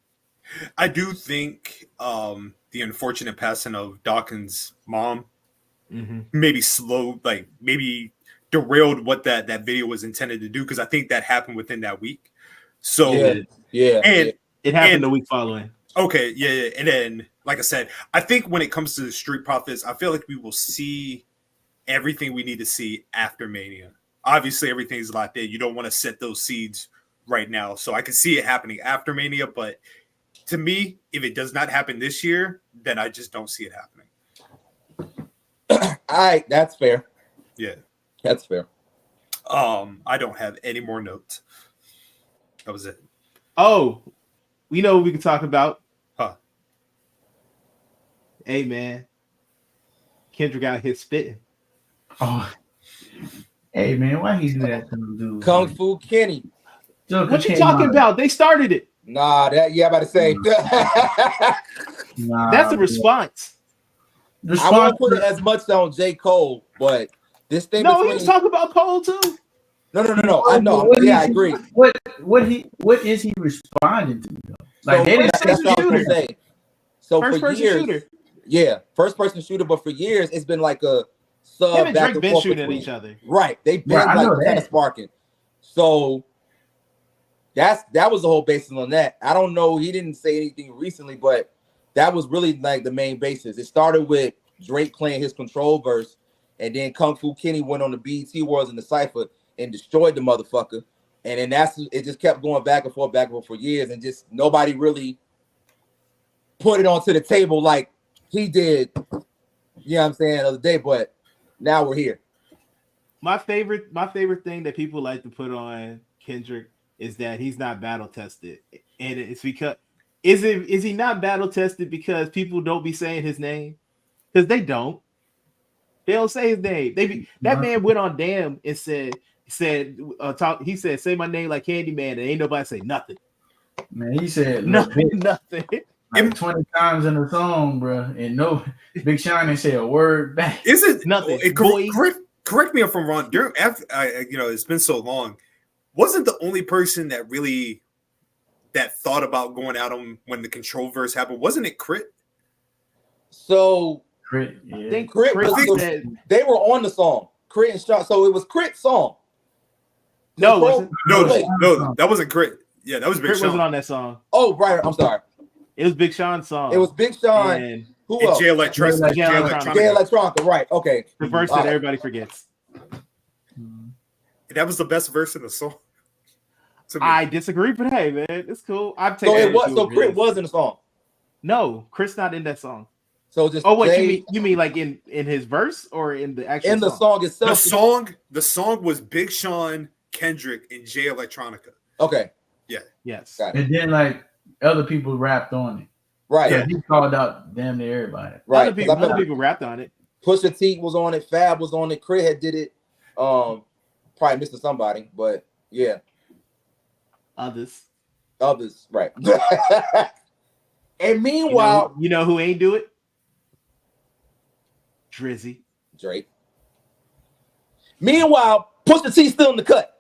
I do think the unfortunate passing of Dawkins' mom maybe maybe derailed what that video was intended to do because I think that happened within that week. So and it happened the week following. Okay, yeah, and then like I said, I think when it comes to the Street Profits, I feel like we will see everything we need to see after Mania. Obviously, everything's locked in. You don't want to set those seeds right now, so I can see it happening after Mania. But to me, if it does not happen this year, then I just don't see it happening. All right, that's fair. Yeah, that's fair. I don't have any more notes. That was it. Oh, we know what we can talk about. Huh? Hey man, Kendrick out here spitting. Oh, hey man, why he do that to them dudes? Kung Fu Kenny. What you talking about? They started it. Nah, I'm about to say. That's a response. I won't put it as much on J. Cole, but this thing. No, he was talking about Cole too. No. I know. Yeah, I agree. What is he responding to? Though? Like So, they didn't that's what I was gonna say. So first for person years, shooter. Yeah, first person shooter. But for years, it's been like a sub. Him and back Drake and been forth shooting between. at each other. Right, they've been like kind of sparking. So that was the whole basis on that. I don't know. He didn't say anything recently, but that was really like the main basis. It started with Drake playing his Control verse, and then Kung Fu Kenny went on the BET Awards in the Cypher and destroyed the motherfucker. And then it just kept going back and forth for years, and just nobody really put it onto the table like he did. You know what I'm saying, the other day. But now we're here. My favorite thing that people like to put on Kendrick is that he's not battle tested, and it's because is he not battle tested because people don't be saying his name because they don't say his name. That man went on Damn and said say my name like Candyman and ain't nobody say nothing. Man, he said nothing. Like 20 times in the song, bro, and no Big Sean didn't say a word back. Is it nothing? Correct me if I'm wrong. It's been so long. Wasn't the only person that really thought about going at him when the Control verse happened? Wasn't it Crit? So Crit, yeah. They were on the song. Crit and Sean. So it was Crit's song. No, that wasn't Crit. Yeah, that was Big Crit Sean. wasn't on that song. Oh, right. I'm sorry. It was Big Sean's song. It was Big Sean. And who else? Jay Electronica. Right. Okay. The verse that everybody forgets. That was the best verse in the song. I disagree, but hey, man, it's cool. So Crit was in the song. No, Crit's not in that song. So just you mean like in his verse or in the actual the song itself? The song was Big Sean, Kendrick, and Jay Electronica. Okay. Yeah. Yes. And then like other people rapped on it. Right. Yeah, he called out damn near everybody. Right. Other people rapped on it. Pusha T was on it. Fab was on it. Crit had did it. Probably missing somebody, but yeah. Others, right. And meanwhile, you know who ain't do it? Drizzy. Drake. Meanwhile, Pusha T still in the cut.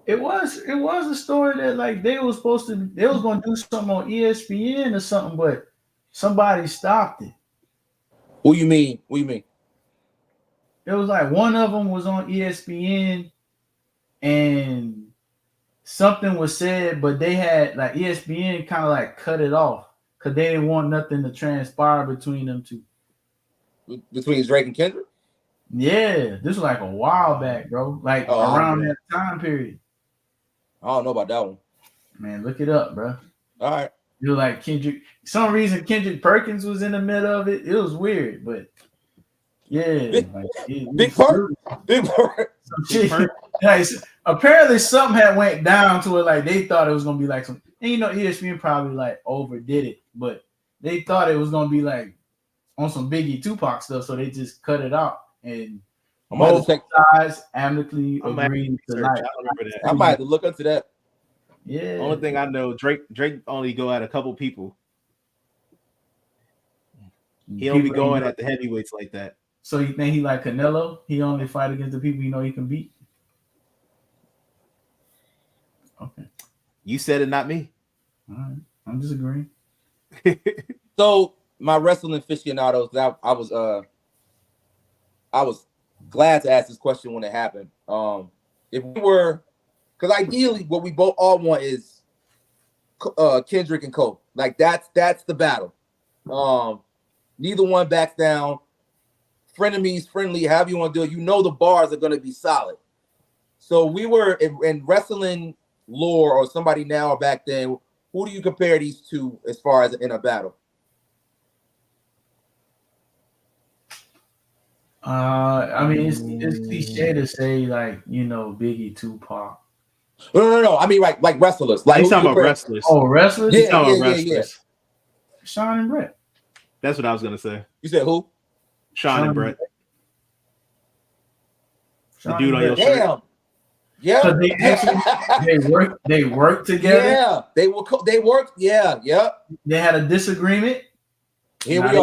It was a story that like they was going to do something on ESPN or something, but somebody stopped it. What do you mean? It was like one of them was on ESPN and something was said, but they had like ESPN kind of like cut it off because they didn't want nothing to transpire between them two. Between Drake and Kendrick? Yeah, this was like a while back, bro. Like around that time period. I don't know about that one. Man, look it up, bro. All right. It was like Kendrick. Some reason Kendrick Perkins was in the middle of it. It was weird, but Yeah, Big- like, Big Perk. Big Perk. Some shit. Like, apparently something had went down to it. Like they thought it was gonna be like some. And you know, ESPN probably like overdid it, but they thought it was gonna be like on some Biggie Tupac stuff, so they just cut it out. And I might have both to check. sides amicably I might have agreed to to search. like. I remember that. I might have to look into that. Yeah. Only thing I know, Drake only go at a couple people. He don't be People going ain't- at the heavyweights like that. So you think he like Canelo? He only fight against the people you know he can beat. Okay, You said it, not me. all right. I'm just agreeing. So my wrestling aficionados, I was glad to ask this question when it happened. If we were, because ideally what we both all want is Kendrick and Cole. Like that's the battle. Neither one backs down. Frenemies, friendly, however you want to do it. You know the bars are going to be solid. So we were in wrestling lore, or somebody now or back then. Who do you compare these two as far as in a battle? I mean, it's cliche to say like you know Biggie, Tupac. No. I mean, like wrestlers. Like He's who talking you about compare- wrestlers. Oh, wrestlers. Yeah. He's talking about wrestlers. Sean and Brett. That's what I was gonna say. You said who? Sean and Brett. The Sean dude and on your Brett. shirt. Damn. Yeah. So they actually they worked together. Yeah. They worked. Yeah. Yep. They had a disagreement. Here Now we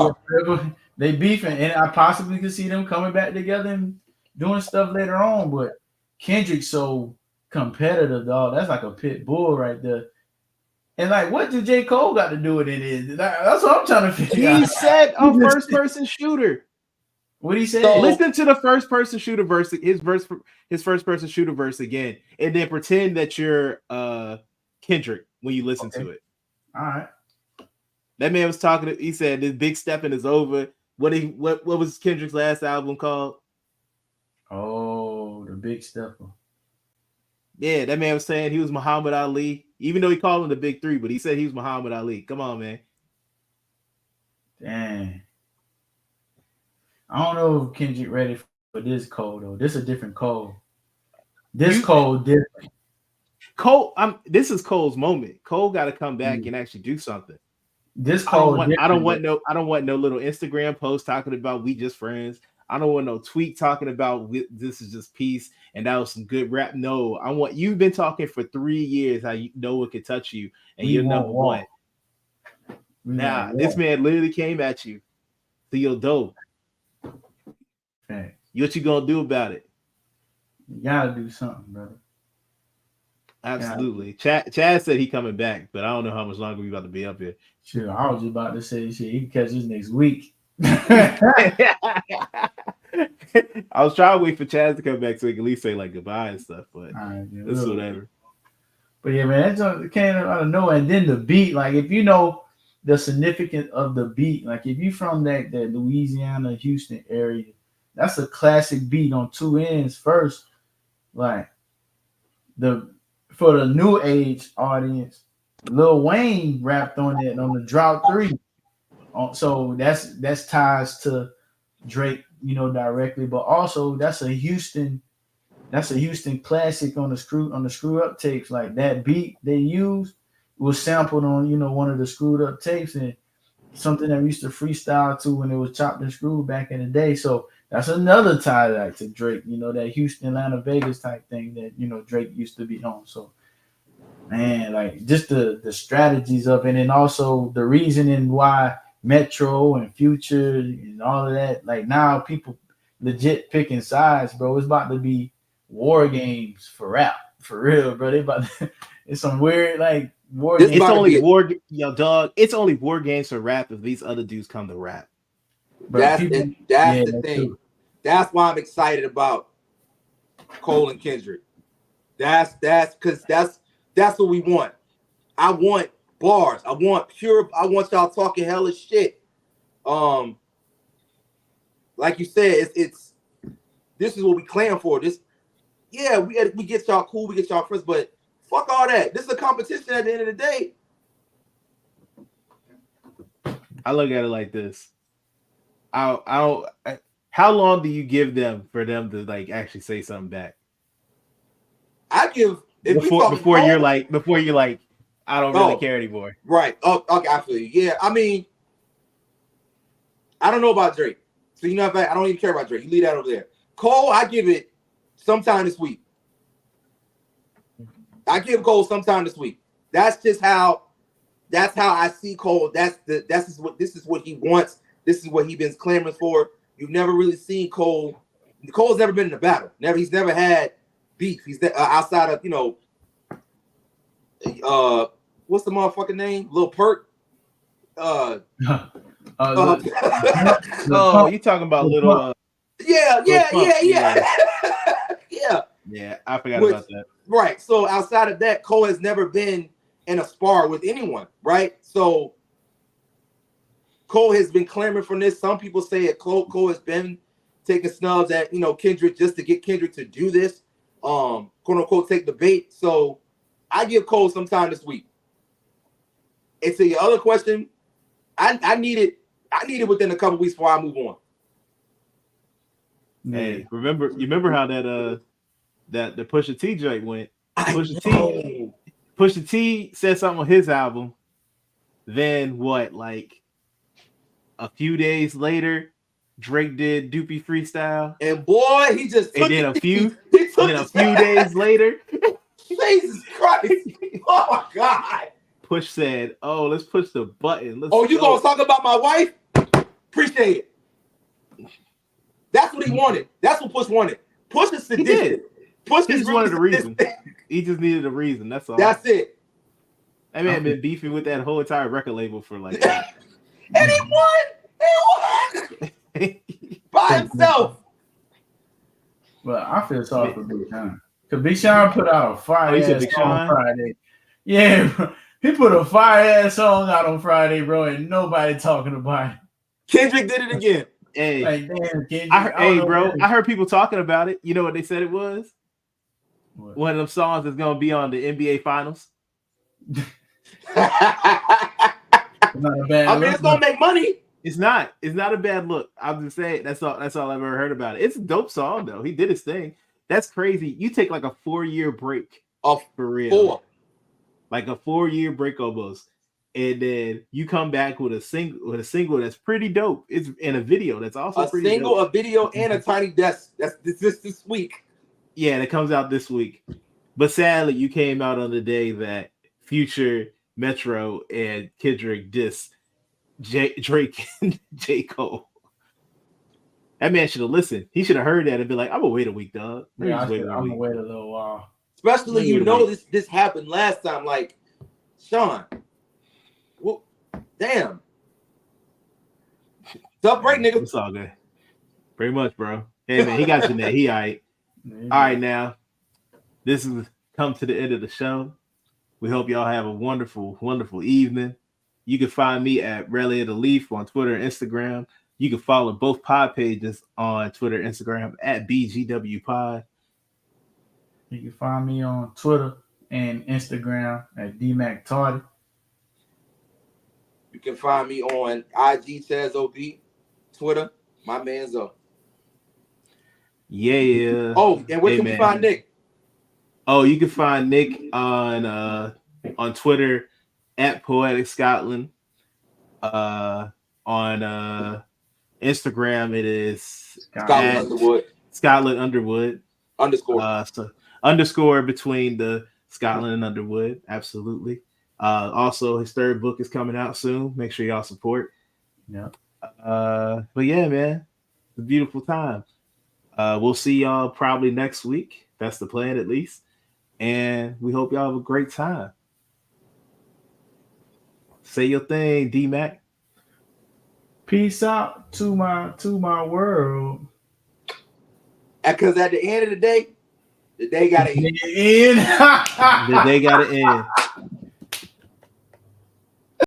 are. They beefing, and I possibly could see them coming back together and doing stuff later on. But Kendrick's so competitive, dog. That's like a pit bull right there. And like, what did J. Cole got to do with it? That's what I'm trying to figure He out. said a first person shooter. What he said? So- Listen to the first person shooter verse, his first person shooter verse again, and then pretend that you're Kendrick when you listen to it. All right. That man was talking. He said this big stepping is over. What was Kendrick's last album called? Oh, the big stepper. Yeah, that man was saying he was Muhammad Ali, even though he called him the big three, but he said he was Muhammad Ali. Come on, man. Dang. I don't know if Kendrick ready for this Cole though. This is a different Cole. Cole different. Cole, this is Cole's moment. Cole got to come back and actually do something. This I Cole. don't want no little Instagram post talking about we just friends. I don't want no tweet talking about this is just peace and that was some good rap. No, I want you've been talking for 3 years how no one can touch you and you're number one. Nah, this man literally came at you to your dope. Okay. What you gonna do about it? You gotta do something, brother. Absolutely. Chad said he coming back, but I don't know how much longer we about to be up here. Sure, I was just about to say shit. He can catch this next week. I was trying to wait for Chaz to come back so he can at least say like goodbye and stuff, but Right, yeah, it's whatever. But yeah, man, that came out of nowhere. And then the beat, like if you know the significance of the beat, like if you from that Louisiana, Houston area, that's a classic beat on two ends first. Like for the new age audience, Lil Wayne rapped on it on the Drought 3. So that's ties to Drake, you know, directly, but also that's a Houston classic on the screw up tapes. Like that beat they used was sampled on, you know, one of the screwed up tapes and something that we used to freestyle to when it was chopped and screwed back in the day. So that's another tie like to Drake, you know, that Houston, Atlanta, Vegas type thing that, you know, Drake used to be on. So man, like just the strategies of it, and also the reasoning why Metro and Future and all of that. Like now people legit picking sides, bro. It's about to be war games for rap. For real, bro. It's some weird like war games. It's only it's only war games for rap if these other dudes come to rap. Bro, That's the thing. True. That's why I'm excited about Cole and Kendrick. That's because that's what we want. I want bars. I want y'all talking hella shit. Like you said, it's this is what we claim for. This, yeah, we get y'all cool, we get y'all friends, but fuck all that. This is a competition at the end of the day. I look at it like this. How long do you give them for them to like actually say something back? I give Before you're like I don't really care anymore. Right. Oh, okay, I feel you. Yeah, I mean, I don't know about Drake. So you know, in fact, I don't even care about Drake. You leave that over there. Cole, I give it sometime this week. I give Cole sometime this week. That's how I see Cole. This is what he wants. This is what he's been clamoring for. You've never really seen Cole. Cole's never been in a battle. He's never had beef. He's outside of, you know, what's the motherfucking name? Lil Perk. Oh, you talking about little? Yeah. Yeah, I forgot about that. Right. So outside of that, Cole has never been in a spar with anyone. Right. So Cole has been clamoring for this. Some people say that Cole has been taking snubs at, you know, Kendrick just to get Kendrick to do this, quote unquote, take the bait. So I give Cole some time this week. And to your other question, I need it within a couple weeks before I move on. Hey, remember how that the Pusha T joint went? Pusha T said something on his album. Then what? Like a few days later, Drake did Doopy Freestyle, and boy, he just took and then it. a few days later, Jesus Christ! Oh my God! Push said, "Oh, let's push the button." You gonna talk about my wife? Appreciate it. That's what he wanted. That's what Push wanted. Push is sadistic. Push he just really wanted a reason. He just needed a reason. That's all. That's it. That man been beefing with that whole entire record label for like. And he won. By himself. Well, I feel sorry for Big Sean. Because Big Sean put out a fire ass song on Friday. Yeah, bro. He put a fire ass song out on Friday, bro, and nobody talking about it. Kendrick did it again. Hey, like, damn, Kendrick, I heard people talking about it. You know what they said it was? What? One of them songs that's gonna be on the NBA Finals. Not a bad it's gonna make money. It's not a bad look. I'm just saying that's all I've ever heard about it. It's a dope song though. He did his thing. That's crazy. You take like a 4-year break off for real. 4. Like a 4-year break almost. And then you come back with a single that's pretty dope. It's in a video that's also pretty single, dope. A video, and a tiny desk. That's this week. Yeah, that comes out this week. But sadly, you came out on the day that Future, Metro, and Kendrick diss Drake and J. Cole. That man should have listened. He should have heard that and be like, I'm gonna wait a week, dog. Yeah, I'm gonna wait a little while. Especially, this happened last time. Like, Sean, well, damn. Tough break, nigga. It's all good. Pretty much, bro. Hey, man, he got you there. He all right. All right, now. This is come to the end of the show. We hope y'all have a wonderful, wonderful evening. You can find me at Rally of the Leaf on Twitter and Instagram. You can follow both pod pages on Twitter and Instagram at BGW Pod. You can find me on Twitter and Instagram at DMacTardy. You can find me on IG TazOB, Twitter, my man's up. Yeah. Oh, and where can we find Nick? Oh, you can find Nick on Twitter at Poetic Scotland. On Instagram, it is Scotland Underwood. Underscore between the Scotland and Underwood. Absolutely. Also, his third book is coming out soon. Make sure y'all support. Yeah. But yeah, man, it's a beautiful time. We'll see y'all probably next week. That's the plan, at least. And we hope y'all have a great time. Say your thing, D-Mac. Peace out to my world. Because at the end of the day got to end. The day got to end.